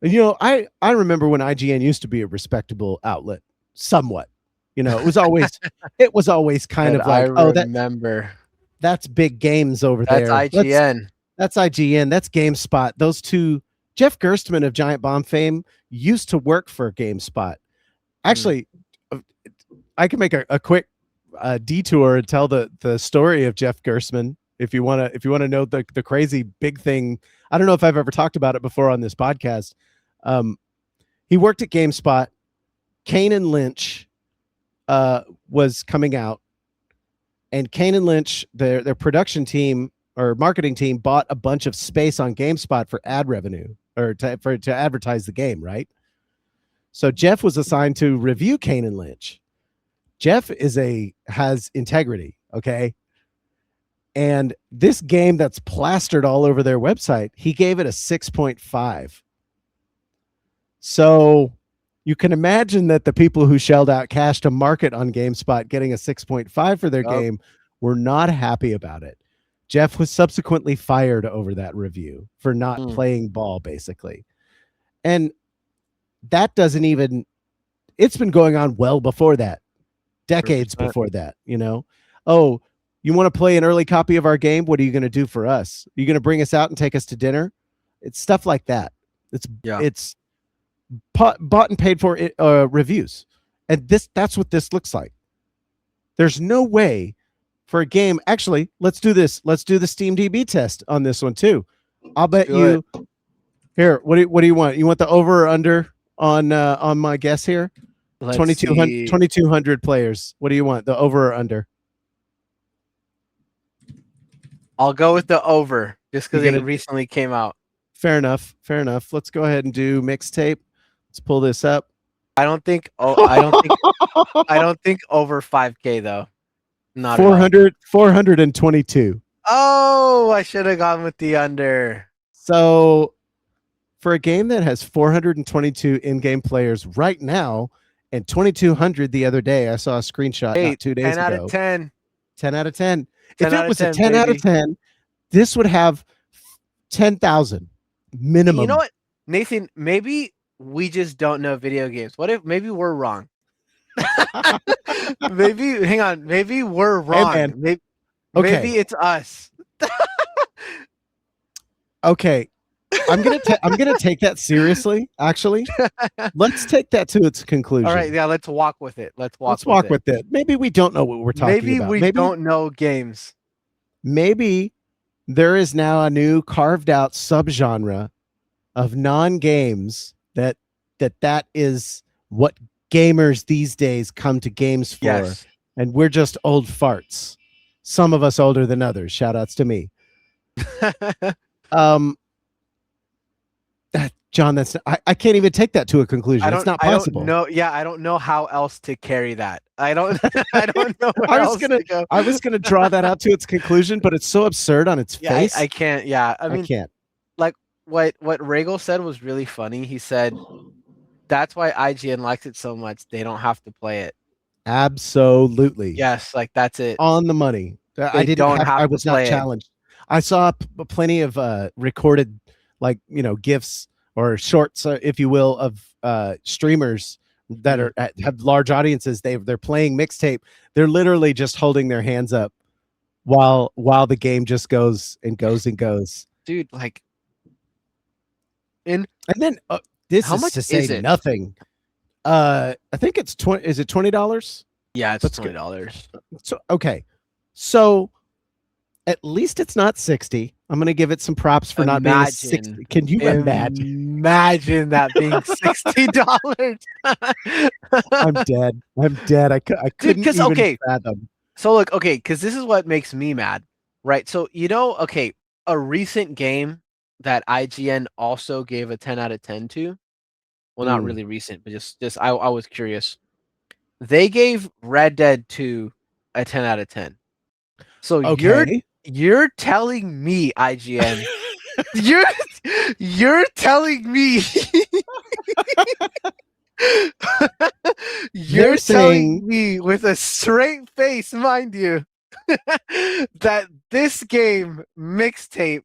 You know, I remember when IGN used to be a respectable outlet, somewhat. You know, it was always kind And of like, I remember that's big games over that's there. IGN. That's IGN. That's GameSpot. Those two, Jeff Gerstmann of Giant Bomb fame used to work for GameSpot. Actually, I can make a quick detour and tell the story of Jeff Gerstmann if you want to know the crazy big thing. I don't know if I've ever talked about it before on this podcast. He worked at GameSpot. Kane and Lynch was coming out, and Kane and Lynch, their production team or marketing team, bought a bunch of space on GameSpot for ad revenue or to advertise the game, right? So Jeff was assigned to review Kane and Lynch. Jeff has integrity, okay? And this game that's plastered all over their website, he gave it a 6.5. So you can imagine that the people who shelled out cash to market on GameSpot getting a 6.5 for their game were not happy about it. Jeff was subsequently fired over that review for not playing ball, basically. And that doesn't even, it's been going on well before that, decades 100%. before that, you know? Oh, you want to play an early copy of our game? What are you going to do for us? Are you going to bring us out and take us to dinner? It's stuff like that. It's bought and paid for reviews. And that's what this looks like. There's no way for a game. Actually, let's do this. Let's do the Steam DB test on this one too. I'll bet you here. What do you want? You want the over or under on my guess here? 2,200 players. What do you want? The over or under? I'll go with the over just because it recently came out. Fair enough. Let's go ahead and do Mixtape. Let's pull this up. I don't think I don't think over 5K though. Not 422. Oh, I should have gone with the under. So for a game that has 422 in-game players right now and 2,200 the other day, I saw a screenshot not 2 days ago. 10 out of 10. 10 out of 10. 10 If it out of was 10, a 10 baby. out of 10, this would have 10,000 minimum. You know what, Nathan? Maybe we just don't know video games. What if maybe we're wrong? Maybe hang on. Maybe we're wrong. Hey, man. Maybe it's us. Okay. I'm gonna take that seriously. Actually, let's take that to its conclusion. All right, yeah, let's walk with it. Let's walk with it. Maybe we don't know what we're talking about. Maybe we don't know games. Maybe there is now a new carved out subgenre of non-games that is what gamers these days come to games for. Yes. And we're just old farts. Some of us older than others. Shout outs to me. John, I can't even take that to a conclusion. It's not possible. I don't know how else to carry that. I don't know where else to go. I was gonna draw that out to its conclusion, but it's so absurd on its face. I can't. Yeah, I mean, I can't. Like what Regal said was really funny. He said that's why IGN likes it so much. They don't have to play it. Absolutely. Yes, like that's it. On the money. I was not challenged. I saw plenty of recorded, GIFs or shorts, if you will, of streamers that have large audiences. They're playing Mixtape. They're literally just holding their hands up while the game just goes and goes and goes. Dude, like And And then this how is much to say is it? nothing. I think it's 20. Is it $20? Yeah, it's Let's get- $20. So okay, so at least it's not 60. I'm gonna give it some props for not being 60. Can you imagine? Imagine that being $60. I'm dead. I'm dead. I couldn't 'cause, even okay. fathom. So look, okay, because this is what makes me mad, right? So okay, a recent game that IGN also gave a 10 out of 10 to. Well, not really recent, but just I was curious. They gave Red Dead 2 a 10 out of 10. So Okay. you're telling me, IGN, you're telling me you're telling saying me with a straight face, mind you, that this game Mixtape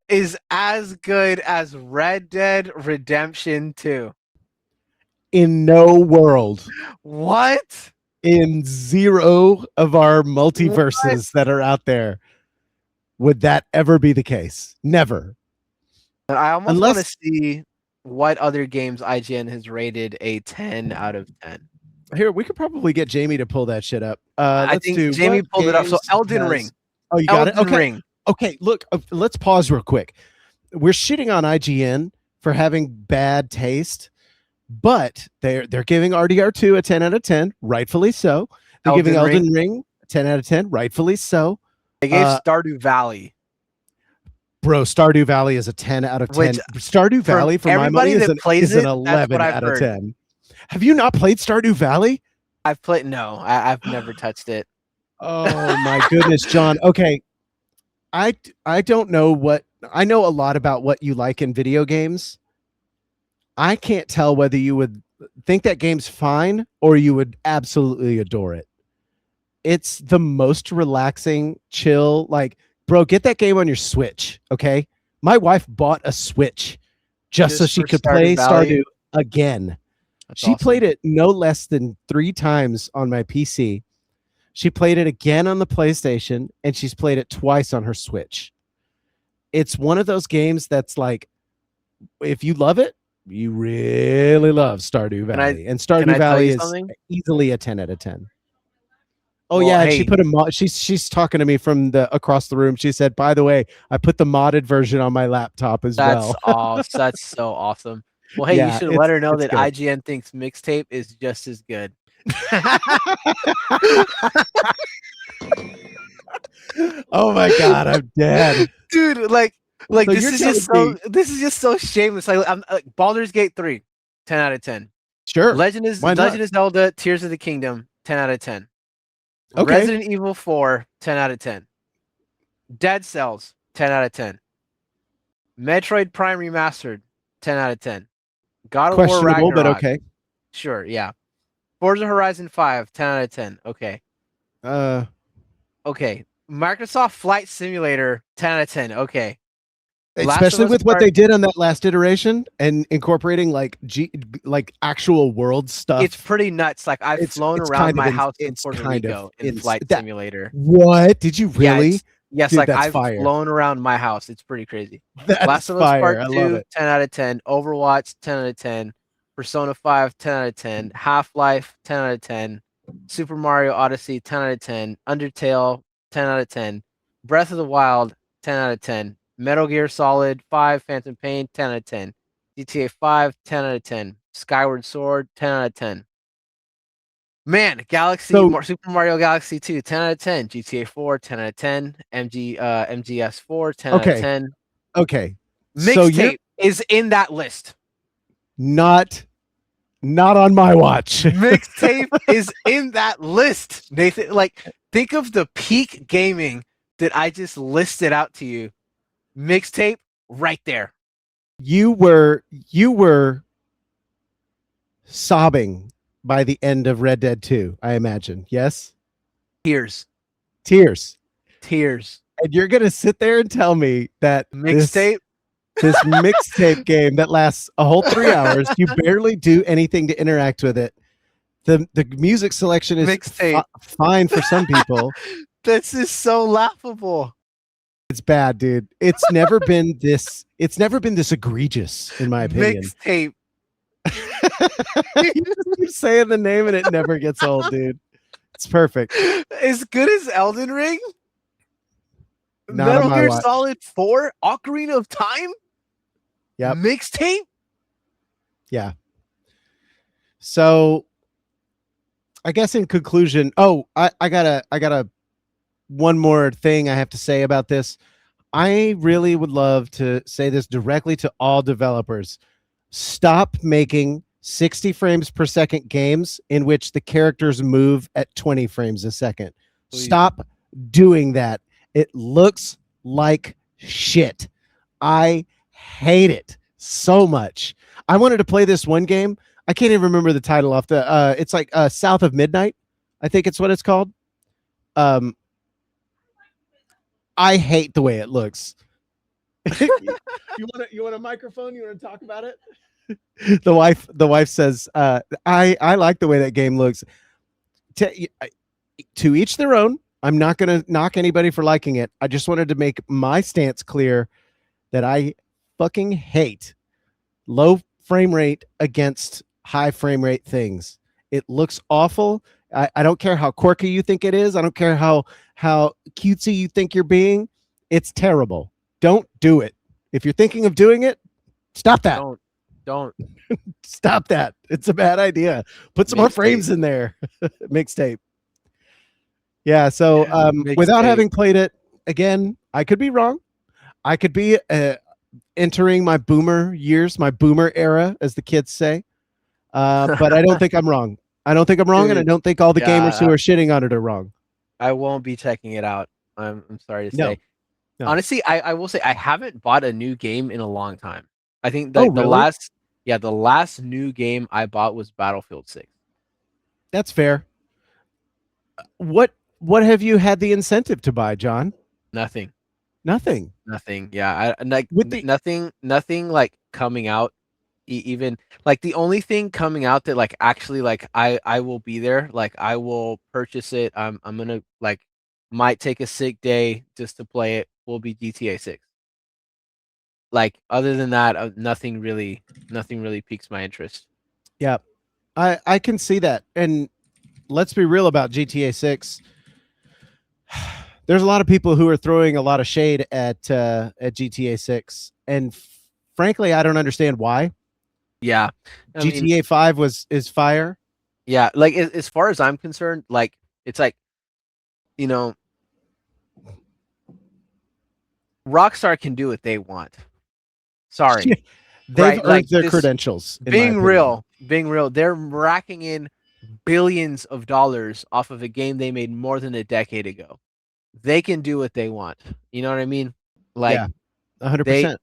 is as good as Red Dead Redemption 2. in no world, What? in zero of our multiverses that are out there, would that ever be the case? Never. I almost want to Unless see what other games IGN has rated a 10 out of 10. here we could probably get Jamie to pull that shit up. I Let's think do Jamie what pulled it up. So games Elden has- Ring. Oh, you got it. Elden Okay. Ring. Okay. Look, let's pause real quick. We're shitting on IGN for having bad taste, but they're giving RDR2 a 10 out of 10, rightfully so. They're giving Elden Ring a 10 out of 10, rightfully so. They gave Stardew Valley. Bro, Stardew Valley is a 10 out of 10. Which, Stardew Valley, for my money, is an that's 11 what I've out of heard. 10. Have you not played Stardew Valley? I've played I've never touched it. Oh my goodness, John. Okay. I don't know what I know a lot about what you like in video games. I can't tell whether you would think that game's fine or you would absolutely adore it. It's the most relaxing, chill, like, bro, get that game on your Switch, okay? My wife bought a Switch just so she for could play Valley? Stardew again. That's She awesome. played it no less than 3 times on my PC. She played it again on the PlayStation, and she's played it twice on her Switch. It's one of those games that's like, if you love it, you really love Stardew Valley. And Stardew Valley is easily a 10 out of 10. Oh, well, yeah, hey, she put a mod. She's talking to me from the across the room. She said, by the way, I put the modded version on my laptop as well. That's so awesome. Well, hey, Yeah, you should let her know that good. IGN thinks Mixtape is just as good. Oh my god, I'm dead, dude. Like so this is just so shameless. Like I'm Baldur's Gate 3, 10 out of 10. Sure. Legend of Zelda: Tears of the Kingdom, 10 out of 10. Okay. Resident Evil 4, 10 out of 10. Dead Cells, 10 out of 10. Metroid Prime Remastered, 10 out of 10. God of War Questionable, Ragnarok. but okay. Sure, yeah. Forza Horizon 5, 10 out of 10. Okay. Okay. Microsoft Flight Simulator, 10 out of 10. Okay. Especially with what they did on that last iteration and incorporating like actual world stuff. It's pretty nuts. Like I've flown around my house in Puerto Rico in Flight Simulator. What? Did you really? Yes, dude, like I've fire. Flown around my house. It's pretty crazy. That's Last of Us fire. Part I 2, love it. 10 out of 10. Overwatch, 10 out of 10. Persona 5, 10 out of 10. Half-Life, 10 out of 10. Super Mario Odyssey, 10 out of 10. Undertale, 10 out of 10. Breath of the Wild, 10 out of 10. Metal Gear Solid 5, Phantom Pain, 10 out of 10. GTA 5, 10 out of 10. Skyward Sword, 10 out of 10. Man, Super Mario Galaxy 2, 10 out of 10. GTA 4, 10 out of 10. MGS 4, 10 out of 10. Okay. Mixtape is in that list. Not on my watch. Mixtape is in that list, Nathan. Like, think of the peak gaming that I just listed out to you. Mixtape right there. You were sobbing by the end of Red Dead 2, I imagine. Yes? Tears. And you're going to sit there and tell me that Mixtape? This Mixtape game that lasts a whole 3 hours, you barely do anything to interact with it. The music selection is fine for some people. This is so laughable. It's bad, dude. It's never been this It's never been this egregious, in my opinion. Mixtape. You just keep saying the name and it never gets old, dude. It's perfect. As good as Elden Ring? Not on Metal my Gear watch. Solid 4? Ocarina of Time? Yep. Mixtape? Yeah. So I guess in conclusion, I got one more thing I have to say about this. I really would love to say this directly to all developers. Stop making 60 frames per second games in which the characters move at 20 frames a second. Please. Stop doing that. It looks like shit. I hate it so much. I wanted to play this one game. I can't even remember the title off the it's like South of Midnight. I think it's what it's called. I hate the way it looks. You want a microphone? You want to talk about it? The wife says, I like the way that game looks. To each their own. I'm not going to knock anybody for liking it. I just wanted to make my stance clear that I fucking hate low frame rate against high frame rate things. It looks awful. I don't care how quirky you think it is. I don't care how cutesy you think you're being. It's terrible. Don't do it. If you're thinking of doing it, stop that. Don't. Stop that. It's a bad idea. Put some more frames in there. Mixtape. Yeah, so without having played it, again, I could be wrong. I could be entering my boomer years, my boomer era, as the kids say. But I don't think I'm wrong. I don't think I'm wrong, and I don't think all the gamers who are shitting on it are wrong. I won't be checking it out. I'm sorry to say. No. Honestly, I will say I haven't bought a new game in a long time. I think really? the last new game I bought was Battlefield 6. That's fair. What have you had the incentive to buy, John? Nothing. Yeah. Yeah, nothing like coming out. Even like the only thing coming out that like actually like I will be there, like I will purchase it. I'm gonna like might take a sick day just to play it. Will be GTA 6. Like other than that, nothing really piques my interest. Yeah, I can see that. And let's be real about GTA 6. There's a lot of people who are throwing a lot of shade at GTA 6, and frankly, I don't understand why. Yeah, GTA 5 is fire. Yeah, like as far as I'm concerned, like it's like, you know, Rockstar can do what they want. Sorry, they've earned like their credentials. Being real, they're racking in billions of dollars off of a game they made more than a decade ago. They can do what they want. You know what I mean? Like, yeah, 100%.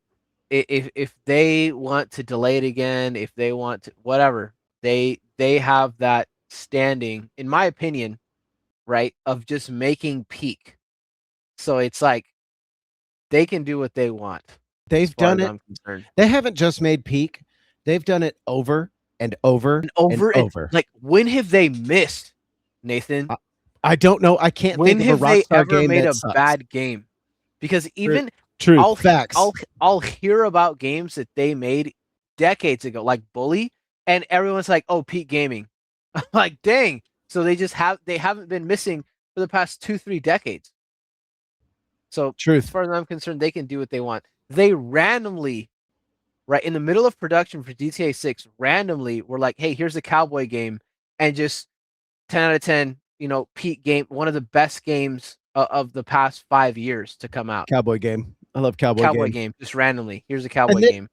If they want to delay it again, if they want to whatever, they have that standing, in my opinion, right, of just making peak. So it's like they can do what they want. They've done it. They haven't just made peak. They've done it over and over and over. Like, when have they missed, Nathan? I don't know. I can't think of a Rockstar game made that a sucks. bad game. Because even facts. I'll hear about games that they made decades ago, like Bully, and everyone's like, "Oh, Peak Gaming." I'm like, dang. So they haven't been missing for the past 2-3 decades. So as far as I'm concerned, they can do what they want. They randomly, right in the middle of production for GTA 6, randomly were like, "Hey, here's a cowboy game," and just 10 out of 10, Peak game, one of the best games of the past 5 years to come out. Cowboy game. I love cowboy game. Just randomly. Here's a cowboy game.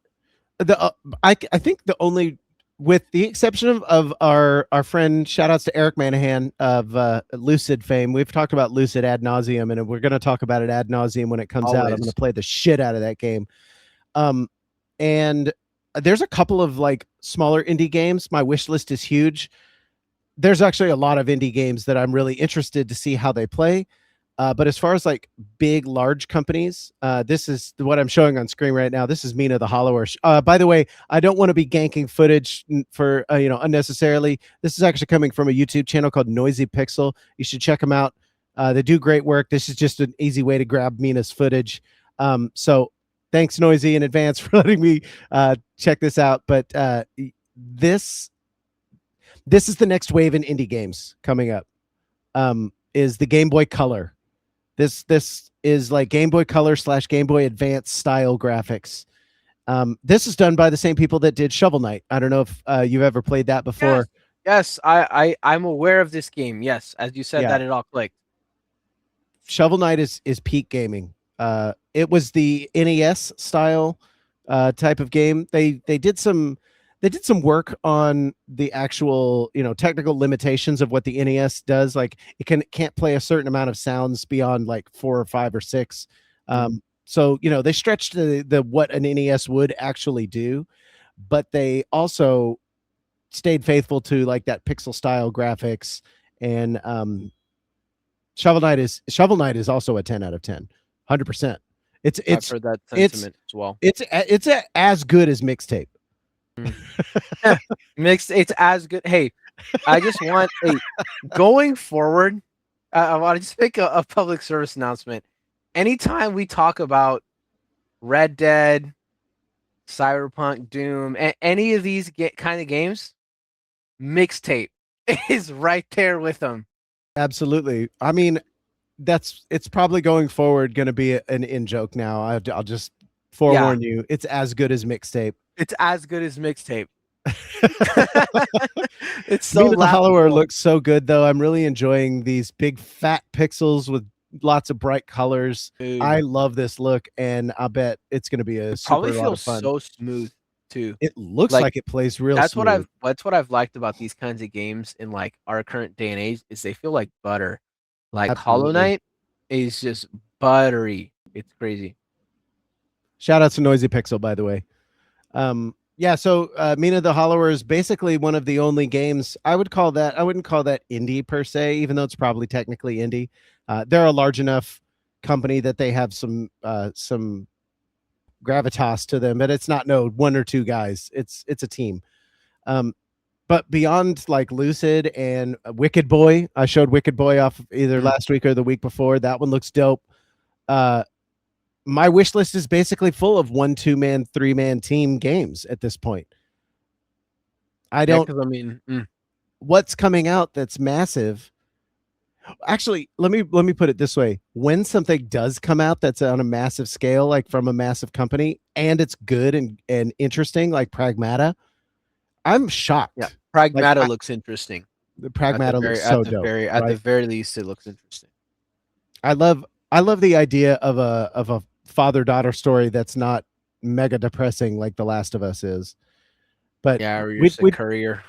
I think the only, with the exception of our friend, shout outs to Eric Manahan of Lucid fame. We've talked about Lucid ad nauseum, and we're going to talk about it ad nauseum when it comes out. I'm going to play the shit out of that game. And there's a couple of like smaller indie games. My wish list is huge. There's actually a lot of indie games that I'm really interested to see how they play. But as far as like big, large companies, this is what I'm showing on screen right now. This is Mina the Hollower. By the way, I don't want to be ganking footage for, unnecessarily. This is actually coming from a YouTube channel called Noisy Pixel. You should check them out. They do great work. This is just an easy way to grab Mina's footage. So thanks, Noisy, in advance for letting me check this out. But this is the next wave in indie games coming up. Is the Game Boy Color. This is like Game Boy Color / Game Boy Advance style graphics. This is done by the same people that did Shovel Knight. I don't know if you've ever played that before. Yes, I'm aware of this game. Yes, as you said, that it all clicked. Shovel Knight is peak gaming. It was the NES style type of game. They did some work on the actual technical limitations of what the NES does. Like it can't play a certain amount of sounds beyond like 4 or 5 or 6. So they stretched the what an NES would actually do, but they also stayed faithful to like that pixel style graphics. And Shovel Knight is also a 10 out of 10, 100%. I've heard that sentiment as well. It's as good as Mixtape. It's as good. Hey, I just want going forward. I want to just make a public service announcement. Anytime we talk about Red Dead, Cyberpunk, Doom, and any of these kind of games, Mixtape is right there with them. Absolutely. I mean, it's probably going forward going to be an in joke now. I'll just forewarn you. It's as good as Mixtape. It's as good as Mixtape. It's so Mina the Hollower looks so good, though. I'm really enjoying these big fat pixels with lots of bright colors. Dude. I love this look, and I bet it's going to be a super lot of fun. So smooth too. It looks like it plays real. That's smooth. That's what I've liked about these kinds of games in like our current day and age is they feel like butter. Like Absolutely. Hollow Knight is just buttery. It's crazy. Shout out to Noisy Pixel, by the way. So Mina the Hollower is basically one of the only games I wouldn't call that indie per se, even though it's probably technically indie. They're a large enough company that they have some gravitas to them, but it's not no 1 or 2 guys. It's a team. But beyond like Lucid and Wicked Boy, I showed Wicked Boy off either last week or the week before. That one looks dope. My wish list is basically full of 1, 2-man, 3-man team games at this point. What's coming out that's massive? Actually, let me put it this way. When something does come out that's on a massive scale, like from a massive company, and it's good and interesting, like Pragmata, I'm shocked. Yeah, Pragmata looks interesting. The Pragmata looks so dope. At the very least, it looks interesting. I love the idea of a father-daughter story that's not mega depressing like The Last of Us is. But yeah, we Courier.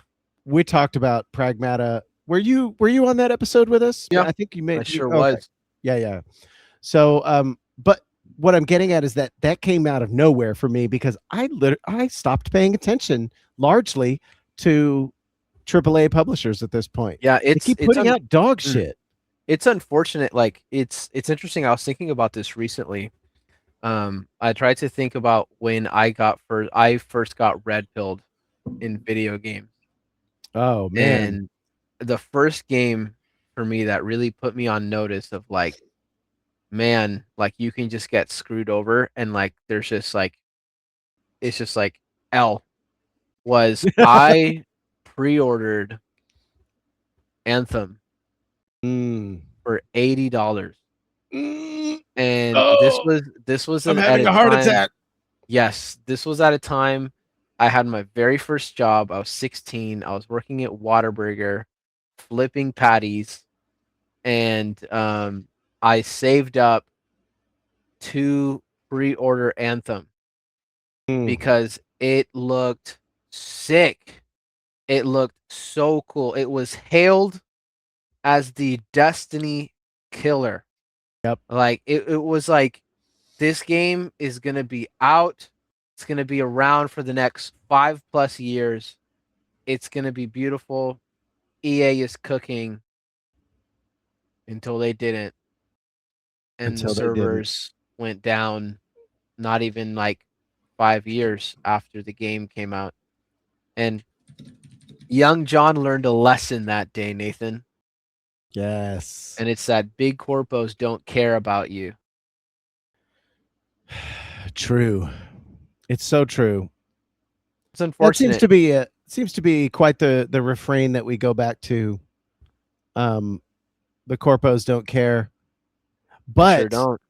We talked about Pragmata. Were you on that episode with us? Yeah, I think you made. I sure was. Yeah. So, but what I'm getting at is that came out of nowhere for me because I stopped paying attention largely to AAA publishers at this point. Yeah, they keep putting out dog shit. It's unfortunate. Like it's interesting. I was thinking about this recently. I tried to think about when I first got red pilled in video games. Oh man. And the first game for me that really put me on notice of like, man, like you can just get screwed over and like there's just like it's just like L was I pre-ordered Anthem for $80. And this was I'm having a heart attack. Yes, this was at a time I had my very first job. I was 16. I was working at Whataburger, flipping patties, and I saved up to pre-order Anthem because it looked sick. It looked so cool. It was hailed as the Destiny killer. Yep. Like it was like this game is gonna be out. It's gonna be around for the next 5+ years. It's gonna be beautiful. EA is cooking until they didn't. And the servers went down not even like 5 years after the game came out. And young John learned a lesson that day, Nathan. Yes. And it's that big corpos don't care about you. True. It's so true. It's That unfortunate. seems to be quite the refrain that we go back to. The corpos don't care, Sure but don't.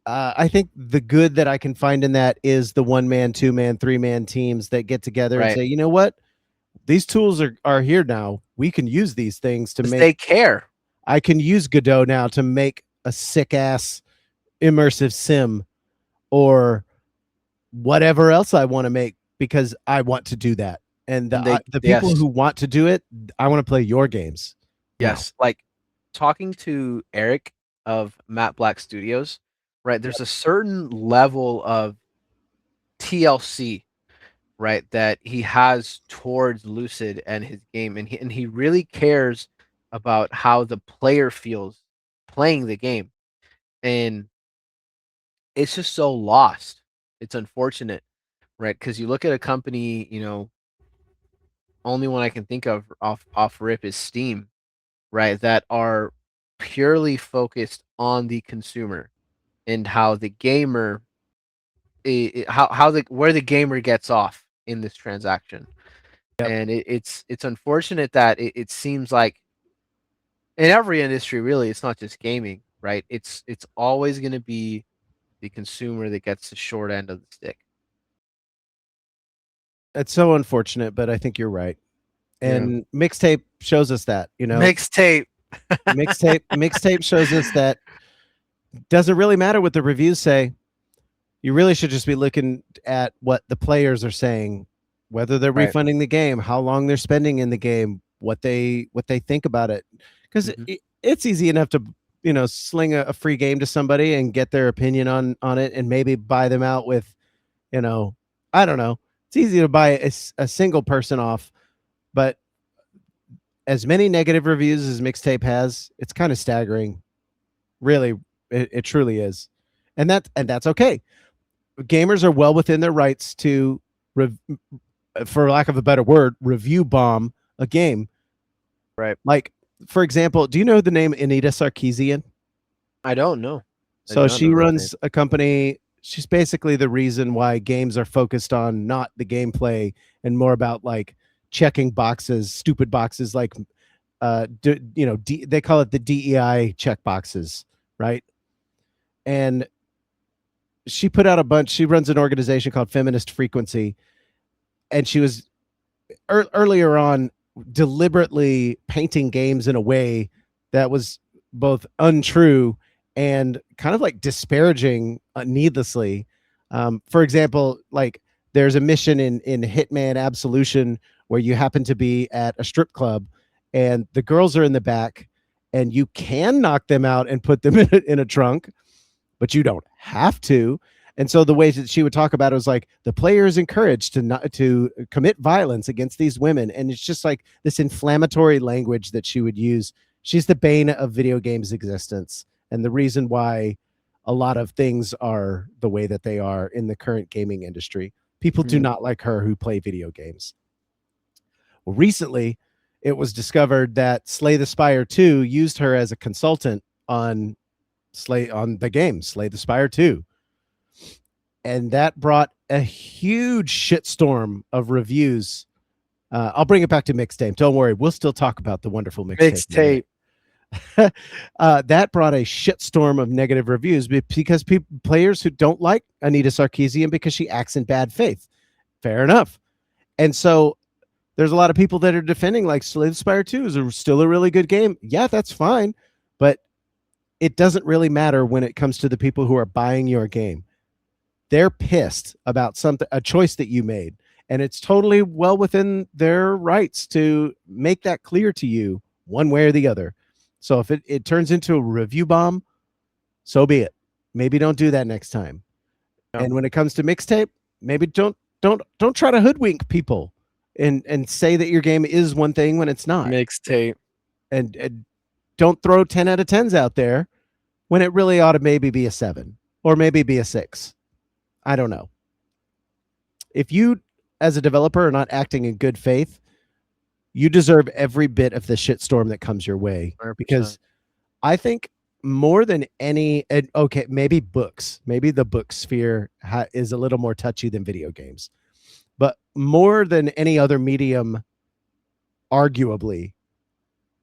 I think the good that I can find in that is the 1-man, 2-man, 3-man teams that get together and Right. say, you know what, these tools are here now. We can use these things to 'Cause make. they care. I can use Godot now to make a sick ass immersive sim or whatever else I want to make because I want to do that. And And they the people yes. who want to do it, I want to play your games. now. Yes. Like talking to Eric of Matte Black Studios, right? There's a certain level of TLC, right, that he has towards Lucid and his game, and he really cares about how the player feels playing the game, and it's just so lost. It's unfortunate, right? Because you look at a company, only one I can think of off rip is Steam, right? That are purely focused on the consumer and how the gamer, how the where the gamer gets off in this transaction. Yep. And it's unfortunate that it seems like in every industry, really, it's not just gaming, right? It's always going to be the consumer that gets the short end of the stick. It's so unfortunate, but I think you're right. And Mixtape shows us that, Mixtape. Mixtape shows us that doesn't really matter what the reviews say. You really should just be looking at what the players are saying, whether they're Right. refunding the game, how long they're spending in the game, what they think about it. Because it's easy enough to sling a free game to somebody and get their opinion on it and maybe buy them out with, I don't know. It's easy to buy a single person off, but as many negative reviews as Mixtape has, it's kind of staggering. Really, it truly is, and that's okay. Gamers are well within their rights to, for lack of a better word, review bomb a game. Right. Like, for example, do you know the name Anita Sarkeesian? I don't know. So she runs a company. She's basically the reason why games are focused on not the gameplay and more about like checking boxes, stupid boxes like they call it the DEI check boxes, right? And she put out she runs an organization called Feminist Frequency, and she was earlier on deliberately painting games in a way that was both untrue and kind of like disparaging needlessly. For example, like there's a mission in Hitman Absolution where you happen to be at a strip club and the girls are in the back and you can knock them out and put them in a trunk, but you don't have to. And so the way that she would talk about it was like the player is encouraged to commit violence against these women. And it's just like this inflammatory language that she would use. She's the bane of video games existence and the reason why a lot of things are the way that they are in the current gaming industry. People do not like her who play video games. Well, recently it was discovered that Slay the Spire 2 used her as a consultant on the game Slay the Spire 2. And that brought a huge shitstorm of reviews. I'll bring it back to Mixtape. Don't worry. We'll still talk about the wonderful Mixtape. That brought a shitstorm of negative reviews because players who don't like Anita Sarkeesian because she acts in bad faith. Fair enough. And so there's a lot of people that are defending like Slay the Spire 2 is still a really good game. Yeah, that's fine. But it doesn't really matter when it comes to the people who are buying your game. They're pissed about a choice that you made, and it's totally well within their rights to make that clear to you one way or the other. So if it turns into a review bomb, so be it. Maybe don't do that next time. Yeah. And when it comes to Mixtape, maybe don't try to hoodwink people and say that your game is one thing when it's not. Mixtape. And don't throw 10 out of 10s out there when it really ought to maybe be a 7 or maybe be a 6. I don't know. If you, as a developer, are not acting in good faith, you deserve every bit of the shitstorm that comes your way. 100%. Because I think more than any, and okay, maybe books, maybe the book sphere is a little more touchy than video games, but more than any other medium, arguably,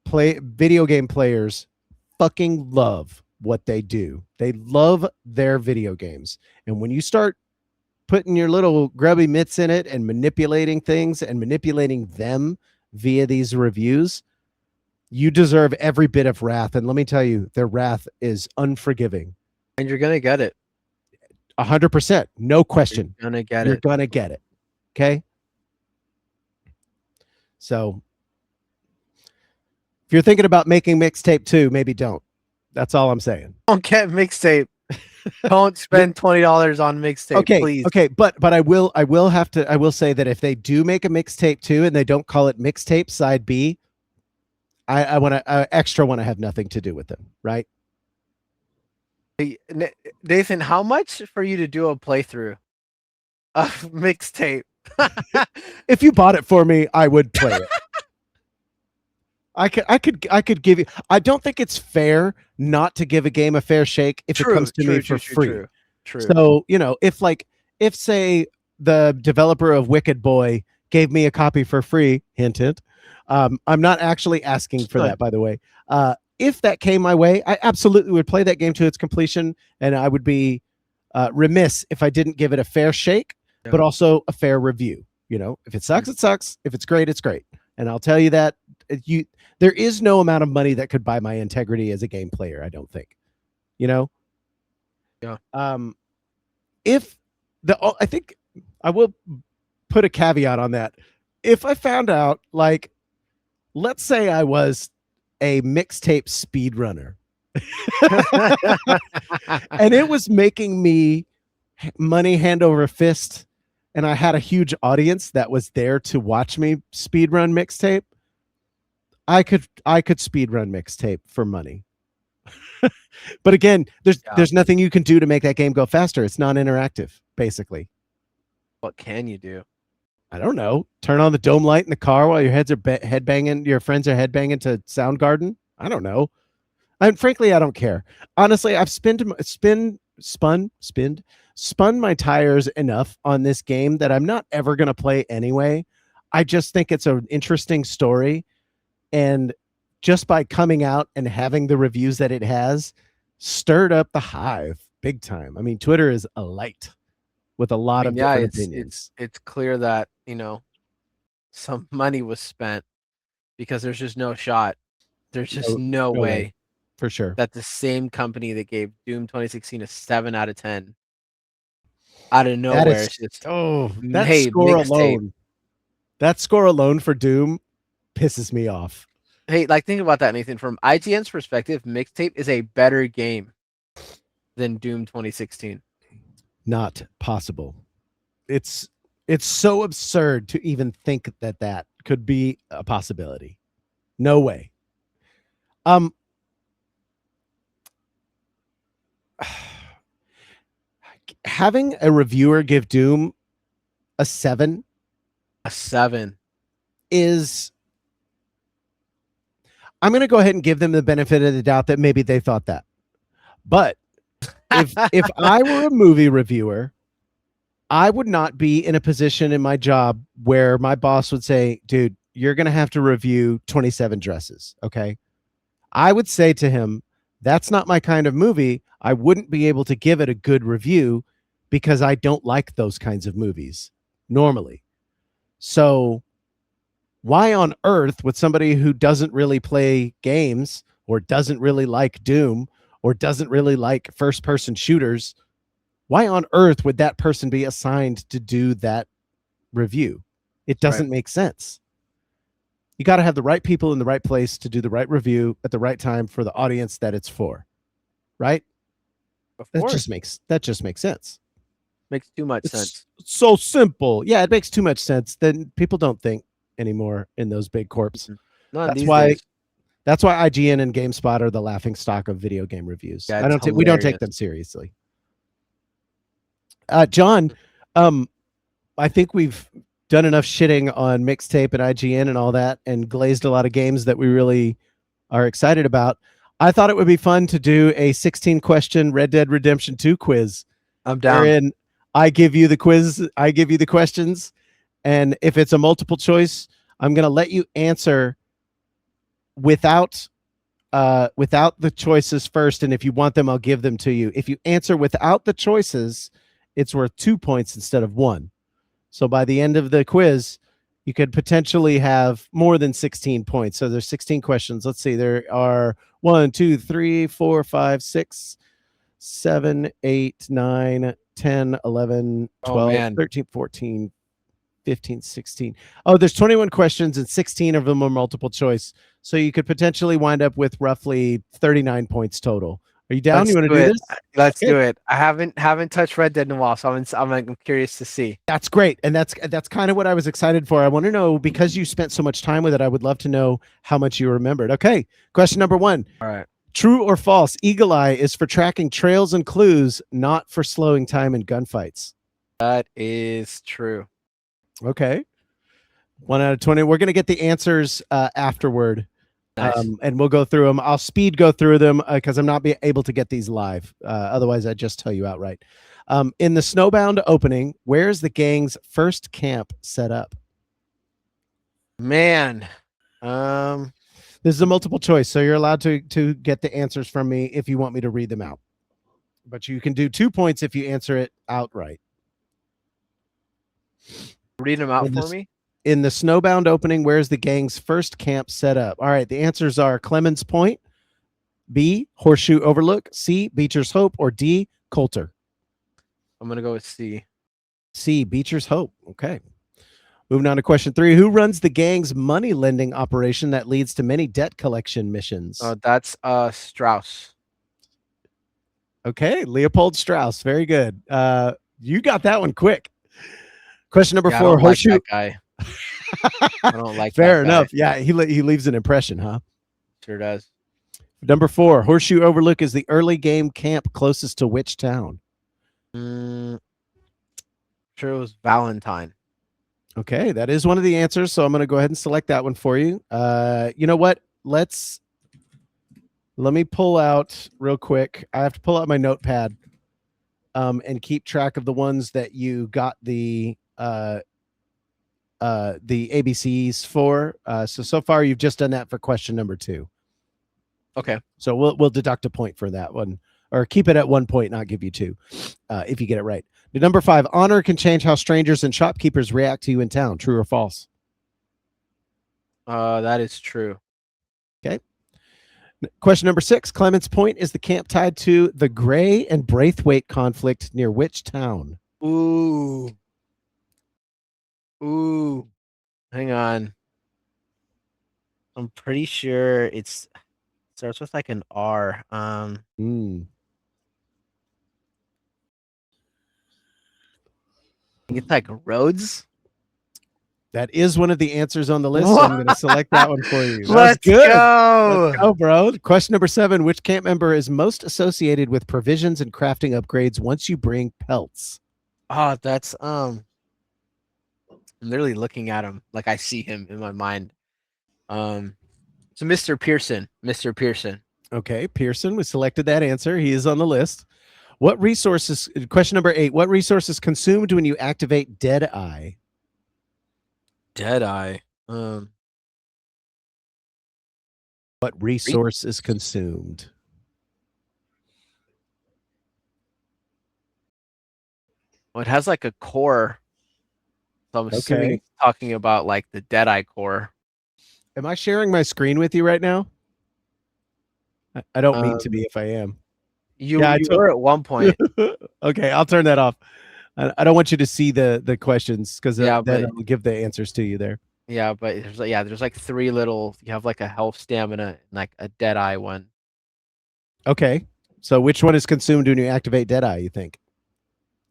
video game players fucking love what they do. They love their video games. And when you start putting your little grubby mitts in it and manipulating things and manipulating them via these reviews, you deserve every bit of wrath. And let me tell you, their wrath is unforgiving. And you're gonna get it. 100%. No question. You're gonna get You're it. gonna get it. Okay. So if you're thinking about making Mixtape 2, maybe don't. That's all I'm saying. Don't get Mixtape. Don't spend $20 on Mixtape, Okay, please. okay, but I will say that if they do make a Mixtape 2 and they don't call it Mixtape Side B, I want to extra want to have nothing to do with them, right? Hey, Nathan, how much for you to do a playthrough of Mixtape? If you bought it for me, I would play it. I could give you. I don't think it's fair not to give a game a fair shake if it comes to me for free. True. So, if say the developer of Wicked Boy gave me a copy for free, hint hint. I'm not actually asking for that, by the way. If that came my way, I absolutely would play that game to its completion, and I would be remiss if I didn't give it a fair shake, but also a fair review. If it sucks, it sucks. If it's great, it's great. And I'll tell you that there is no amount of money that could buy my integrity as a game player, I don't think. Yeah. I think I will put a caveat on that. If I found out, like, let's say I was a Mixtape speedrunner and it was making me money hand over fist, and I had a huge audience that was there to watch me speedrun Mixtape, I could speedrun Mixtape for money. But again, there's nothing you can do to make that game go faster. It's non-interactive, basically. What can you do? I don't know. Turn on the dome light in the car while your heads are headbanging. Your friends are headbanging to Soundgarden. I don't know. Frankly, I don't care. Honestly, I've spun my tires enough on this game that I'm not ever going to play anyway. I just think it's an interesting story. And just by coming out and having the reviews that it has, stirred up the hive big time. I mean, Twitter is alight with a lot of different opinions. It's clear that, some money was spent, because there's just no shot. There's just no way. For sure. That the same company that gave Doom 2016 a 7 out of 10 out of nowhere. That score alone for Doom pisses me off. Hey, think about that, Nathan. From IGN's perspective, Mixtape is a better game than Doom 2016. Not possible. It's so absurd to even think that could be a possibility. No way. Having a reviewer give Doom a 7 is, I'm going to go ahead and give them the benefit of the doubt that maybe they thought that. But if I were a movie reviewer, I would not be in a position in my job where my boss would say, dude, you're going to have to review 27 dresses. Okay. I would say to him, that's not my kind of movie. I wouldn't be able to give it a good review because I don't like those kinds of movies normally. So why on earth would somebody who doesn't really play games or doesn't really like Doom or doesn't really like first-person shooters, why on earth would that person be assigned to do that review? It doesn't make sense. You got to have the right people in the right place to do the right review at the right time for the audience that it's for. Right? That just makes sense. Makes too much sense. So simple. Yeah, it makes too much sense. Then people don't think anymore in those big corps. That's why IGN and GameSpot are the laughing stock of video game reviews. Yeah, we don't take them seriously. John, I think we've done enough shitting on Mixtape and IGN and all that, and glazed a lot of games that we really are excited about. I thought it would be fun to do a 16-question Red Dead Redemption 2 quiz. I'm down. Wherein I give you the quiz, I give you the questions, and if it's a multiple choice, I'm going to let you answer without the choices first, and if you want them, I'll give them to you. If you answer without the choices, it's worth 2 points instead of 1. So by the end of the quiz, you could potentially have more than 16 points. So there's 16 questions. Let's see. There are 1, 2, 3, 4, 5, 6, 7, 8, 9, 10, 11, 12, man. 13, 14, 15, 16. Oh, there's 21 questions and 16 of them are multiple choice. So you could potentially wind up with roughly 39 points total. Are you down? Let's You want to do do it. this? Let's Okay. do it. I haven't touched Red Dead in a while, so I'm curious to see. That's great. And that's kind of what I was excited for. I want to know, because you spent so much time with it, I would love to know how much you remembered. Okay. Question number 1. All right. True or false? Eagle Eye is for tracking trails and clues, not for slowing time in gunfights. That is true. Okay. 1 out of 20. We're going to get the answers afterward. Nice. And we'll go through them. I'll speed go through them because I'm not able to get these live. Otherwise, I'd just tell you outright. In the Snowbound opening, where's the gang's first camp set up? Man. This is a multiple choice, so you're allowed to get the answers from me if you want me to read them out. But you can do 2 points if you answer it outright. Read them out for me. In the Snowbound opening, where's the gang's first camp set up? All right, the answers are Clemens Point, B, Horseshoe Overlook, C, Beecher's Hope, or D, Coulter. I'm gonna go with C. C, Beecher's Hope. Okay. Moving on to question 3. Who runs the gang's money lending operation that leads to many debt collection missions? That's Strauss. Okay, Leopold Strauss. Very good. You got that one quick. Question number 4. I don't Horseshoe. like that guy. I don't like Fair that guy. enough. Yeah, he leaves an impression, huh? Sure does. Number 4. Horseshoe Overlook is the early game camp closest to which town? Sure, it was Valentine. Okay, that is one of the answers, so I'm going to go ahead and select that one for you. You know what? Let me pull out real quick. I have to pull out my notepad and keep track of the ones that you got the ABCs for. So far you've just done that for question number 2. Okay. So we'll deduct a point for that one, or keep it at 1 point, not give you 2 if you get it right. The number 5, honor can change how strangers and shopkeepers react to you in town. True or false? That is true. Okay. Question number 6, Clements Point is the camp tied to the Gray and Braithwaite conflict near which town? Ooh. Hang on. I'm pretty sure it starts with like an R. I think it's like Rhodes. That is one of the answers on the list. So I'm going to select that one for you. Let's good. go. Let's go, bro. Question number 7, which camp member is most associated with provisions and crafting upgrades once you bring pelts? Oh, that's I'm literally looking at him like I see him in my mind. So Mr. Pearson. Mr. Pearson. Okay, Pearson, we selected that answer. He is on the list. What resources, question number 8, what resource is consumed when you activate Deadeye? Deadeye. What resource is consumed? Well, it has like a core. So I'm assuming it's talking about like the Deadeye core. Am I sharing my screen with you right now? I don't mean to be if I am. You were at one point. Okay, I'll turn that off. I don't want you to see the questions because then I'll give the answers to you there. Yeah, but there's like 3 little. You have like a health, stamina, and like a Deadeye one. Okay, so which one is consumed when you activate Deadeye? You think?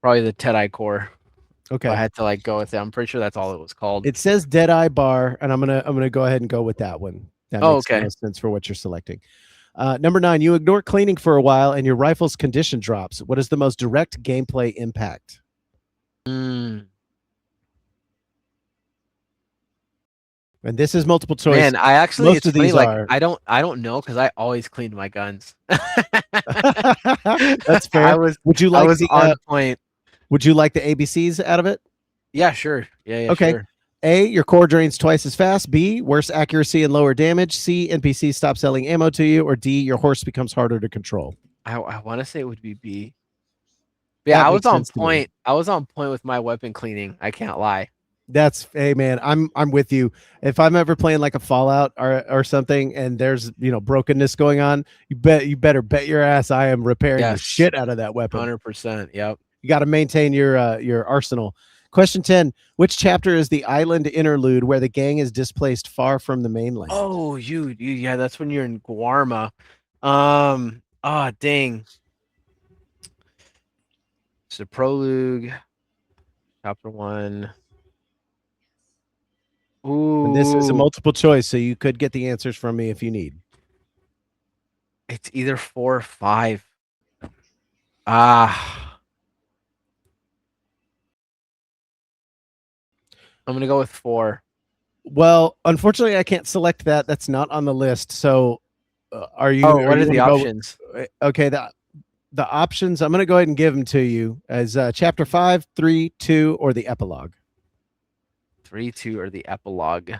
Probably the Deadeye core. Okay, I had to like go with it. I'm pretty sure that's all it was called. It says Deadeye bar, and I'm gonna go ahead and go with that one. That makes no sense for what you're selecting. Number 9, you ignore cleaning for a while, and your rifle's condition drops. What is the most direct gameplay impact? And this is multiple choice. Man, I actually Most it's of funny. these Like are. I don't know because I always cleaned my guns. That's fair. I was Would you I like was the on point. would you like the ABCs out of it? Yeah, sure. Yeah, Okay. sure. A, your core drains twice as fast. B, worse accuracy and lower damage. C, NPCs stop selling ammo to you. Or D, your horse becomes harder to control. I want to say it would be B. Yeah, That I was makes on sense to me. point. I was on point with my weapon cleaning. I can't lie. That's hey man, I'm with you. If I'm ever playing like a Fallout or something, and there's brokenness going on, you better bet your ass I am repairing the Yes, shit out of that weapon. 100%. Yep. You got to maintain your arsenal. Question 10: which chapter is the island interlude where the gang is displaced far from the mainland? Oh, you yeah, that's when you're in Guarma. Oh dang. It's the prologue, chapter 1. Ooh, And this is a multiple choice, so you could get the answers from me if you need. it's either 4 or 5. Ah, I'm gonna go with 4. Well, unfortunately, I can't select that. That's not on the list. So, are you? Oh, what are the wanna go- options? Okay, the options. I'm going to go ahead and give them to you as chapter 5, 3, 2, or the epilogue. 3, 2, or the epilogue?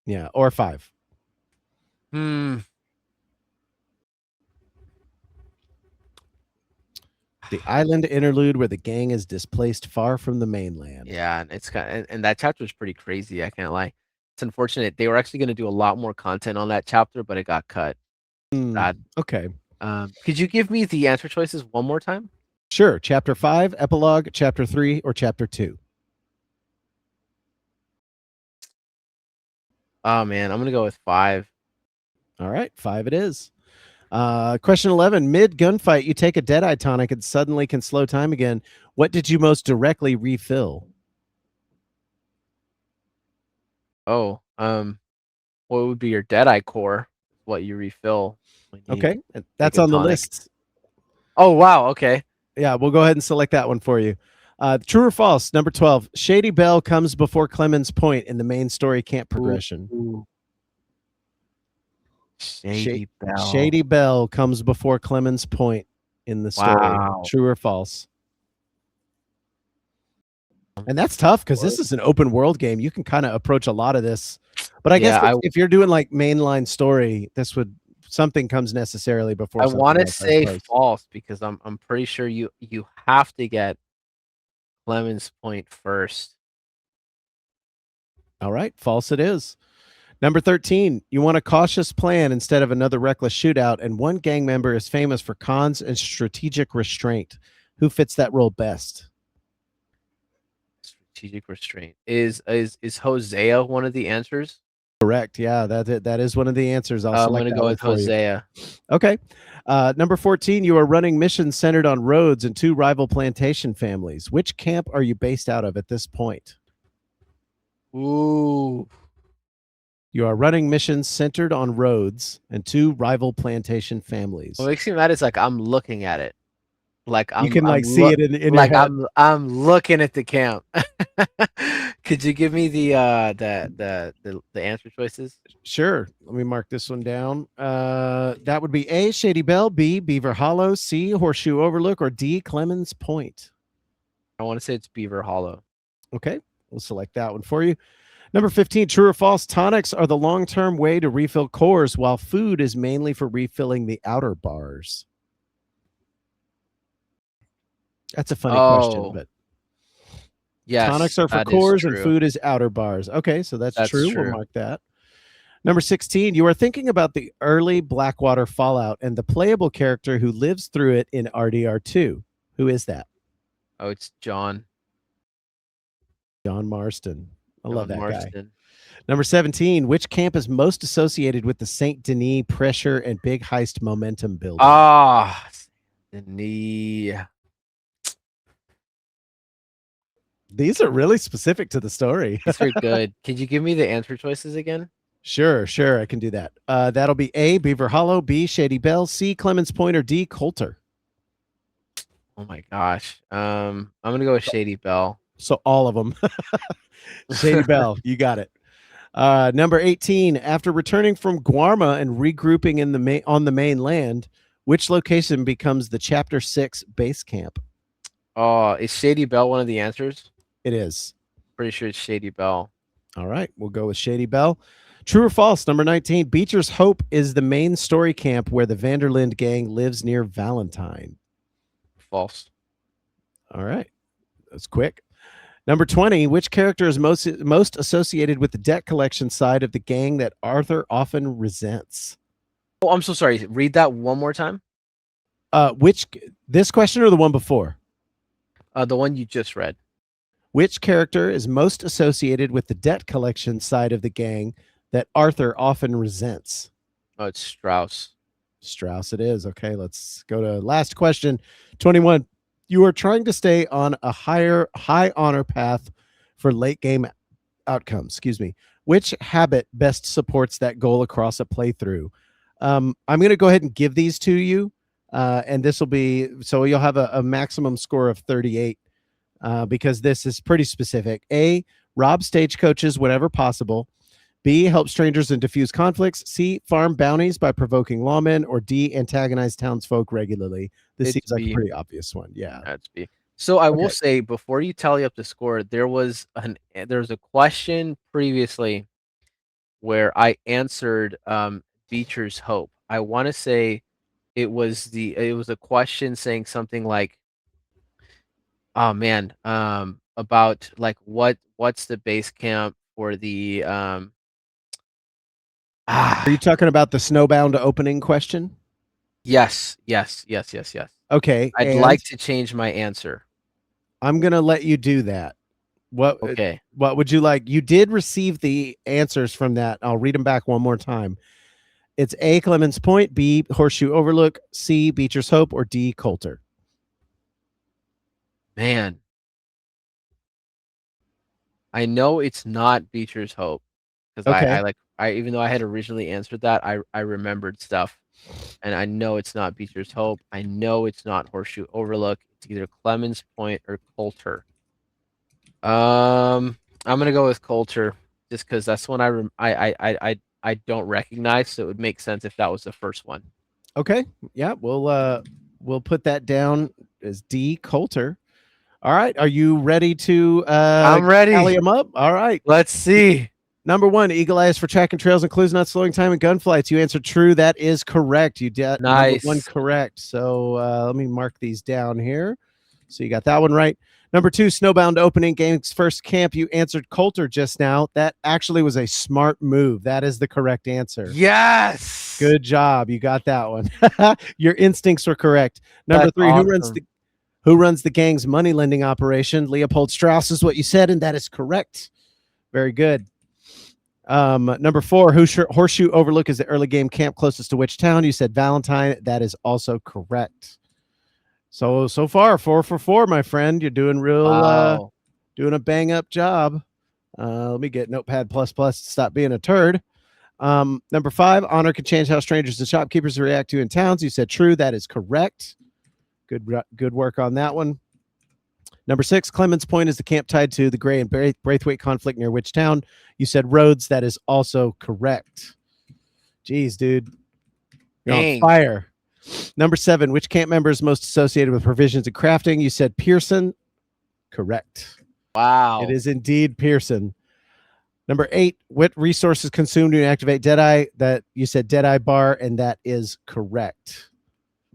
Yeah, or 5. The island interlude where the gang is displaced far from the mainland. Yeah, it's kind and that chapter was pretty crazy. I can't lie. It's unfortunate. They were actually going to do a lot more content on that chapter, but it got cut. Sad. Okay. Could you give me the answer choices one more time? Sure. Chapter 5, epilogue, chapter 3, or chapter 2? Oh man, I'm gonna go with 5. All right, 5 it is. Question 11: mid gunfight, you take a Deadeye tonic and suddenly can slow time again. What did you most directly refill? Oh, what would be your Deadeye core? What you refill? when you Okay, take that's a on the tonic. list. Oh wow, okay. Yeah, we'll go ahead and select that one for you. True or false? Number 12. Shady Bell comes before Clemens Point in the main story camp progression. Ooh. Shady Bell. Shady Bell comes before Clemens Point in the story. Wow. True or false? And that's tough because this is an open world game. You can kind of approach a lot of this. But I guess if you're doing like mainline story, this would something comes necessarily before. I something want to else, I say suppose. false because I'm pretty sure you have to get Clemens Point first. All right, false it is. Number 13, you want a cautious plan instead of another reckless shootout, and one gang member is famous for cons and strategic restraint. Who fits that role best? Strategic restraint. Is Hosea one of the answers? Correct. Yeah, that is one of the answers. I'm going to go with Hosea. Okay. Number 14, you are running missions centered on roads and 2 rival plantation families. Which camp are you based out of at this point? Ooh. You are running missions centered on roads and 2 rival plantation families. What makes me mad is like I'm looking at it. Like you can see it in your like head. I'm looking at the camp. Could you give me the answer choices? Sure. Let me mark this one down. That would be A, Shady Bell, B, Beaver Hollow, C, Horseshoe Overlook, or D, Clemens Point. I want to say it's Beaver Hollow. Okay, we'll select that one for you. Number 15, true or false, tonics are the long-term way to refill cores, while food is mainly for refilling the outer bars. That's a funny question, but yes, tonics are for cores and food is outer bars. Okay, so that's true. We'll mark that. Number 16, you are thinking about the early Blackwater Fallout and the playable character who lives through it in RDR2. Who is that? Oh, it's John. John Marston. I love that Marston. guy. Number 17, which camp is most associated with the Saint Denis pressure and big heist momentum building? Ah, Denis. These are really specific to the story. These are good. Could you give me the answer choices again? Sure, I can do that. That'll be A, Beaver Hollow, B, Shady Bell, C, Clemens Point, or D, Coulter. Oh my gosh. I'm gonna go with Shady Bell. So all of them. Shady Bell, you got it. Number 18. After returning from Guarma and regrouping in on the mainland, which location becomes the Chapter 6 base camp? Oh, is Shady Bell one of the answers? It is. Pretty sure it's Shady Bell. All right, we'll go with Shady Bell. True or false? Number 19. Beecher's Hope is the main story camp where the Vanderlind gang lives near Valentine. False. All right, that's quick. Number 20. Which character is most associated with the debt collection side of the gang that Arthur often resents? Oh, I'm so sorry. Read that one more time. This question or the one before? The one you just read. Which character is most associated with the debt collection side of the gang that Arthur often resents? Oh, it's Strauss. Strauss it is. Okay, let's go to last question. 21. You are trying to stay on a high honor path for late game outcomes. Excuse me. Which habit best supports that goal across a playthrough? I'm going to go ahead and give these to you. And this will be, so you'll have a maximum score of 38 because this is pretty specific. A, rob stagecoaches whenever possible. B, help strangers and diffuse conflicts. C, farm bounties by provoking lawmen. Or D, antagonize townsfolk regularly. This seems like a pretty obvious one. Yeah. That's B. So I will say, before you tally up the score, there was a question previously where I answered Beecher's Hope. I want to say it was a question saying something like, oh man, about like what's the base camp for the Are you talking about the snowbound opening question? Yes. Okay. I'd like to change my answer. I'm going to let you do that. What would you like? You did receive the answers from that. I'll read them back one more time. It's A, Clemens Point, B, Horseshoe Overlook, C, Beecher's Hope, or D, Coulter. Man, I know it's not Beecher's Hope because I even though I had originally answered that, I remembered stuff, and I know it's not Beecher's Hope. I know it's not Horseshoe Overlook. It's either Clemens Point or Coulter. I'm gonna go with Coulter just because that's one I don't recognize, so it would make sense if that was the first one. Okay, yeah, we'll put that down as D, Coulter. All right, are you ready to? I'm ready. Tally them up. All right, let's see. Number 1, Eagle Eye is for tracking trails and clues, not slowing time in gunfights. You answered true. That is correct. You did nice. Number 1 correct. So let me mark these down here. So you got that one right. Number 2, Snowbound opening game's first camp. You answered Coulter just now. That actually was a smart move. That is the correct answer. Yes. Good job. You got that one. Your instincts were correct. Number That's 3, awesome. who runs the gang's money lending operation? Leopold Strauss is what you said, and that is correct. Very good. Number 4, Horseshoe Overlook is the early game camp closest to which town? You said Valentine. That is also correct. So far 4 for 4, my friend. You're doing doing a bang up job. Let me get Notepad++ to stop being a turd. Number 5, honor can change how strangers and shopkeepers react to in towns. You said true. That is correct. Good work on that one. Number 6, Clemens Point is the camp tied to the Gray and Braithwaite conflict near which town? You said Rhodes. That is also correct. Jeez, dude. You're on fire. Number 7, which camp member is most associated with provisions and crafting? You said Pearson. Correct. Wow. It is indeed Pearson. Number 8, what resources consumed when you activate Deadeye? That you said Deadeye Bar, and that is correct.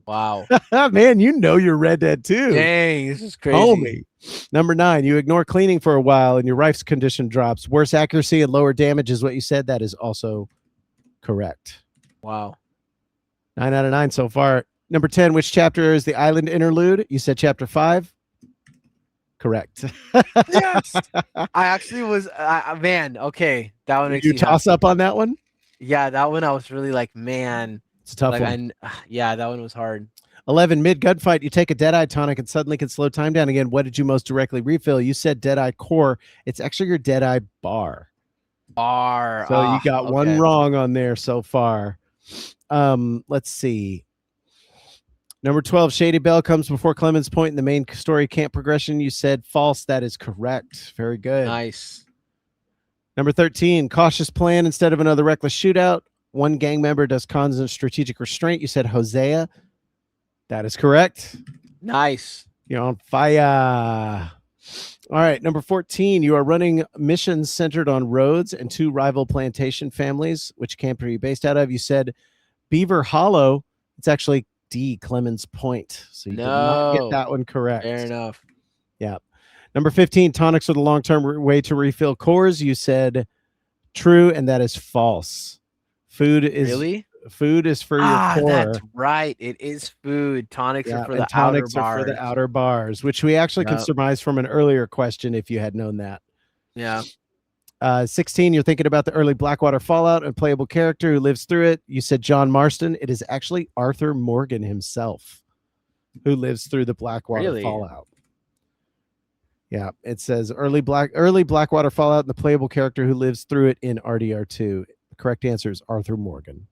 Wow. Man, you know you're Red Dead too. Dang, this is crazy. Homie. Number 9, you ignore cleaning for a while and your rife's condition drops. Worse accuracy and lower damage is what you said. That is also correct. Wow. 9 out of 9 so far. Number 10, which chapter is the island interlude? You said chapter 5. Correct. Yes. I actually was, man, okay. That one makes you toss up on that one? Yeah, that one I was really like, man. It's a tough one. Yeah, that one was hard. 11, mid gunfight, you take a Deadeye tonic and suddenly can slow time down again. What did you most directly refill? You said Deadeye Core. It's actually your Deadeye Bar. So you got one wrong on there so far. Let's see. Number 12, Shady Bell comes before Clemens Point in the main story camp progression. You said false. That is correct. Very good. Nice. Number 13, cautious plan instead of another reckless shootout. One gang member does constant strategic restraint. You said Hosea. That is correct. Nice. You're on fire. All right, number 14, you are running missions centered on roads and 2 rival plantation families. Which camp are you based out of? You said Beaver Hollow. It's actually D, Clemens Point. So you did not get that one correct. Fair enough. Yeah. Number 15, tonics are the long-term way to refill cores. You said true, and that is false. Food is for your core. That's right. It is food. Tonics are for the tonics outer are bars. for the outer bars, which we actually could surmise from an earlier question if you had known that. Yeah. 16, you're thinking about the early Blackwater Fallout and playable character who lives through it. You said John Marston. It is actually Arthur Morgan himself who lives through the Blackwater Fallout. Yeah, it says early Blackwater Fallout and the playable character who lives through it in RDR2. The correct answer is Arthur Morgan.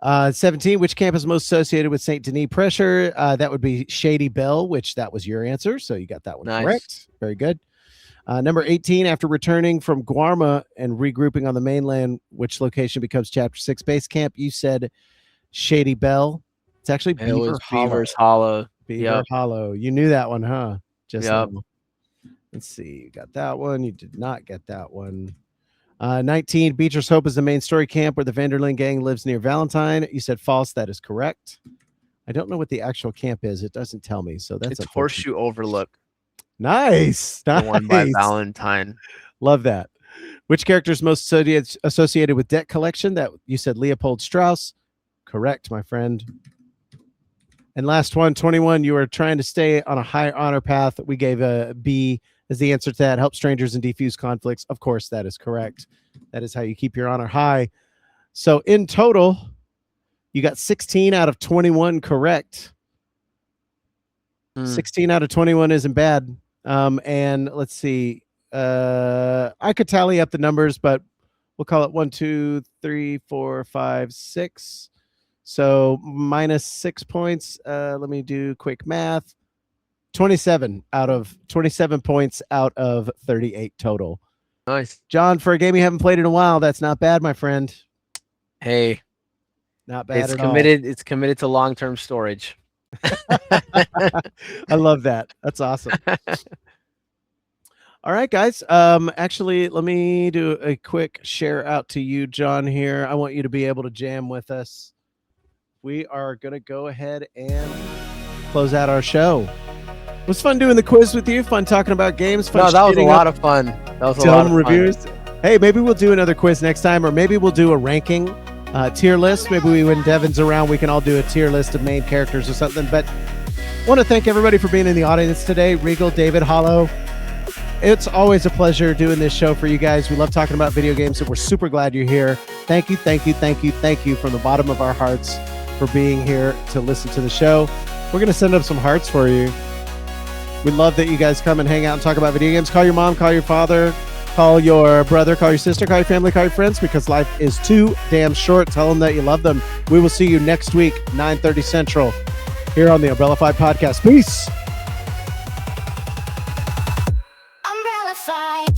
17, which camp is most associated with St. Denis Pressure? That would be Shady Belle, which that was your answer. So you got that one correct. Very good. Number 18, after returning from Guarma and regrouping on the mainland, which location becomes Chapter 6 base camp? You said Shady Belle. It's actually Beaver's Hollow. Beaver Hollow. You knew that one, huh? Now. Let's see. You got that one. You did not get that one. 19, Beecher's Hope is the main story camp where the Vanderlyn gang lives near Valentine. You said false. That is correct. I don't know what the actual camp is. It doesn't tell me. So that's it's Horseshoe Overlook. Nice. One by Valentine. Love that. Which character is most associated with debt collection? That you said Leopold Strauss. Correct, my friend. And last one, 21, you are trying to stay on a high honor path. We gave a B as the answer to that. Help strangers and defuse conflicts. Of course, that is correct. That is how you keep your honor high. So in total, you got 16 out of 21 correct. 16 out of 21 isn't bad. And let's see. I could tally up the numbers, but we'll call it 1, 2, 3, 4, 5, 6. So minus 6 points. Let me do quick math. 27 points out of 38 total. Nice. John, for a game you haven't played in a while, that's not bad, my friend. Hey. Not bad at all. It's committed to long-term storage. I love that. That's awesome. All right, guys. Actually, let me do a quick share out to you, John, here. I want you to be able to jam with us. We are going to go ahead and close out our show. It was fun doing the quiz with you. Fun talking about games. Fun that was a lot of fun. That was a lot of reviews. Fun. Hey, maybe we'll do another quiz next time, or maybe we'll do a ranking tier list. Maybe when Devin's around, we can all do a tier list of main characters or something. But I want to thank everybody for being in the audience today. Regal, David, Hollow. It's always a pleasure doing this show for you guys. We love talking about video games, and we're super glad you're here. Thank you, thank you, thank you, thank you from the bottom of our hearts for being here to listen to the show. We're going to send up some hearts for you. We love that you guys come and hang out and talk about video games. Call your mom, call your father, call your brother, call your sister, call your family, call your friends, because life is too damn short. Tell them that you love them. We will see you next week, 9:30 Central, here on the Umbrella-fied Podcast. Peace. Umbrella-fied.